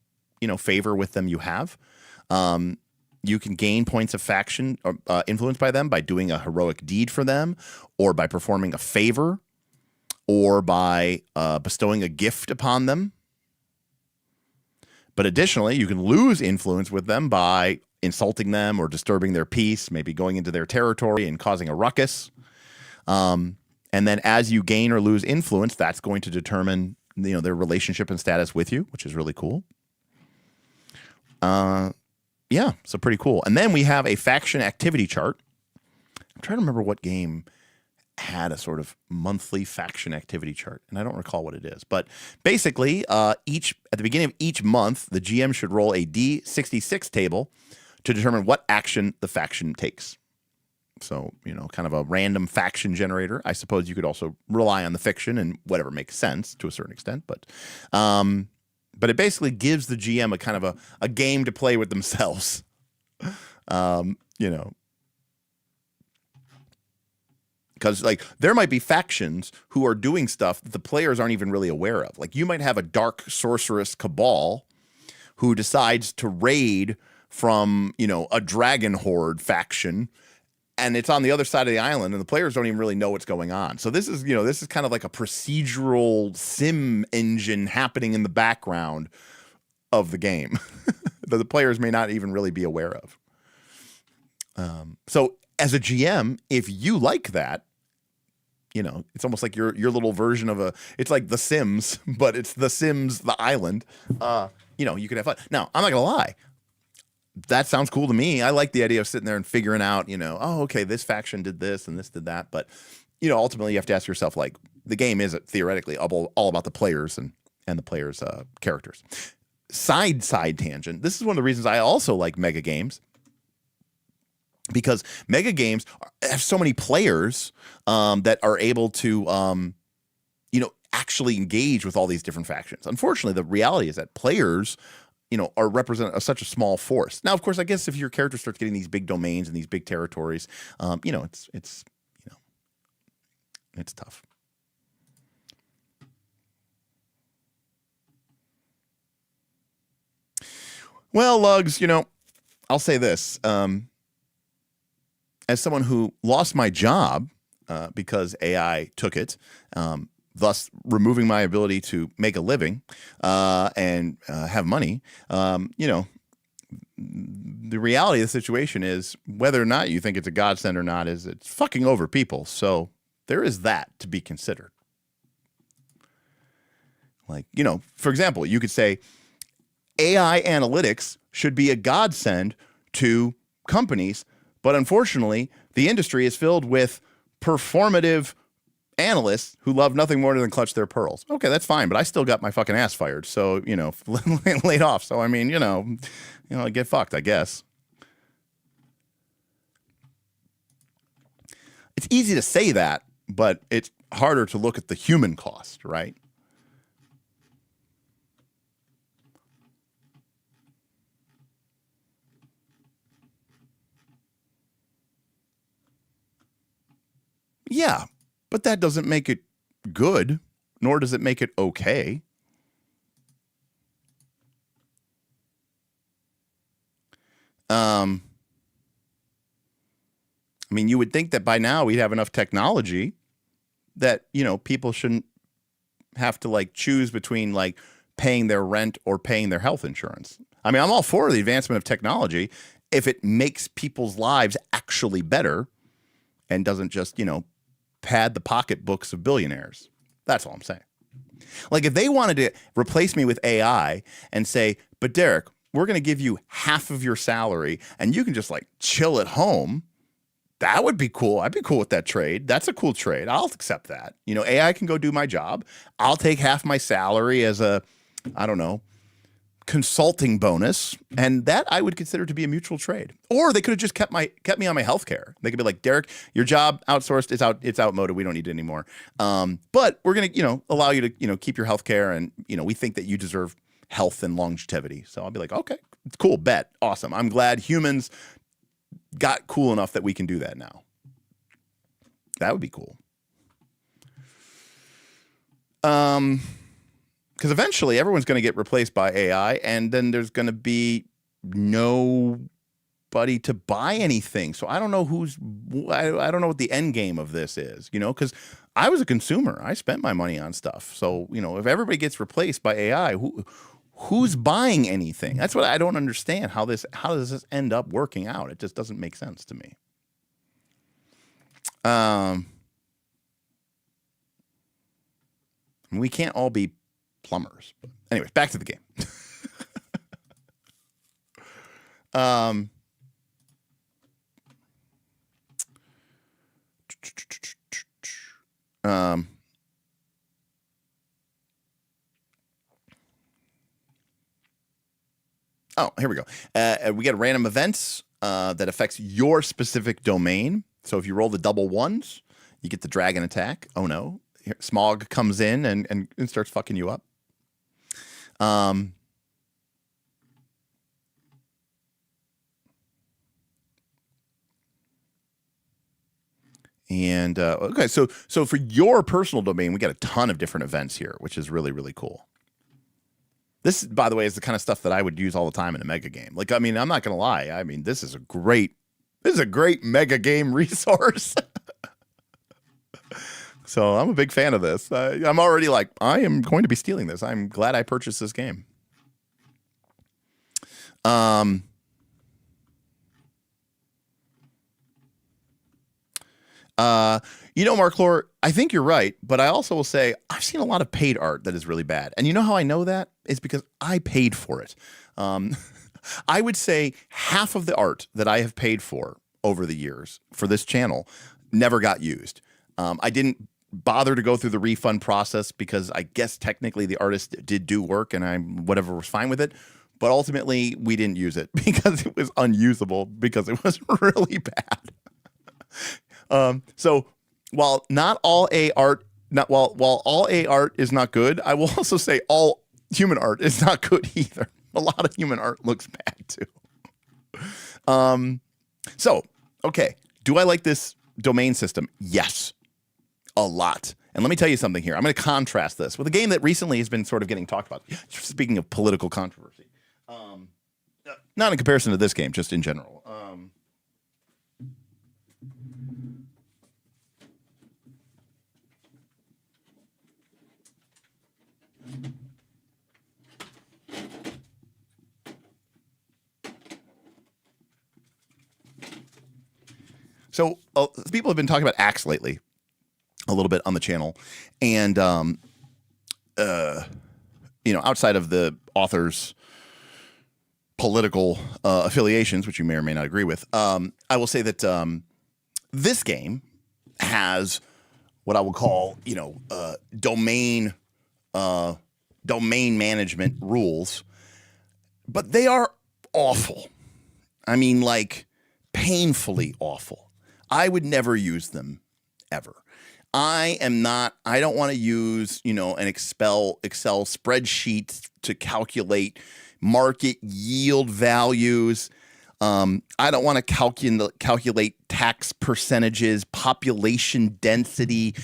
favor with them you have. You can gain points of faction influence by them by doing a heroic deed for them, or by performing a favor, or by bestowing a gift upon them. But additionally, you can lose influence with them by insulting them or disturbing their peace, maybe going into their territory and causing a ruckus. And then as you gain or lose influence, that's going to determine, their relationship and status with you, which is really cool. Yeah, so pretty cool. And then we have a faction activity chart. I'm trying to remember what game had a sort of monthly faction activity chart, and I don't recall what it is. But basically, at the beginning of each month, the GM should roll a D66 table to determine what action the faction takes. So, kind of a random faction generator. I suppose you could also rely on the fiction and whatever makes sense to a certain extent, but it basically gives the GM a kind of a game to play with themselves. Because there might be factions who are doing stuff that the players aren't even really aware of. Like you might have a dark sorceress cabal who decides to raid from, a dragon horde faction, and it's on the other side of the island, and the players don't even really know what's going on. So this is kind of like a procedural sim engine happening in the background of the game that the players may not even really be aware of. So as a GM, if you like that, it's almost like your little version of it's like The Sims, but it's The Sims, the island. You could have fun. Now, I'm not gonna lie. That sounds cool to me. I like the idea of sitting there and figuring out, oh, okay, this faction did this and this did that. But ultimately you have to ask yourself, like, the game is theoretically all about the players and the players' characters. Side tangent. This is one of the reasons I also like mega games, because mega games have so many players that are able to, actually engage with all these different factions. Unfortunately, the reality is that players, are represent such a small force. Now, of course, I guess if your character starts getting these big domains and these big territories, it's tough. Well, Lugs, I'll say this. As someone who lost my job because AI took it, thus removing my ability to make a living and have money, the reality of the situation is, whether or not you think it's a godsend or not, is it's fucking over people. So there is that to be considered. Like, for example, you could say AI analytics should be a godsend to companies, but unfortunately, the industry is filled with performative analysts who love nothing more than clutch their pearls. Okay, that's fine, but I still got my fucking ass fired. So, laid off. So, I mean, get fucked, I guess. It's easy to say that, but it's harder to look at the human cost, right? Yeah, but that doesn't make it good, nor does it make it okay. I mean, you would think that by now we'd have enough technology that, people shouldn't have to choose between paying their rent or paying their health insurance. I mean, I'm all for the advancement of technology if it makes people's lives actually better and doesn't just, pad the pocketbooks of billionaires. That's all I'm saying. If they wanted to replace me with AI and say, but Derek, we're going to give you half of your salary and you can just chill at home, that would be cool. I'd be cool with that trade. That's a cool trade. I'll accept that. AI can go do my job. I'll take half my salary as a, consulting bonus, and that I would consider to be a mutual trade. Or they could have just kept me on my health care. They could be like, Derek, your job outsourced, it's outmoded, we don't need it anymore. But we're gonna, allow you to, keep your health care, and we think that you deserve health and longevity. So I'll be like, okay, it's cool, bet, awesome. I'm glad humans got cool enough that we can do that now. That would be cool. Because eventually everyone's going to get replaced by AI, and then there's going to be nobody to buy anything. So I don't know I don't know what the end game of this is, because I was a consumer. I spent my money on stuff. So, if everybody gets replaced by AI, who's buying anything? That's what I don't understand. How does this end up working out? It just doesn't make sense to me. We can't all be plumbers. But anyways, back to the game. Oh, here we go. We get random events that affects your specific domain. So if you roll the double ones, you get the dragon attack. Oh no. Here, Smog comes in and starts fucking you up. Okay, so for your personal domain, we got a ton of different events here, which is really, really cool. This, by the way, is the kind of stuff that I would use all the time in a mega game. I'm not gonna lie. I mean, this is a great mega game resource. So I'm a big fan of this. I'm already I am going to be stealing this. I'm glad I purchased this game. Mark Lore, I think you're right, but I also will say I've seen a lot of paid art that is really bad. And you know how I know that? It's because I paid for it. I would say half of the art that I have paid for over the years for this channel never got used. I didn't bother to go through the refund process because I guess technically the artist did do work and I whatever was fine with it. But ultimately, we didn't use it because it was unusable because it was really bad. So while not all A art, while all A art is not good, I will also say all human art is not good either. A lot of human art looks bad too. So okay, do I like this domain system? Yes, a lot. And let me tell you something here. I'm going to contrast this with a game that recently has been sort of getting talked about. Speaking of political controversy. Not in comparison to this game, just in general. So people have been talking about Axe lately a little bit on the channel. And, outside of the author's political affiliations, which you may or may not agree with, I will say that this game has what I would call, domain management rules, but they are awful. I mean, like painfully awful. I would never use them ever. I don't want to use, an Excel spreadsheet to calculate market yield values. I don't want to calculate tax percentages, population density,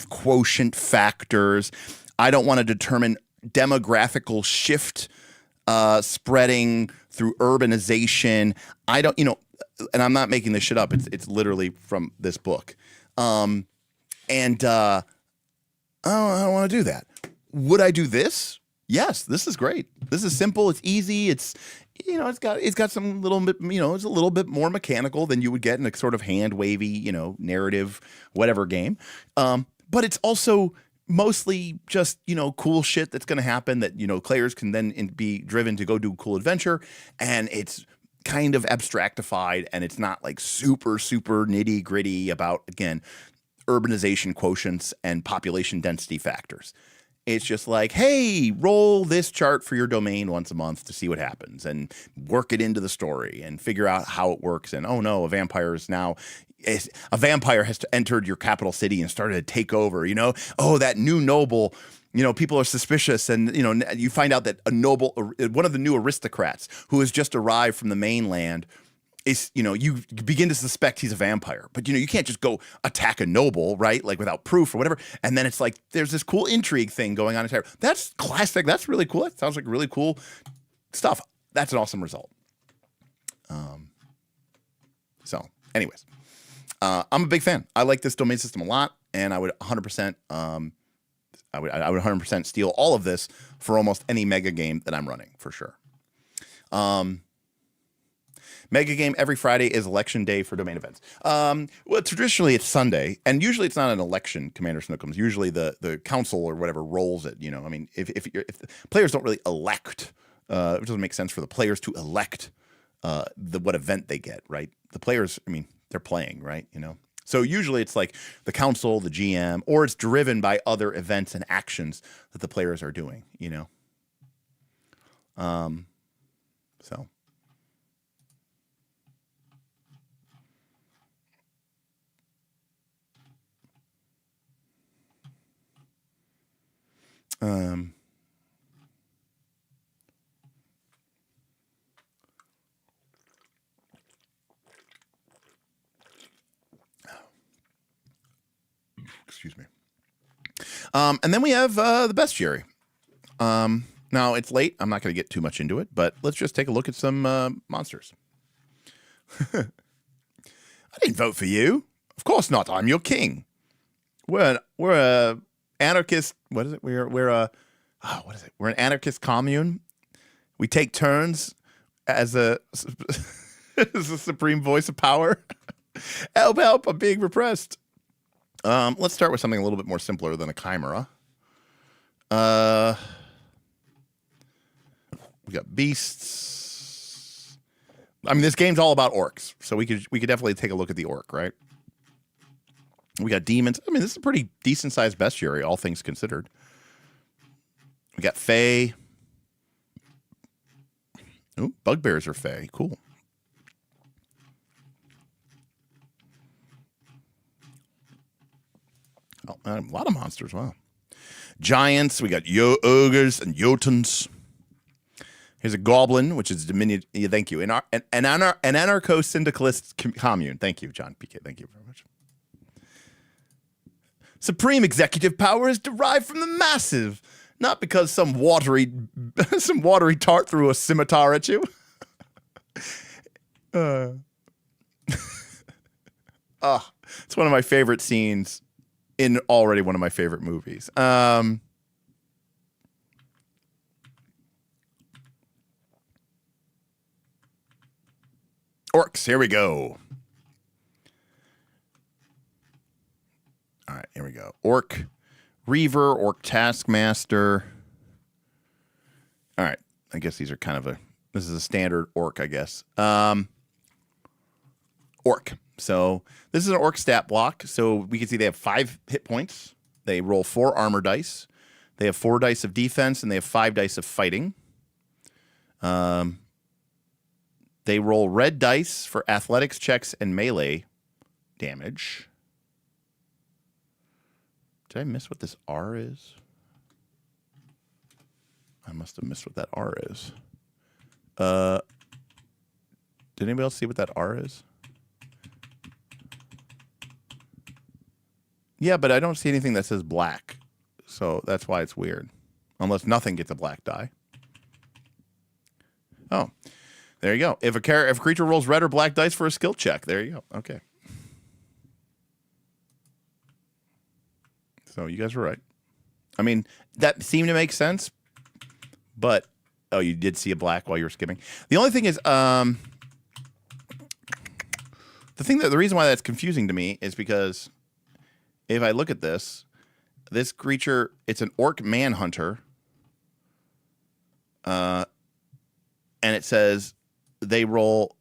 quotient factors. I don't want to determine demographical shift spreading through urbanization. I don't, and I'm not making this shit up. It's literally from this book. I don't want to do that. Would I do this? Yes, this is great. This is simple. It's easy. It's got some little bit, it's a little bit more mechanical than you would get in a sort of hand wavy, narrative, whatever game. But it's also mostly just, cool shit that's going to happen that, players can then be driven to go do a cool adventure. And it's kind of abstractified and it's not like super, super nitty gritty about, again, urbanization quotients and population density factors. It's just like, hey, roll this chart for your domain once a month to see what happens and work it into the story and figure out how it works. And oh no, a vampire has entered your capital city and started to take over, oh, that new noble, people are suspicious. And, you find out that a noble, one of the new aristocrats who has just arrived from the mainland is, you begin to suspect he's a vampire, but you can't just go attack a noble, right? Like without proof or whatever. And then it's like, there's this cool intrigue thing going on. That's classic. That's really cool. That sounds like really cool stuff. That's an awesome result. So anyways, I'm a big fan. I like this domain system a lot. And I would 100%, I would 100% steal all of this for almost any mega game that I'm running for sure. Mega game every Friday is election day for domain events. Well, traditionally it's Sunday, and usually it's not an election, Commander Snookums. Usually the council or whatever rolls it. I mean, if the players don't really elect, it doesn't make sense for the players to elect what event they get, right? The players, I mean, they're playing, right? So usually it's like the council, the GM, or it's driven by other events and actions that the players are doing. So. Excuse me. And then we have the Bestiary. Now it's late. I'm not going to get too much into it, but let's just take a look at some monsters. I didn't vote for you. Of course not. I'm your king. We're a anarchist. What is it? We're an anarchist commune. We take turns as a as a supreme voice of power. Help! I'm being repressed. Let's start with something a little bit more simpler than a chimera. We got beasts. I mean, this game's all about orcs, so we could definitely take a look at the orc, right? We got demons. I mean, this is a pretty decent-sized bestiary, all things considered. We got fae. Ooh, bugbears are fae. Cool. Oh, a lot of monsters. Wow. Giants. We got ogres and jotuns. Here's a goblin, which is Dominion. Yeah, thank you. An anarcho-syndicalist commune. Thank you, John PK. Thank you very much. Supreme executive power is derived from the massive, not because some watery tart threw a scimitar at you. It's one of my favorite scenes in already one of my favorite movies. Orcs, here we go. All right, here we go. Orc Reaver, Orc Taskmaster. All right, I guess these are kind of this is a standard Orc, I guess. Orc. So this is an Orc stat block. So we can see they have 5 hit points. They roll 4 armor dice. They have 4 dice of defense, and they have 5 dice of fighting. They roll red dice for athletics checks and melee damage. Did I miss what this R is? I must have missed what that R is. Did anybody else see what that R is? Yeah, but I don't see anything that says black. So that's why it's weird. Unless nothing gets a black die. Oh. There you go. If a creature rolls red or black dice for a skill check, there you go. Okay. So you guys were right. I mean, that seemed to make sense, but oh, you did see a black while you were skipping. The only thing is, the reason why that's confusing to me is because if I look at this creature, it's an orc manhunter, and it says they roll.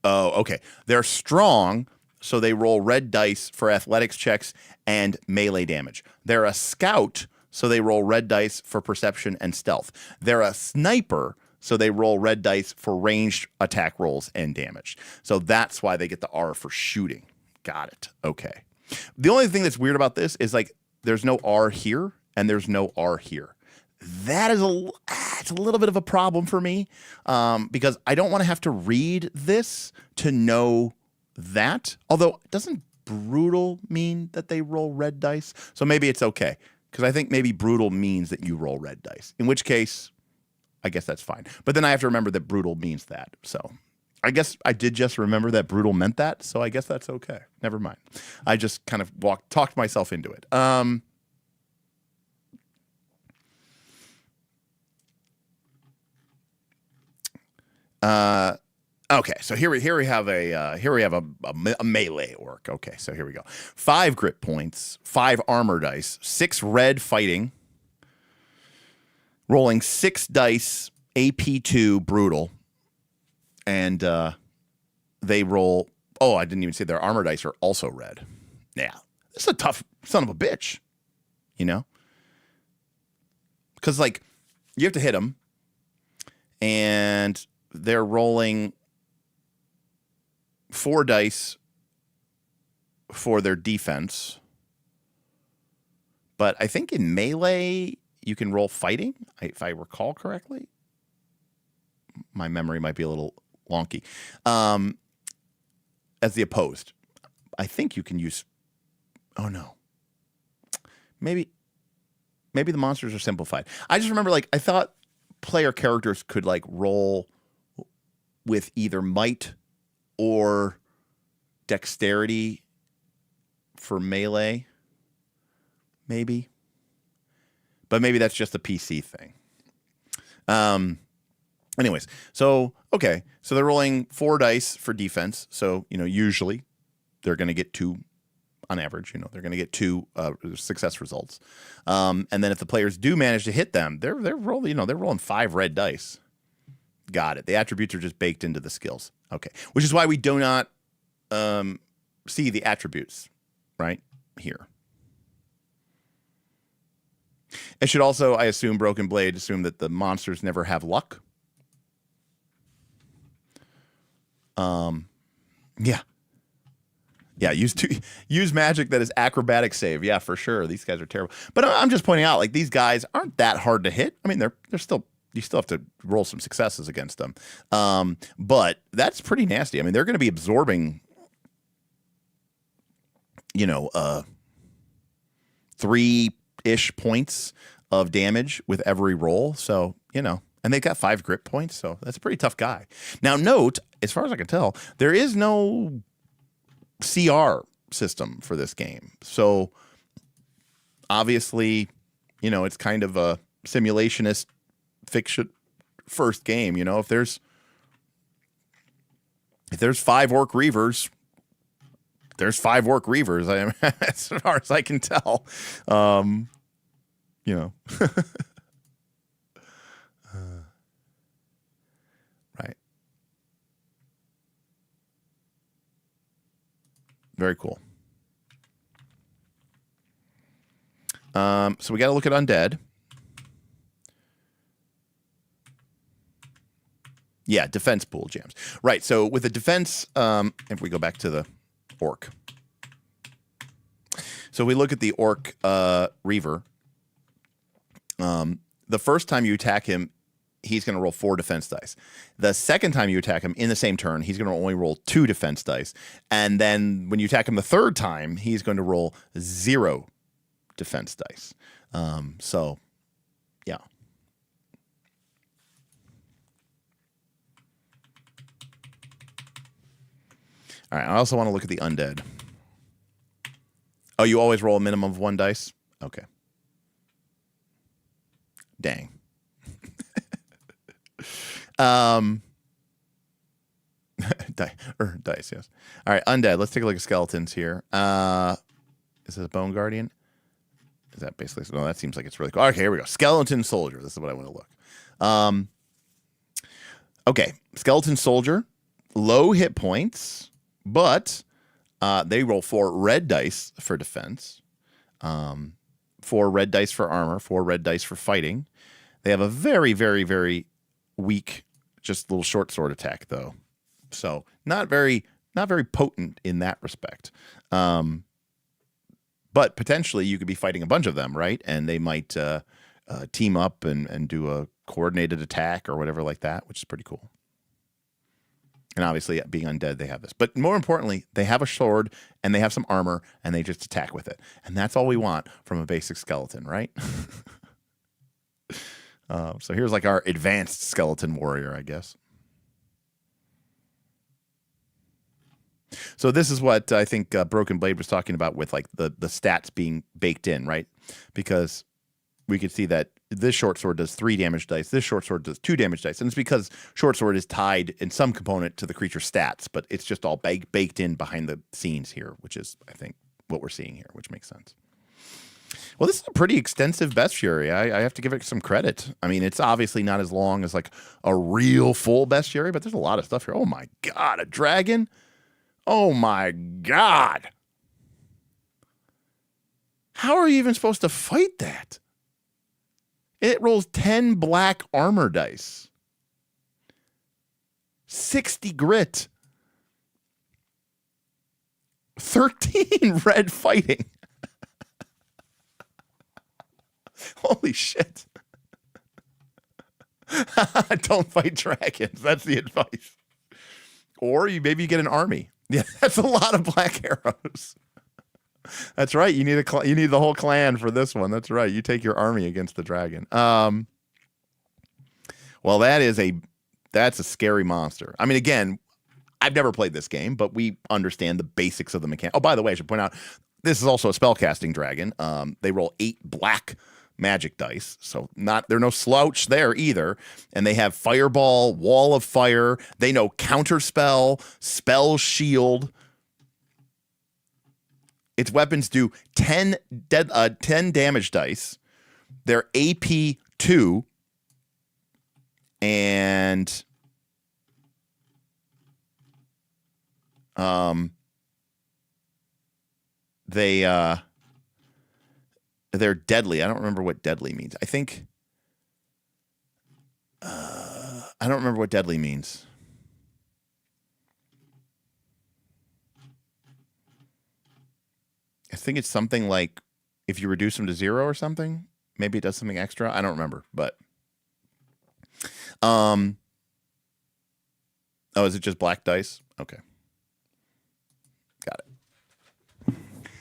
Oh, okay. They're strong, so they roll red dice for athletics checks and melee damage. They're a scout, so they roll red dice for perception and stealth. They're a sniper, so they roll red dice for ranged attack rolls and damage. So that's why they get the R for shooting. Got it. Okay. The only thing that's weird about this is like there's no R here and there's no R here. That is it's a little bit of a problem for me because I don't want to have to read this to know that. Although, doesn't brutal mean that they roll red dice? So maybe it's okay because I think maybe brutal means that you roll red dice. In which case, I guess that's fine. But then I have to remember that brutal means that. So I guess I did just remember that brutal meant that. So I guess that's okay. Never mind. I just kind of talked myself into it. Okay, so here we have a melee orc. Okay, so here we go. 5 grit points, 5 armor dice, 6 red fighting, rolling 6 dice, AP2 brutal, and they roll. Oh, I didn't even say their armor dice are also red. Yeah, this is a tough son of a bitch, you know, because like you have to hit them, and they're rolling 4 dice for their defense. But I think in melee, you can roll fighting, if I recall correctly. My memory might be a little wonky. As the opposed. I think you can use... Oh, no. Maybe the monsters are simplified. I just remember, like, I thought player characters could, like, roll with either might or dexterity for melee, maybe. But maybe that's just a PC thing. Anyways, so, okay. So they're rolling 4 dice for defense. So, you know, usually they're going to get 2, on average, you know, they're going to get 2 success results. And then if the players do manage to hit them, they're rolling, you know, they're rolling 5 red dice. Got it. The attributes are just baked into the skills. Okay. Which is why we do not see the attributes right here. It should also, I assume, Broken Blade, assume that the monsters never have luck. Yeah. Yeah, use magic that is acrobatic save. Yeah, for sure. These guys are terrible. But I'm just pointing out, like, these guys aren't that hard to hit. I mean, they're still, you still have to roll some successes against them. But that's pretty nasty. I mean, they're going to be absorbing, 3-ish points of damage with every roll. So, and they got 5 grip points. So that's a pretty tough guy. Now, note, as far as I can tell, there is no CR system for this game. So obviously, it's kind of a simulationist fiction first game. If there's 5 orc reavers, there's 5 orc reavers. I am as far as I can tell. Right. Very cool. So we got to look at undead. Yeah, defense pool jams. Right. So with the defense, if we go back to the orc. So we look at the orc reaver. The first time you attack him, he's going to roll 4 defense dice. The second time you attack him in the same turn, he's going to only roll 2 defense dice. And then when you attack him the third time, he's going to roll 0 defense dice. So, yeah. All right. I also want to look at the undead. Oh, you always roll a minimum of 1 dice? Okay. Dang. Dice, yes. All right, undead. Let's take a look at skeletons here. Is this a bone guardian? Is that basically? No, that seems like it's really cool. Okay, here we go. Skeleton soldier. This is what I want to look. Okay, skeleton soldier, low hit points, but they roll 4 red dice for defense, 4 red dice for armor, 4 red dice for fighting. They have a very, very, very weak, just little short sword attack, though. So not very potent in that respect. But potentially you could be fighting a bunch of them, right? And they might team up and do a coordinated attack or whatever like that, which is pretty cool. And obviously, being undead, they have this. But more importantly, they have a sword and they have some armor and they just attack with it. And that's all we want from a basic skeleton, right? So here's like our advanced skeleton warrior, I guess. So this is what I think Broken Blade was talking about with like the stats being baked in, right? Because we could see that this short sword does 3 damage dice. This short sword does 2 damage dice. And it's because short sword is tied in some component to the creature's stats, but it's just all baked in behind the scenes here, which is, I think, what we're seeing here, which makes sense. Well, this is a pretty extensive Bestiary. I have to give it some credit. I mean, it's obviously not as long as like a real full Bestiary, but there's a lot of stuff here. Oh my God, a dragon? Oh my God. How are you even supposed to fight that? It rolls 10 black armor dice. 60 grit. 13 red fighting. Holy shit. Don't fight dragons. That's the advice. Or maybe you get an army. Yeah, that's a lot of black arrows. That's right. You need you need the whole clan for this one. That's right. You take your army against the dragon. Well, that's a scary monster. I mean, again, I've never played this game, but we understand the basics of the mechanic. Oh, by the way, I should point out this is also a spellcasting dragon. They roll 8 black magic dice, so they're no slouch there either. And they have fireball, wall of fire. They know counterspell, spell shield. Its weapons do 10 damage dice. They're AP 2. And they're deadly. I don't remember what deadly means. I think I don't remember what deadly means. I think it's something like if you reduce them to 0 or something. Maybe it does something extra. I don't remember, but oh, is it just black dice? Okay. Got it.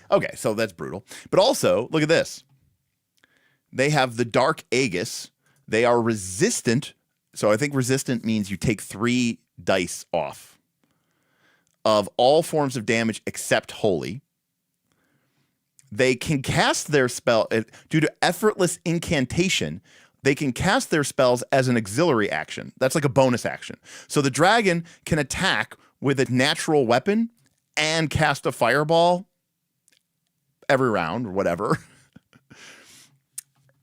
Okay, so that's brutal. But also, look at this. They have the Dark Aegis. They are resistant. So I think resistant means you take 3 dice off of all forms of damage except holy. They can cast their spell due to effortless incantation. They can cast their spells as an auxiliary action. That's like a bonus action. So the dragon can attack with a natural weapon and cast a fireball every round or whatever.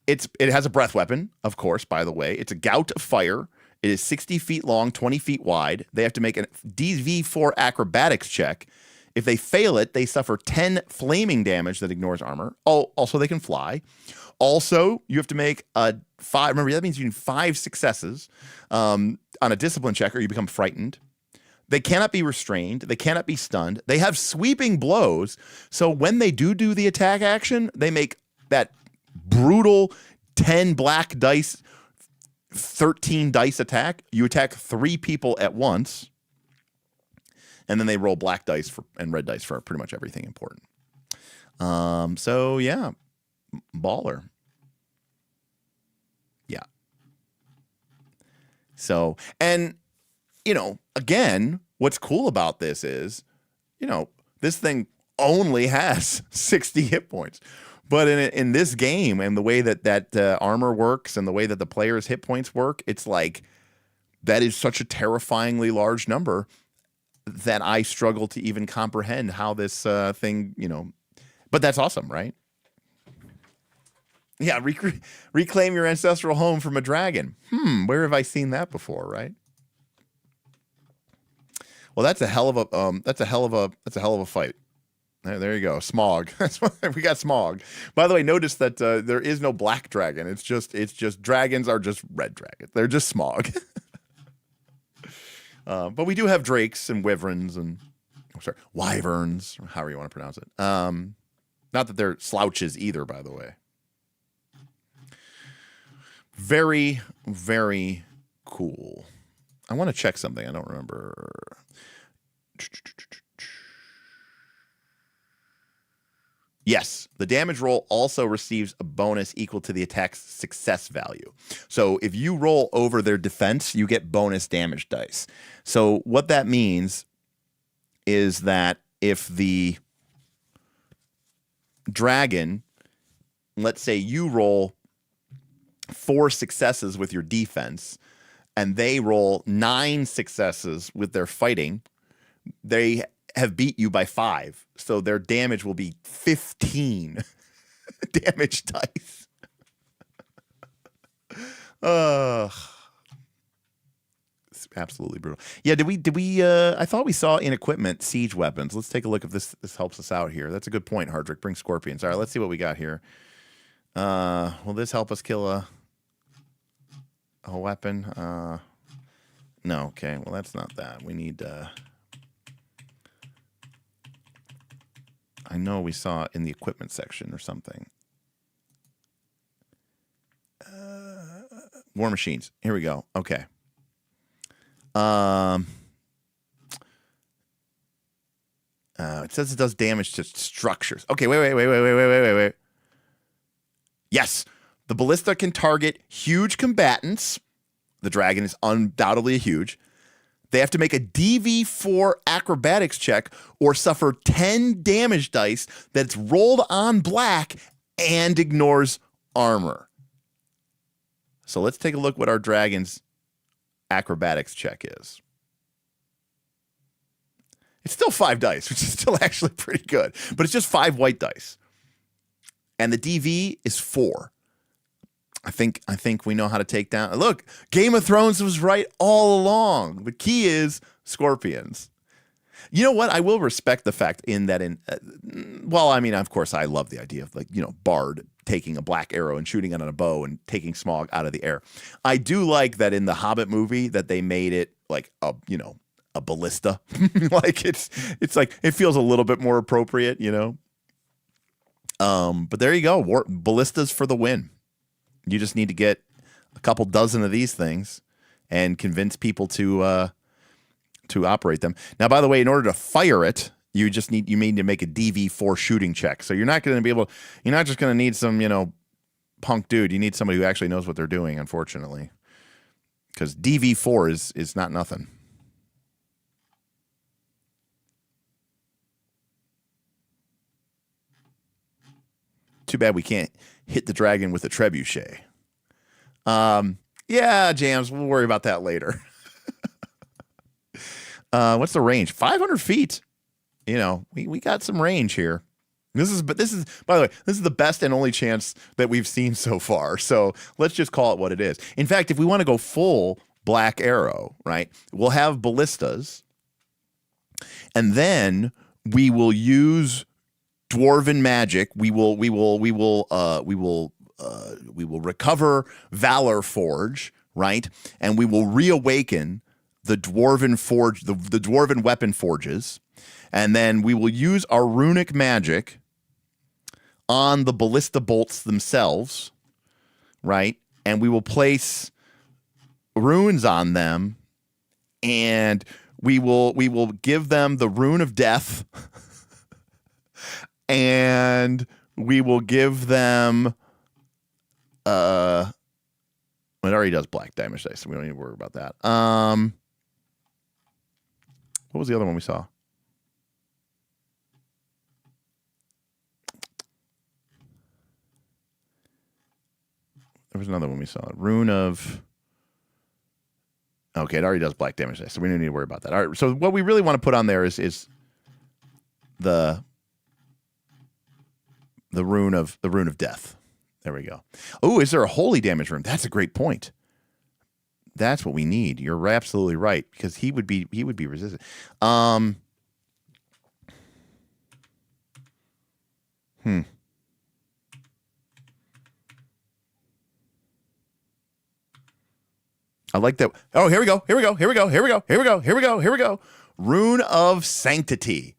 It has a breath weapon, of course, by the way. It's a gout of fire. It is 60 feet long, 20 feet wide. They have to make a DV4 acrobatics check. If they fail it, they suffer 10 flaming damage that ignores armor. Oh, also they can fly. Also, you have to make a 5. Remember, that means you need 5 successes on a discipline check or you become frightened. They cannot be restrained. They cannot be stunned. They have sweeping blows. So when they do the attack action, they make that brutal 10 black dice, 13 dice attack. You attack 3 people at once. And then they roll black dice and red dice for pretty much everything important. So yeah, baller. Yeah. So, and again, what's cool about this is, this thing only has 60 hit points. But in this game and the way that armor works and the way that the player's hit points work, it's like that is such a terrifyingly large number that I struggle to even comprehend how this thing, but that's awesome, right? Yeah, reclaim your ancestral home from a dragon. Where have I seen that before, right? Well, that's a hell of a fight. There you go, Smog. We got Smog. By the way, notice that there is no black dragon. It's just dragons are just red dragons. They're just Smog. But we do have drakes and wyverns and wyverns, or however you want to pronounce it. Not that they're slouches either, by the way. Very, very cool. I want to check something. I don't remember. Yes, the damage roll also receives a bonus equal to the attack's success value. So if you roll over their defense, you get bonus damage dice. So what that means is that if the dragon, let's say you roll 4 successes with your defense, and they roll 9 successes with their fighting, they have beat you by 5. So their damage will be 15 damage dice. It's absolutely brutal. Yeah, did we I thought we saw in equipment siege weapons. Let's take a look if this helps us out here. That's a good point, Hardrick. Bring scorpions. All right, let's see what we got here. Will this help us kill a weapon? No, okay. Well, that's not that. We need I know we saw it in the equipment section or something. War machines. Here we go. Okay. It says it does damage to structures. Okay, wait. Yes. The ballista can target huge combatants. The dragon is undoubtedly huge. They have to make a DV4 acrobatics check or suffer 10 damage dice that's rolled on black and ignores armor. So let's take a look what our dragon's acrobatics check is. It's still 5 dice, which is still actually pretty good, but it's just 5 white dice. And the DV is 4. I think we know how to take down. Look, Game of Thrones was right all along. The key is scorpions. You know what? I will respect the fact in that well, I mean, of course, I love the idea of like, Bard taking a black arrow and shooting it on a bow and taking Smaug out of the air. I do like that in the Hobbit movie that they made it like a ballista. Like it's like it feels a little bit more appropriate, But there you go. Ballistas for the win. You just need to get a couple dozen of these things and convince people to operate them. Now, by the way, in order to fire it, you need to make a DV4 shooting check. So you're not just going to need some, punk dude. You need somebody who actually knows what they're doing, unfortunately. Because DV4 is not nothing. Too bad we can't hit the dragon with a trebuchet. Yeah, Jams, we'll worry about that later. What's the range? 500 feet. We got some range here. This is, by the way, this is the best and only chance that we've seen so far. So let's just call it what it is. In fact, if we want to go full black arrow, right, we'll have ballistas, and then we will use dwarven magic. We will recover Valor Forge, right, and we will reawaken the dwarven forge, the dwarven weapon forges, and then we will use our runic magic on the ballista bolts themselves, right? And we will place runes on them, and we will give them the rune of death, and we will give them it already does black damage dice, so we don't need to worry about that. What was the other one we saw? There was another one we saw. Rune of... Okay, it already does black damage dice, so we don't need to worry about that. All right, so what we really want to put on there is the rune of death. There we go. Oh, is there a holy damage rune? That's a great point. That's what we need. You're absolutely right, because he would be resistant. I like that. Oh, here we go. Rune of Sanctity.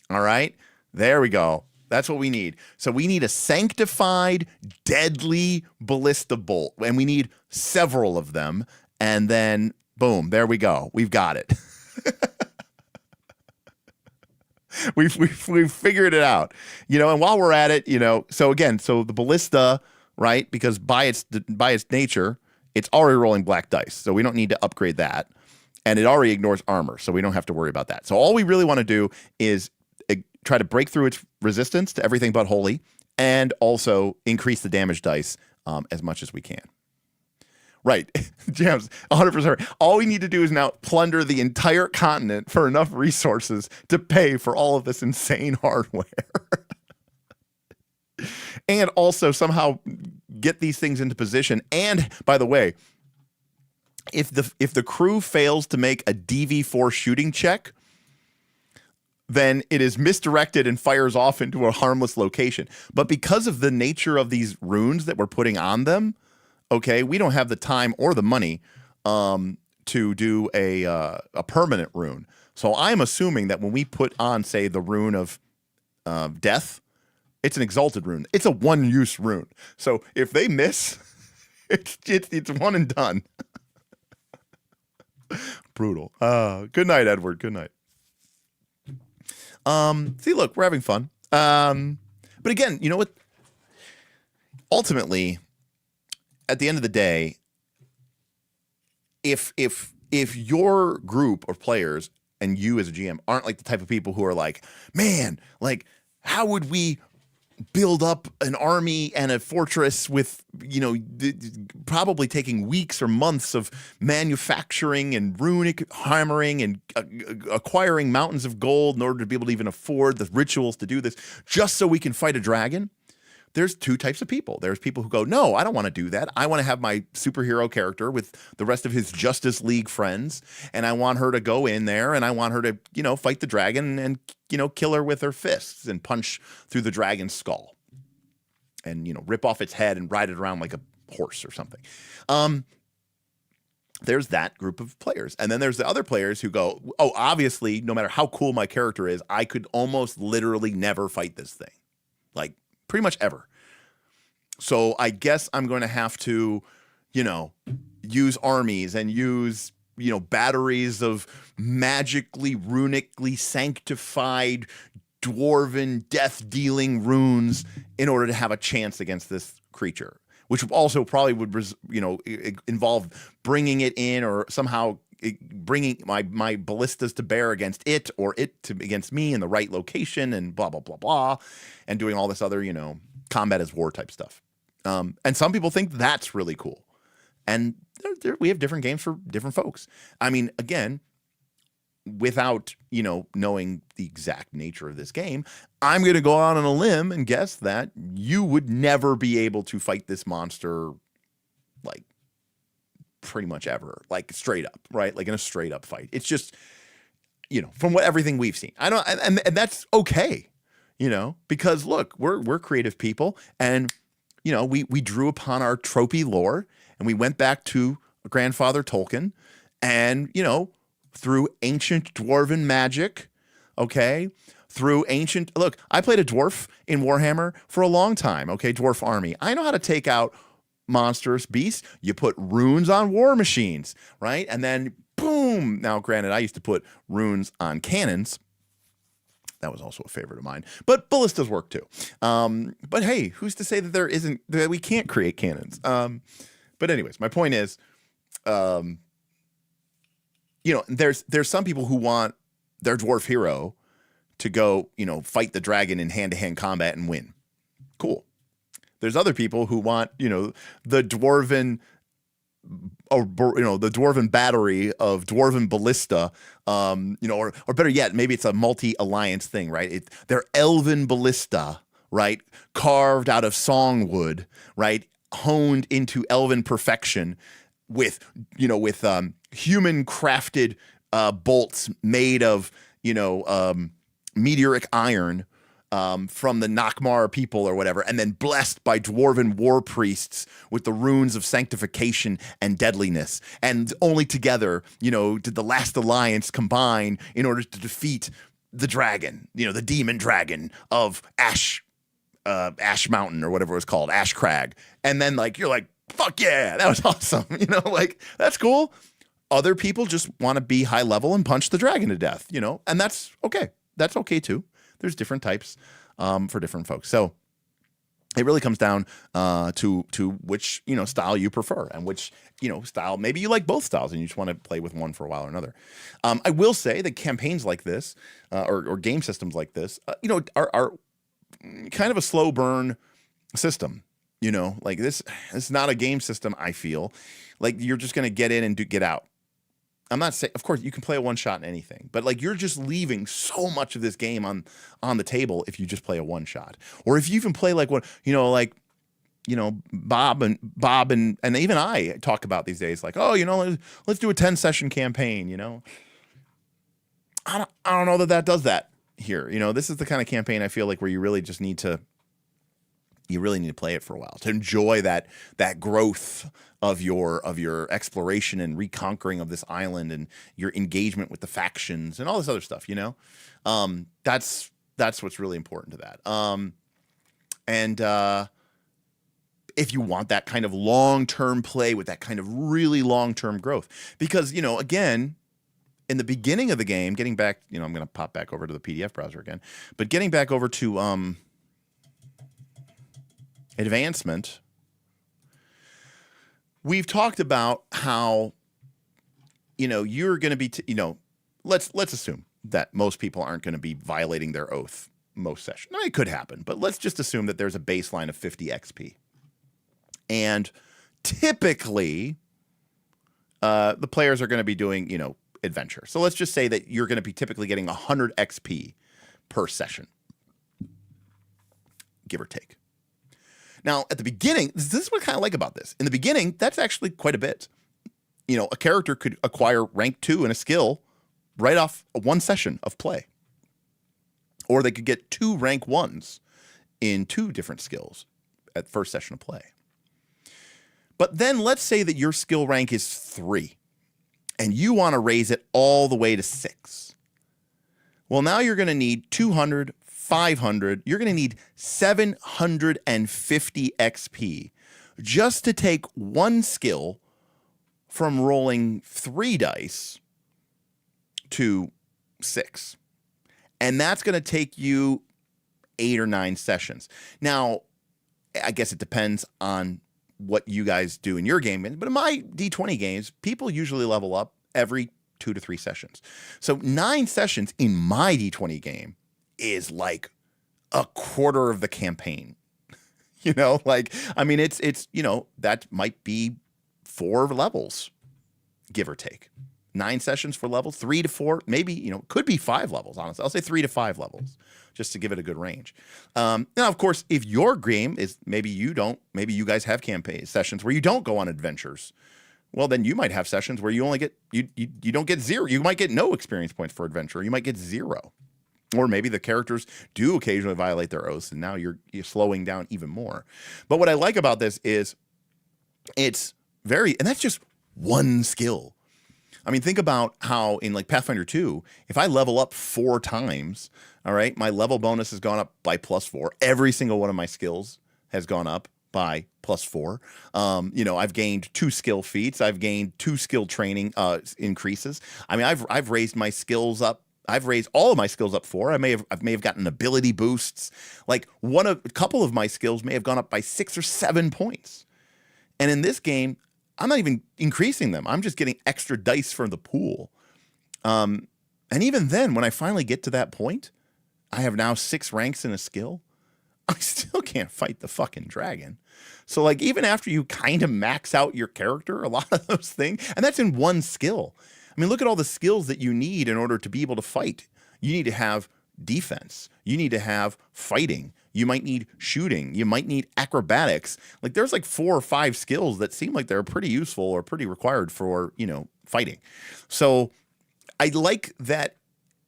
All right. There we go. That's what we need. So we need a sanctified, deadly ballista bolt, and we need several of them. And then, boom, there we go. We've got it. We've figured it out, and while we're at it, so the ballista, right? Because by its nature, it's already rolling black dice. So we don't need to upgrade that. And it already ignores armor. So we don't have to worry about that. So all we really want to do is try to break through its resistance to everything but holy, and also increase the damage dice as much as we can. Right. Jams, 100%. All we need to do is now plunder the entire continent for enough resources to pay for all of this insane hardware. And also somehow get these things into position. And by the way, if the crew fails to make a DV4 shooting check, then it is misdirected and fires off into a harmless location. But because of the nature of these runes that we're putting on them, okay, we don't have the time or the money to do a permanent rune. So I'm assuming that when we put on, say, the rune of death, it's an exalted rune. It's a one-use rune. So if they miss, it's one and done. Brutal. Good night, Edward. Good night. See, look, we're having fun. But again, you know what? Ultimately, at the end of the day, if your group of players and you as a GM aren't like the type of people who are like, man, like, how would we build up an army and a fortress with, probably taking weeks or months of manufacturing and runic hammering and acquiring mountains of gold in order to be able to even afford the rituals to do this, just so we can fight a dragon, there's two types of people. There's people who go, no, I don't want to do that. I want to have my superhero character with the rest of his Justice League friends, and I want her to go in there, and I want her to, you know, fight the dragon and, you know, kill her with her fists and punch through the dragon's skull and, you know, rip off its head and ride it around like a horse or something. There's that group of players. And then there's the other players who go, oh, obviously, no matter how cool my character is, I could almost literally never fight this thing. Like, pretty much ever. So I guess I'm going to have to, you know, use armies and use, you know, batteries of magically, runically sanctified, dwarven, death-dealing runes in order to have a chance against this creature. Which also probably would, you know, involve bringing it in or somehow bringing my ballistas to bear against it or it to against me in the right location and blah, blah, blah, blah, and doing all this other, you know, combat as war type stuff. And some people think that's really cool. And we have different games for different folks. I mean, again, without, you know, knowing the exact nature of this game, I'm going to go out on a limb and guess that you would never be able to fight this monster, like, pretty much ever, like straight up, right? Like in a straight up fight. It's just, you know, from everything we've seen. I don't, and that's okay, you know, because look, we're creative people, and you know, we drew upon our tropey lore, and we went back to grandfather Tolkien, and you know, through ancient dwarven magic, okay, through ancient, look, I played a dwarf in Warhammer for a long time, okay, dwarf army. I know how to take out monstrous beasts. You put runes on war machines, right? And then boom. Now, granted, I used to put runes on cannons. That was also a favorite of mine. But ballistas work too. But hey, who's to say that we can't create cannons? But anyways, my point is, you know, there's some people who want their dwarf hero to go, you know, fight the dragon in hand-to-hand combat and win. Cool. There's other people who want, you know, the dwarven, or you know, the dwarven battery of dwarven ballista, you know, or better yet, maybe it's a multi-alliance thing, right? They're elven ballista, right? Carved out of songwood, right? Honed into elven perfection with, you know, with human crafted bolts made of, you know, meteoric iron from the Nakmar people or whatever, and then blessed by dwarven war priests with the runes of sanctification and deadliness. And only together, you know, did the last alliance combine in order to defeat the dragon, you know, the demon dragon of Ash Mountain or whatever it was called, Ash Crag. And then like, you're like, fuck yeah, that was awesome. You know, like, that's cool. Other people just want to be high level and punch the dragon to death, you know, and that's okay. That's okay too. There's different types for different folks. So it really comes down to which, you know, style you prefer and which, you know, style, maybe you like both styles and you just want to play with one for a while or another. I will say that campaigns like this or game systems like this, you know, are kind of a slow burn system. You know, like this is not a game system, I feel. Like you're just going to get in and get out. I'm not saying, of course, you can play a one shot in anything, but like you're just leaving so much of this game on the table if you just play a one shot. Or if you even play like one, you know, like, you know, Bob and even I talk about these days, like, oh, you know, let's do a 10-session campaign, you know. I don't know that does that here. You know, this is the kind of campaign I feel like where you really just need to play it for a while to enjoy that growth of your exploration and reconquering of this island and your engagement with the factions and all this other stuff, you know. That's what's really important to that. And if you want that kind of long-term play with that kind of really long-term growth, because, you know, again, in the beginning of the game, getting back, you know, I'm going to pop back over to the PDF browser again, but getting back over to advancement, we've talked about how, you know, you're going to be, you know, let's assume that most people aren't going to be violating their oath most sessions. It could happen, but let's just assume that there's a baseline of 50 XP. And typically, the players are going to be doing, you know, adventure. So let's just say that you're going to be typically getting 100 XP per session, give or take. Now, at the beginning, this is what I kind of like about this. In the beginning, that's actually quite a bit. A character could acquire rank 2 in a skill right off one session of play. Or they could get 2 rank 1s in 2 different skills at first session of play. But then let's say that your skill rank is 3 and you want to raise it all the way to 6. Well, now you're going to need 200, 500, you're going to need 750 XP just to take one skill from rolling 3 dice to 6. And that's going to take you 8 or 9 sessions. Now, I guess it depends on what you guys do in your game. But in my D20 games, people usually level up every 2 to 3 sessions. So 9 sessions in my D20 game is like a quarter of the campaign. It's that might be 4 levels, give or take. 9 sessions for levels, 3 to 4, maybe, could be 5 levels, honestly. I'll say 3 to 5 levels just to give it a good range. Now, of course, if your game is maybe you guys have campaign sessions where you don't go on adventures. Well, then you might have sessions where you only get, you don't get 0. You might get no experience points for adventure. You might get 0. Or maybe the characters do occasionally violate their oaths and now you're slowing down even more. But what I like about this is and that's just one skill. I mean, think about how in like Pathfinder 2, if I level up 4 times, all right, my level bonus has gone up by +4. Every single one of my skills has gone up by +4. I've gained 2 skill feats. I've gained 2 skill training increases. I mean, I've raised my skills up. I've raised all of my skills up 4. I may have gotten ability boosts. Like a couple of my skills may have gone up by 6 or 7 points. And in this game, I'm not even increasing them. I'm just getting extra dice from the pool. And even then, when I finally get to that point, I have now 6 ranks in a skill. I still can't fight the fucking dragon. So like even after you kind of max out your character, a lot of those things, and that's in one skill. I mean, look at all the skills that you need in order to be able to fight. You need to have defense. You need to have fighting. You might need shooting. You might need acrobatics. Like there's like 4 or 5 skills that seem like they're pretty useful or pretty required for, fighting. So I like that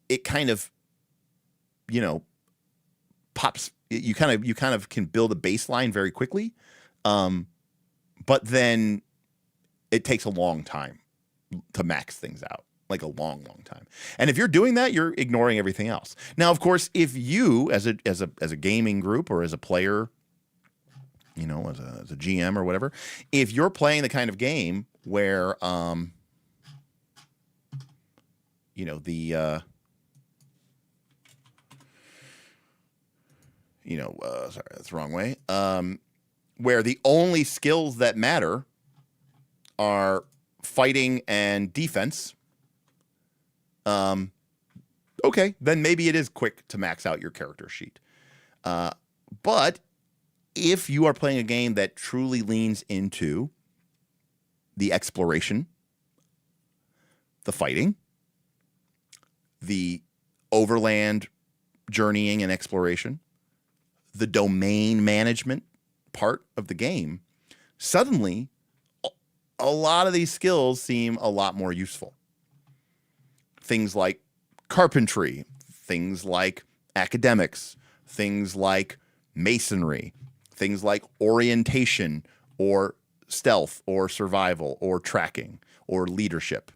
it kind of, pops. You kind of can build a baseline very quickly. But then it takes a long time to max things out. Like a long, long time. And if you're doing that, you're ignoring everything else. Now, of course, if you as a gaming group or as a player, as a GM or whatever, if you're playing the kind of game where sorry, that's the wrong way. Where the only skills that matter are fighting and defense. Okay, then maybe it is quick to max out your character sheet. But if you are playing a game that truly leans into the exploration, the fighting, the overland journeying and exploration, the domain management part of the game, suddenly a lot of these skills seem a lot more useful. Things like carpentry, things like academics, things like masonry, things like orientation or stealth or survival or tracking or leadership,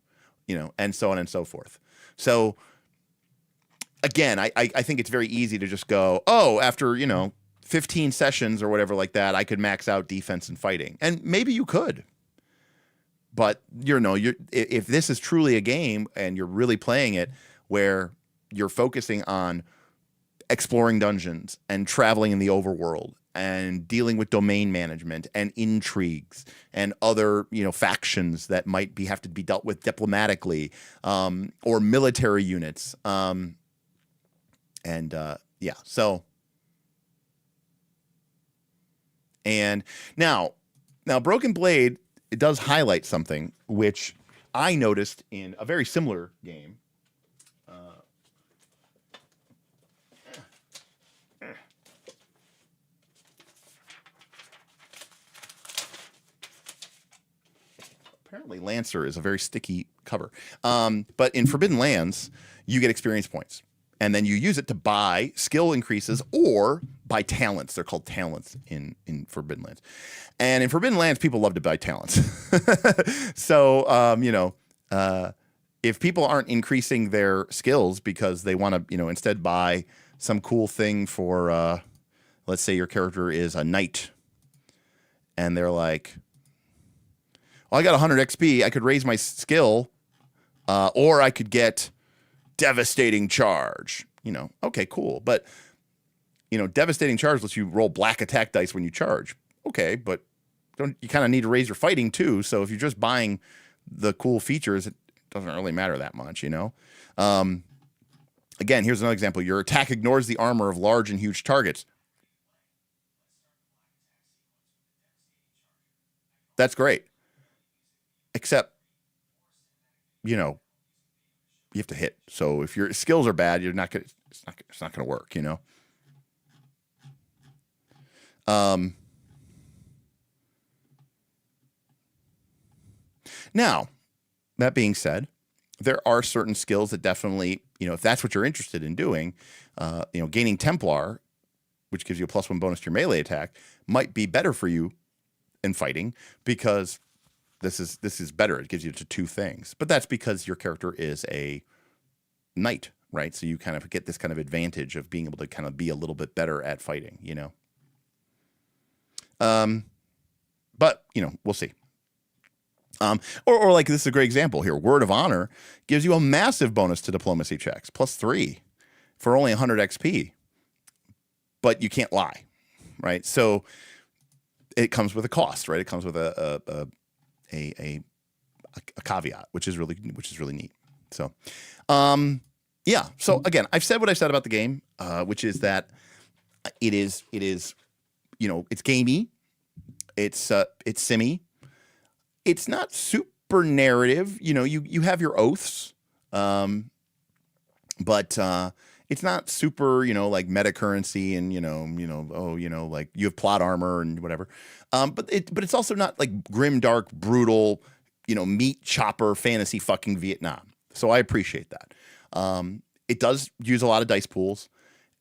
and so on and so forth. So again, I think it's very easy to just go, after, 15 sessions or whatever like that, I could max out defense and fighting. And maybe you could. But if this is truly a game and you're really playing it where you're focusing on exploring dungeons and traveling in the overworld and dealing with domain management and intrigues and other, factions that might have to be dealt with diplomatically, or military units. So. And now Broken Blade, it does highlight something which I noticed in a very similar game. apparently Lancer is a very sticky cover. But in Forbidden Lands, you get experience points. And then you use it to buy skill increases or buy talents. They're called talents in Forbidden Lands. And in Forbidden Lands, people love to buy talents. So, if people aren't increasing their skills because they want to, instead buy some cool thing for, let's say your character is a knight. And they're like, well, I got 100 XP. I could raise my skill, or I could get devastating charge. Okay, cool. But, devastating charge lets you roll black attack dice when you charge. Okay, but you kind of need to raise your fighting too. So if you're just buying the cool features, it doesn't really matter that much, Again, here's another example. Your attack ignores the armor of large and huge targets. That's great. Except, you have to hit. So if your skills are bad, it's not gonna work, Now, that being said, there are certain skills that definitely, if that's what you're interested in doing, gaining Templar, which gives you a +1 bonus to your melee attack, might be better for you in fighting because this is better. It gives you to 2 things. But that's because your character is a knight, right? So you kind of get this kind of advantage of being able to kind of be a little bit better at fighting, But, we'll see. Or like this is a great example here. Word of Honor gives you a massive bonus to diplomacy checks, +3 for only 100 XP. But you can't lie, right? So it comes with a cost, right? It comes with a caveat, which is really neat. So, yeah. So again, I've said what I've said about the game, which is that it is it's gamey, it's simmy, it's not super narrative. You have your oaths, but it's not super, like meta currency and like you have plot armor and whatever. But it's also not like grim, dark, brutal, meat chopper fantasy fucking Vietnam. So I appreciate that. It does use a lot of dice pools,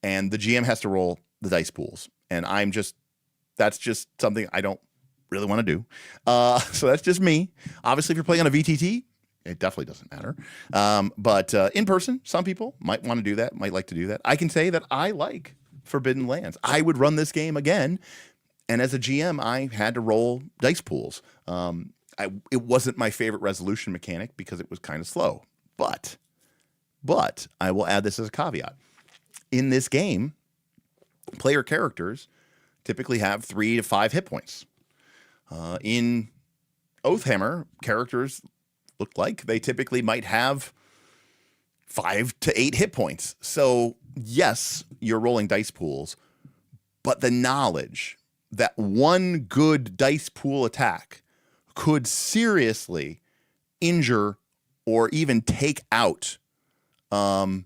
and the GM has to roll the dice pools. And that's just something I don't really want to do. So that's just me. Obviously, if you're playing on a VTT, it definitely doesn't matter. But in person, some people might want to do that, might like to do that. I can say that I like Forbidden Lands. I would run this game again. And as a GM, I had to roll dice pools. It wasn't my favorite resolution mechanic because it was kind of slow. But I will add this as a caveat. In this game, player characters typically have 3 to 5 hit points. In Oathhammer, characters look like they typically might have 5 to 8 hit points. So yes, you're rolling dice pools, but the knowledge that one good dice pool attack could seriously injure or even take out a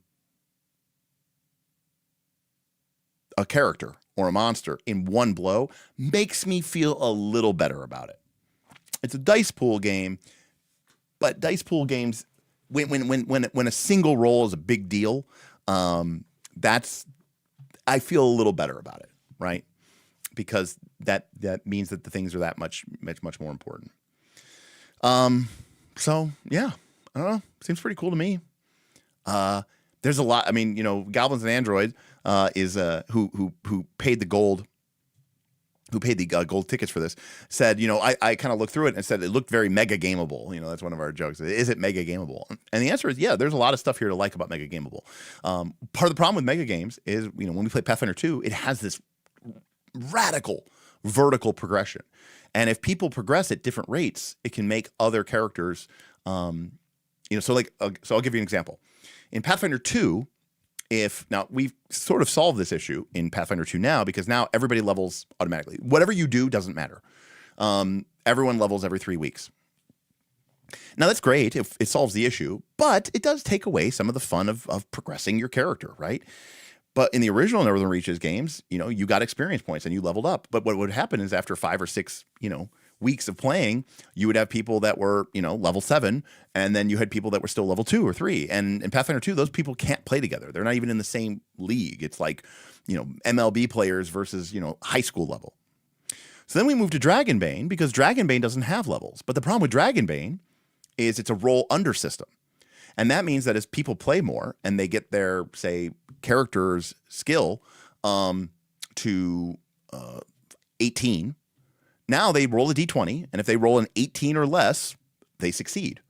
character or a monster in one blow makes me feel a little better about it. It's a dice pool game, but dice pool games, when a single roll is a big deal, I feel a little better about it, right? Because that means that the things are that much more important. So yeah, I don't know. Seems pretty cool to me. There's a lot. I mean, Goblins and Android is who paid the gold. Who paid the gold tickets for this, said, I kind of looked through it and said it looked very mega gameable. That's one of our jokes. Is it mega gameable? And the answer is, yeah, there's a lot of stuff here to like about mega gameable. Part of the problem with mega games is, when we play Pathfinder 2, it has this radical vertical progression. And if people progress at different rates, it can make other characters, so I'll give you an example. In Pathfinder 2, now we've sort of solved this issue in Pathfinder 2 now, because now everybody levels automatically. Whatever you do doesn't matter. Everyone levels every 3 weeks. Now that's great if it solves the issue, but it does take away some of the fun of progressing your character, right? But in the original Northern Reaches games, you got experience points and you leveled up. But what would happen is after 5 or 6, weeks of playing, you would have people that were, level 7, and then you had people that were still level 2 or 3. And in Pathfinder 2, those people can't play together. They're not even in the same league. It's like, MLB players versus, high school level. So then we move to Dragonbane, because Dragonbane doesn't have levels. But the problem with Dragonbane is it's a roll under system. And that means that as people play more and they get their, say, character's skill to 18, now they roll a d20, and if they roll an 18 or less, they succeed.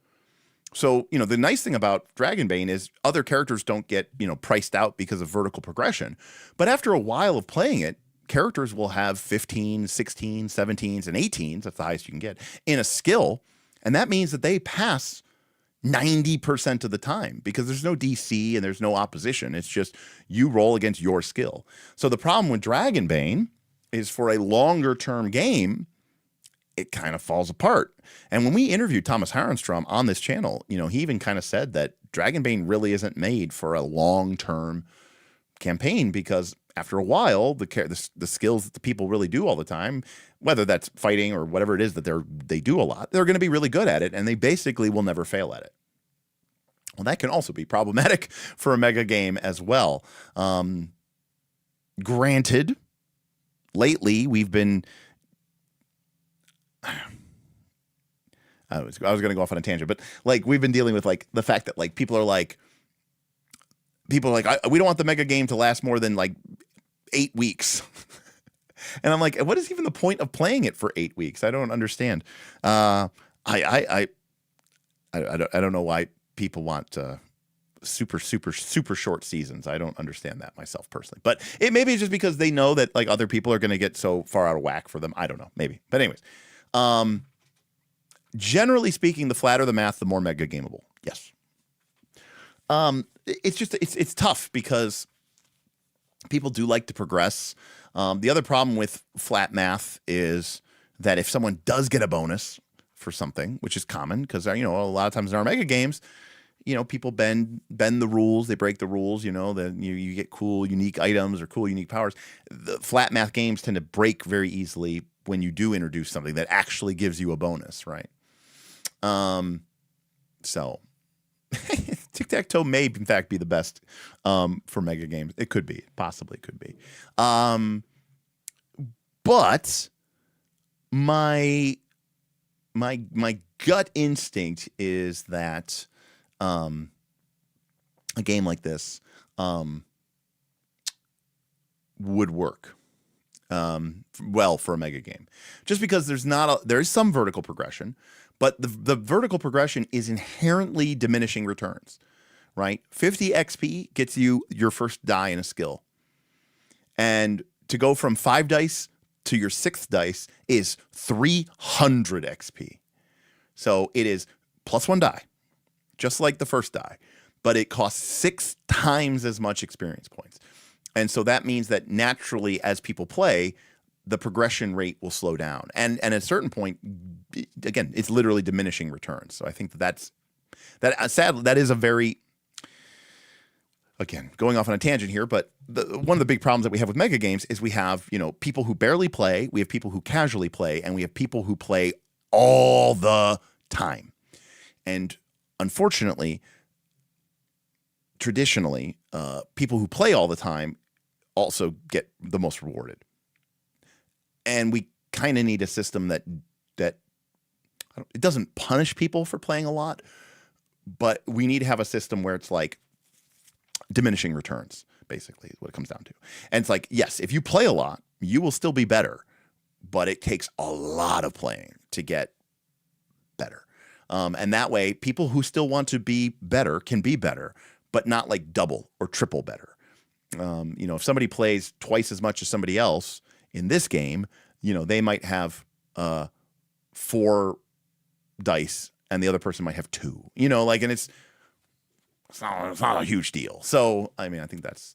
So, the nice thing about Dragonbane is other characters don't get, priced out because of vertical progression. But after a while of playing it, characters will have 15, 16, 17s, and 18s, that's the highest you can get, in a skill. And that means that they pass 90% of the time because there's no DC and there's no opposition. It's just you roll against your skill. So the problem with Dragonbane is for a longer term game, it kind of falls apart. And when we interviewed Thomas Harenstrom on this channel, he even kind of said that Dragonbane really isn't made for a long term campaign because after a while, the skills that the people really do all the time, whether that's fighting or whatever it is that they do a lot, they're going to be really good at it, and they basically will never fail at it. Well, that can also be problematic for a mega game as well. Granted, lately we've been... I was going to go off on a tangent, but we've been dealing with the fact that people are like, we don't want the mega game to last more than 8 weeks. And I'm like, what is even the point of playing it for 8 weeks? I don't understand. I don't know why people want super short seasons. I don't understand that myself personally. But it maybe it's just because they know that other people are going to get so far out of whack for them. I don't know, maybe. But anyways, generally speaking, the flatter the math, the more mega gameable. Yes. It's tough because people do like to progress. The other problem with flat math is that if someone does get a bonus for something, which is common because, a lot of times in our mega games, people bend the rules, they break the rules, then you get cool, unique items or cool, unique powers. The flat math games tend to break very easily when you do introduce something that actually gives you a bonus, right? So... Tic-tac-toe may, in fact, be the best for mega games. It could be. Possibly could be. But my gut instinct is that a game like this would work well for a mega game. Just because there is some vertical progression, but the vertical progression is inherently diminishing returns, right? 50 XP gets you your first die in a skill. And to go from 5 dice to your 6th dice is 300 XP. So it is plus 1 die, just like the first die, but it costs 6 times as much experience points. And so that means that naturally, as people play, the progression rate will slow down. And at a certain point, again, it's literally diminishing returns. So I think sadly, that is a very, again, going off on a tangent here, but one of the big problems that we have with mega games is we have, people who barely play, we have people who casually play, and we have people who play all the time. And unfortunately, traditionally, people who play all the time also get the most rewarded. And we kind of need a system that it doesn't punish people for playing a lot, but we need to have a system where it's diminishing returns, basically, is what it comes down to. And it's yes, if you play a lot, you will still be better, but it takes a lot of playing to get better. And that way, people who still want to be better can be better, but not double or triple better. If somebody plays twice as much as somebody else in this game, they might have 4 dice and the other person might have 2, and it's not a huge deal. So, I mean, I think that's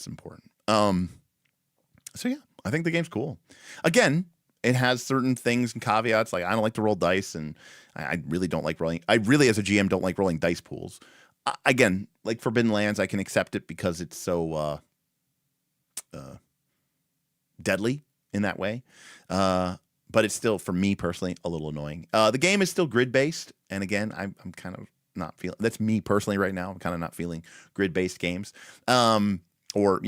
important. So yeah, I think the game's cool. Again, it has certain things and caveats. I don't like to roll dice, and I really don't like rolling. I really, as a GM, don't like rolling dice pools. Again, Forbidden Lands, I can accept it because it's so deadly in that way. but it's still, for me personally, a little annoying. The game is still grid based, and again, I'm kind of not feeling. That's me personally right now. I'm kind of not feeling grid based games, or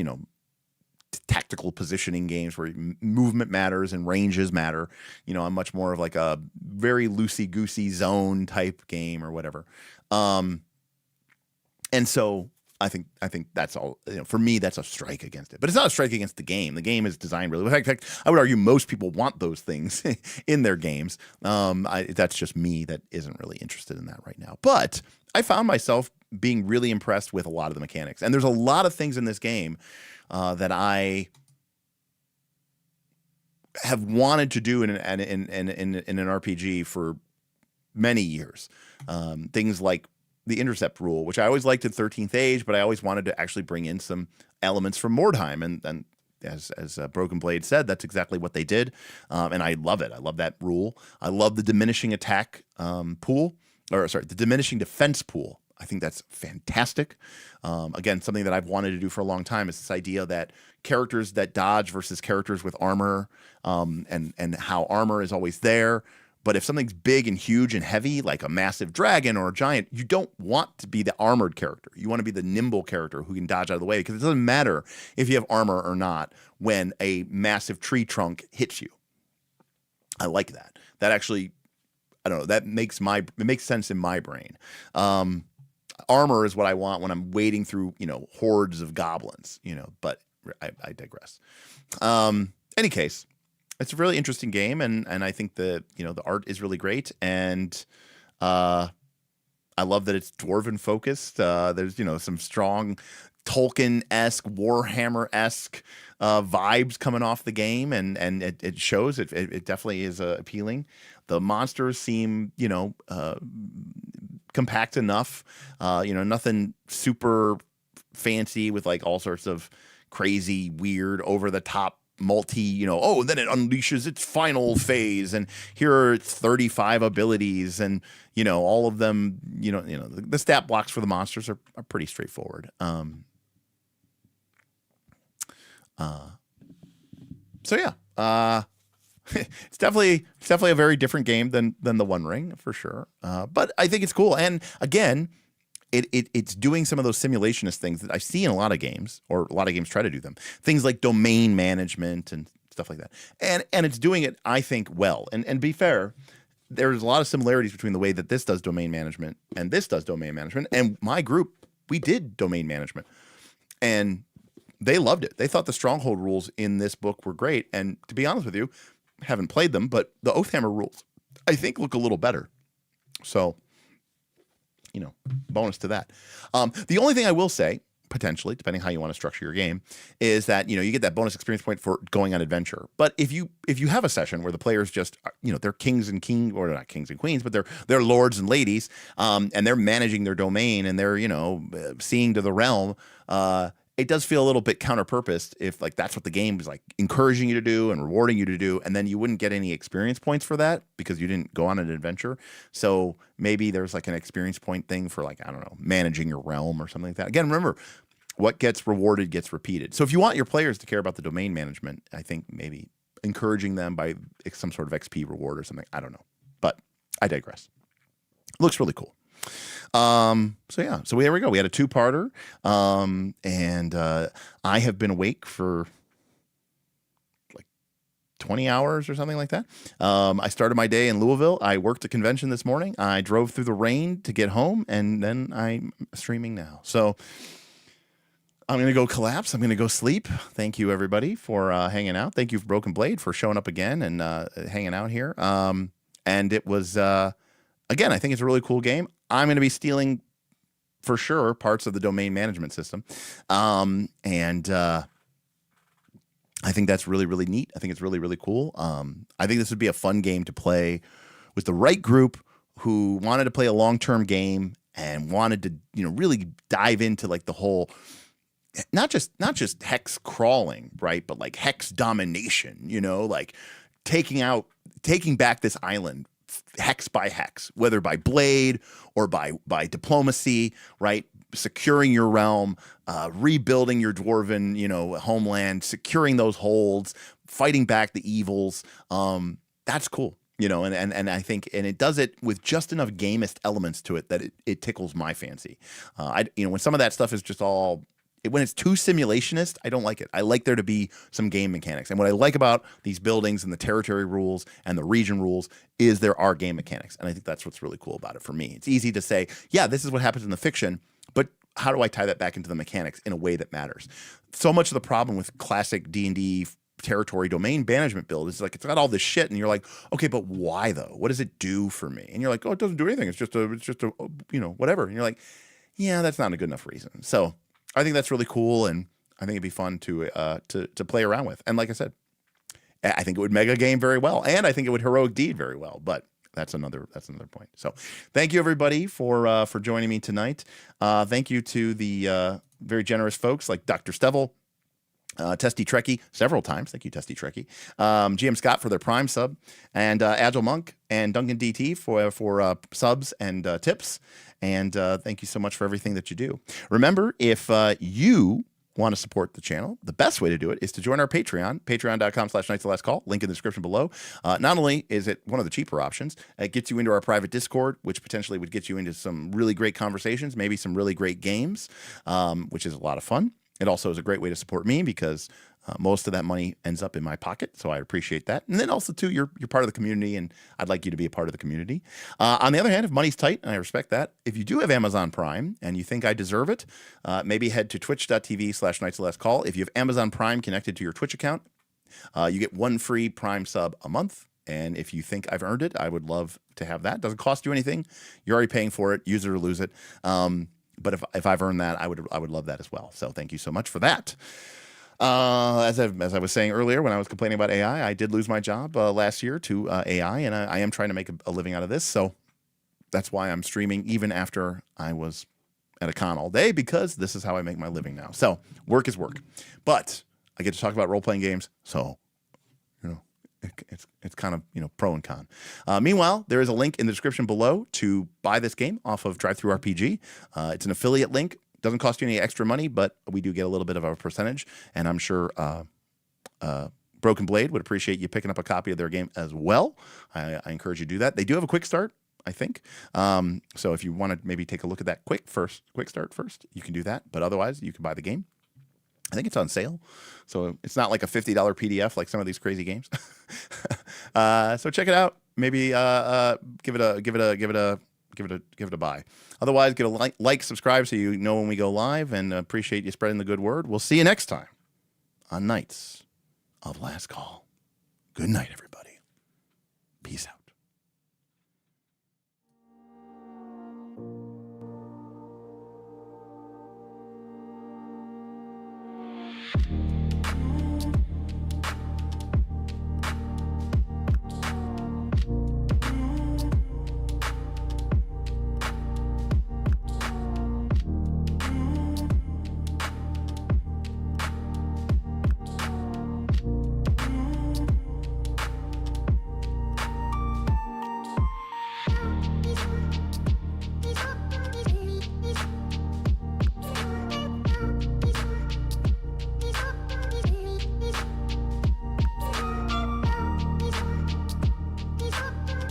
tactical positioning games where movement matters and ranges matter. I'm much more of like a very loosey goosey zone type game or whatever. And so I think that's all. For me, that's a strike against it. But it's not a strike against the game. The game is designed really. In fact, I would argue most people want those things in their games. That's just me that isn't really interested in that right now. But I found myself being really impressed with a lot of the mechanics, and there's a lot of things in this game that I have wanted to do in an RPG for many years. Things like the intercept rule, which I always liked in 13th Age, but I always wanted to actually bring in some elements from Mordheim. And as Broken Blade said, that's exactly what they did. And I love it. I love that rule. I love the diminishing attack the diminishing defense pool. I think that's fantastic. Again, something that I've wanted to do for a long time is this idea that characters that dodge versus characters with armor, and how armor is always there. But if something's big and huge and heavy, like a massive dragon or a giant, you don't want to be the armored character. You want to be the nimble character who can dodge out of the way, because it doesn't matter if you have armor or not when a massive tree trunk hits you. I like that. That actually, I don't know, it makes sense in my brain. Armor is what I want when I'm wading through, hordes of goblins, but I digress. Any case, it's a really interesting game, and I think the art is really great, and I love that it's dwarven focused. There's some strong Tolkien-esque, Warhammer-esque vibes coming off the game, and it shows. It definitely is appealing. The monsters seem compact enough. Nothing super fancy with like all sorts of crazy, weird, over the top multi, and then it unleashes its final phase, and here are its 35 abilities, and all of them, the stat blocks for the monsters are pretty straightforward. So yeah, it's definitely a very different game than the One Ring, for sure. But I think it's cool, and again, it's doing some of those simulationist things that I see in a lot of games, or a lot of games try to do them. Things like domain management and stuff like that. And it's doing it, I think, well. And be fair, there's a lot of similarities between the way that this does domain management and this does domain management. And my group, we did domain management. And they loved it. They thought the stronghold rules in this book were great. And to be honest with you, haven't played them, but the Oathhammer rules, I think, look a little better. So, bonus to that. The only thing I will say, potentially, depending how you want to structure your game, is that, you get that bonus experience point for going on adventure. But if you have a session where the players just, they're kings and or not kings and queens, but they're lords and ladies, and they're managing their domain, and they're, seeing to the realm, it does feel a little bit counter-purposed if like that's what the game was like encouraging you to do and rewarding you to do, and then you wouldn't get any experience points for that because you didn't go on an adventure. So maybe there's like an experience point thing for like, I don't know, managing your realm or something like that. Again, remember, what gets rewarded gets repeated. So if you want your players to care about the domain management, I think maybe encouraging them by some sort of XP reward or something. I don't know, but I digress. Looks really cool. So there we go. We had a 2-parter. And I have been awake for like 20 hours or something like that. I started my day in Louisville. I worked a convention this morning. I drove through the rain to get home, and then I'm streaming now. So I'm going to go collapse. I'm going to go sleep. Thank you, everybody, for hanging out. Thank you, Broken Blade, for showing up again and hanging out here. And it was, again, I think it's a really cool game. I'm going to be stealing, for sure, parts of the domain management system. And I think that's really, really neat. I think it's really, really cool. I think this would be a fun game to play with the right group who wanted to play a long-term game and wanted to, really dive into like the whole, not just hex crawling, right? But like hex domination, like taking back this island hex by hex, whether by blade or by diplomacy, right? Securing your realm, rebuilding your dwarven, homeland, securing those holds, fighting back the evils. that's cool. And I think, and it does it with just enough gamist elements to it that it tickles my fancy. When some of that stuff is just all, when it's too simulationist, I don't like it. I like there to be some game mechanics. And what I like about these buildings and the territory rules and the region rules is there are game mechanics. And I think that's what's really cool about it for me. It's easy to say, yeah, this is what happens in the fiction, but how do I tie that back into the mechanics in a way that matters? So much of the problem with classic D&D territory domain management build is like it's got all this shit and you're like, okay, but why though? What does it do for me? And you're like, oh, it doesn't do anything. It's just a whatever. And you're like, yeah, that's not a good enough reason. So I think that's really cool, and I think it'd be fun to play around with. And like I said, I think it would mega game very well, and I think it would heroic deed very well. But that's another point. So thank you everybody for joining me tonight. Thank you to the very generous folks like Dr. Stevel, Testy Trekkie several times. Thank you, Testy Trekkie. GM Scott for their Prime sub, and Agile Monk and Duncan DT for subs and tips. And thank you so much for everything that you do. Remember, if you want to support the channel, the best way to do it is to join our Patreon, patreon.com/knights-of-the-last-call, link in the description below. Not only is it one of the cheaper options, it gets you into our private Discord, which potentially would get you into some really great conversations, maybe some really great games, which is a lot of fun. It also is a great way to support me because most of that money ends up in my pocket, so I appreciate that. And then also, too, you're part of the community, and I'd like you to be a part of the community. On the other hand, if money's tight, and I respect that, if you do have Amazon Prime and you think I deserve it, maybe head to twitch.tv/knights-of-the-last-call. If you have Amazon Prime connected to your Twitch account, you get one free Prime sub a month. And if you think I've earned it, I would love to have that. Doesn't cost you anything. You're already paying for it. Use it or lose it. But if I've earned that, I would love that as well. So thank you so much for that. As I was saying earlier, when I was complaining about AI, I did lose my job last year to AI, and I am trying to make a living out of this. So that's why I'm streaming even after I was at a con all day, because this is how I make my living now. So work is work, but I get to talk about role-playing games. So it's kind of pro and con. Meanwhile, there is a link in the description below to buy this game off of DriveThruRPG. It's an affiliate link. Doesn't cost you any extra money, but we do get a little bit of a percentage, and I'm sure Broken Blade would appreciate you picking up a copy of their game as well. I encourage you to do that. They do have a quick start, I think. So if you want to maybe take a look at that quick start first, you can do that. But otherwise, you can buy the game. I think it's on sale, so it's not like a $50 PDF like some of these crazy games. So check it out. Maybe give it a buy. Otherwise, give a like, subscribe so you know when we go live, and appreciate you spreading the good word. We'll see you next time on Knights of Last Call. Good night, everybody. Peace out.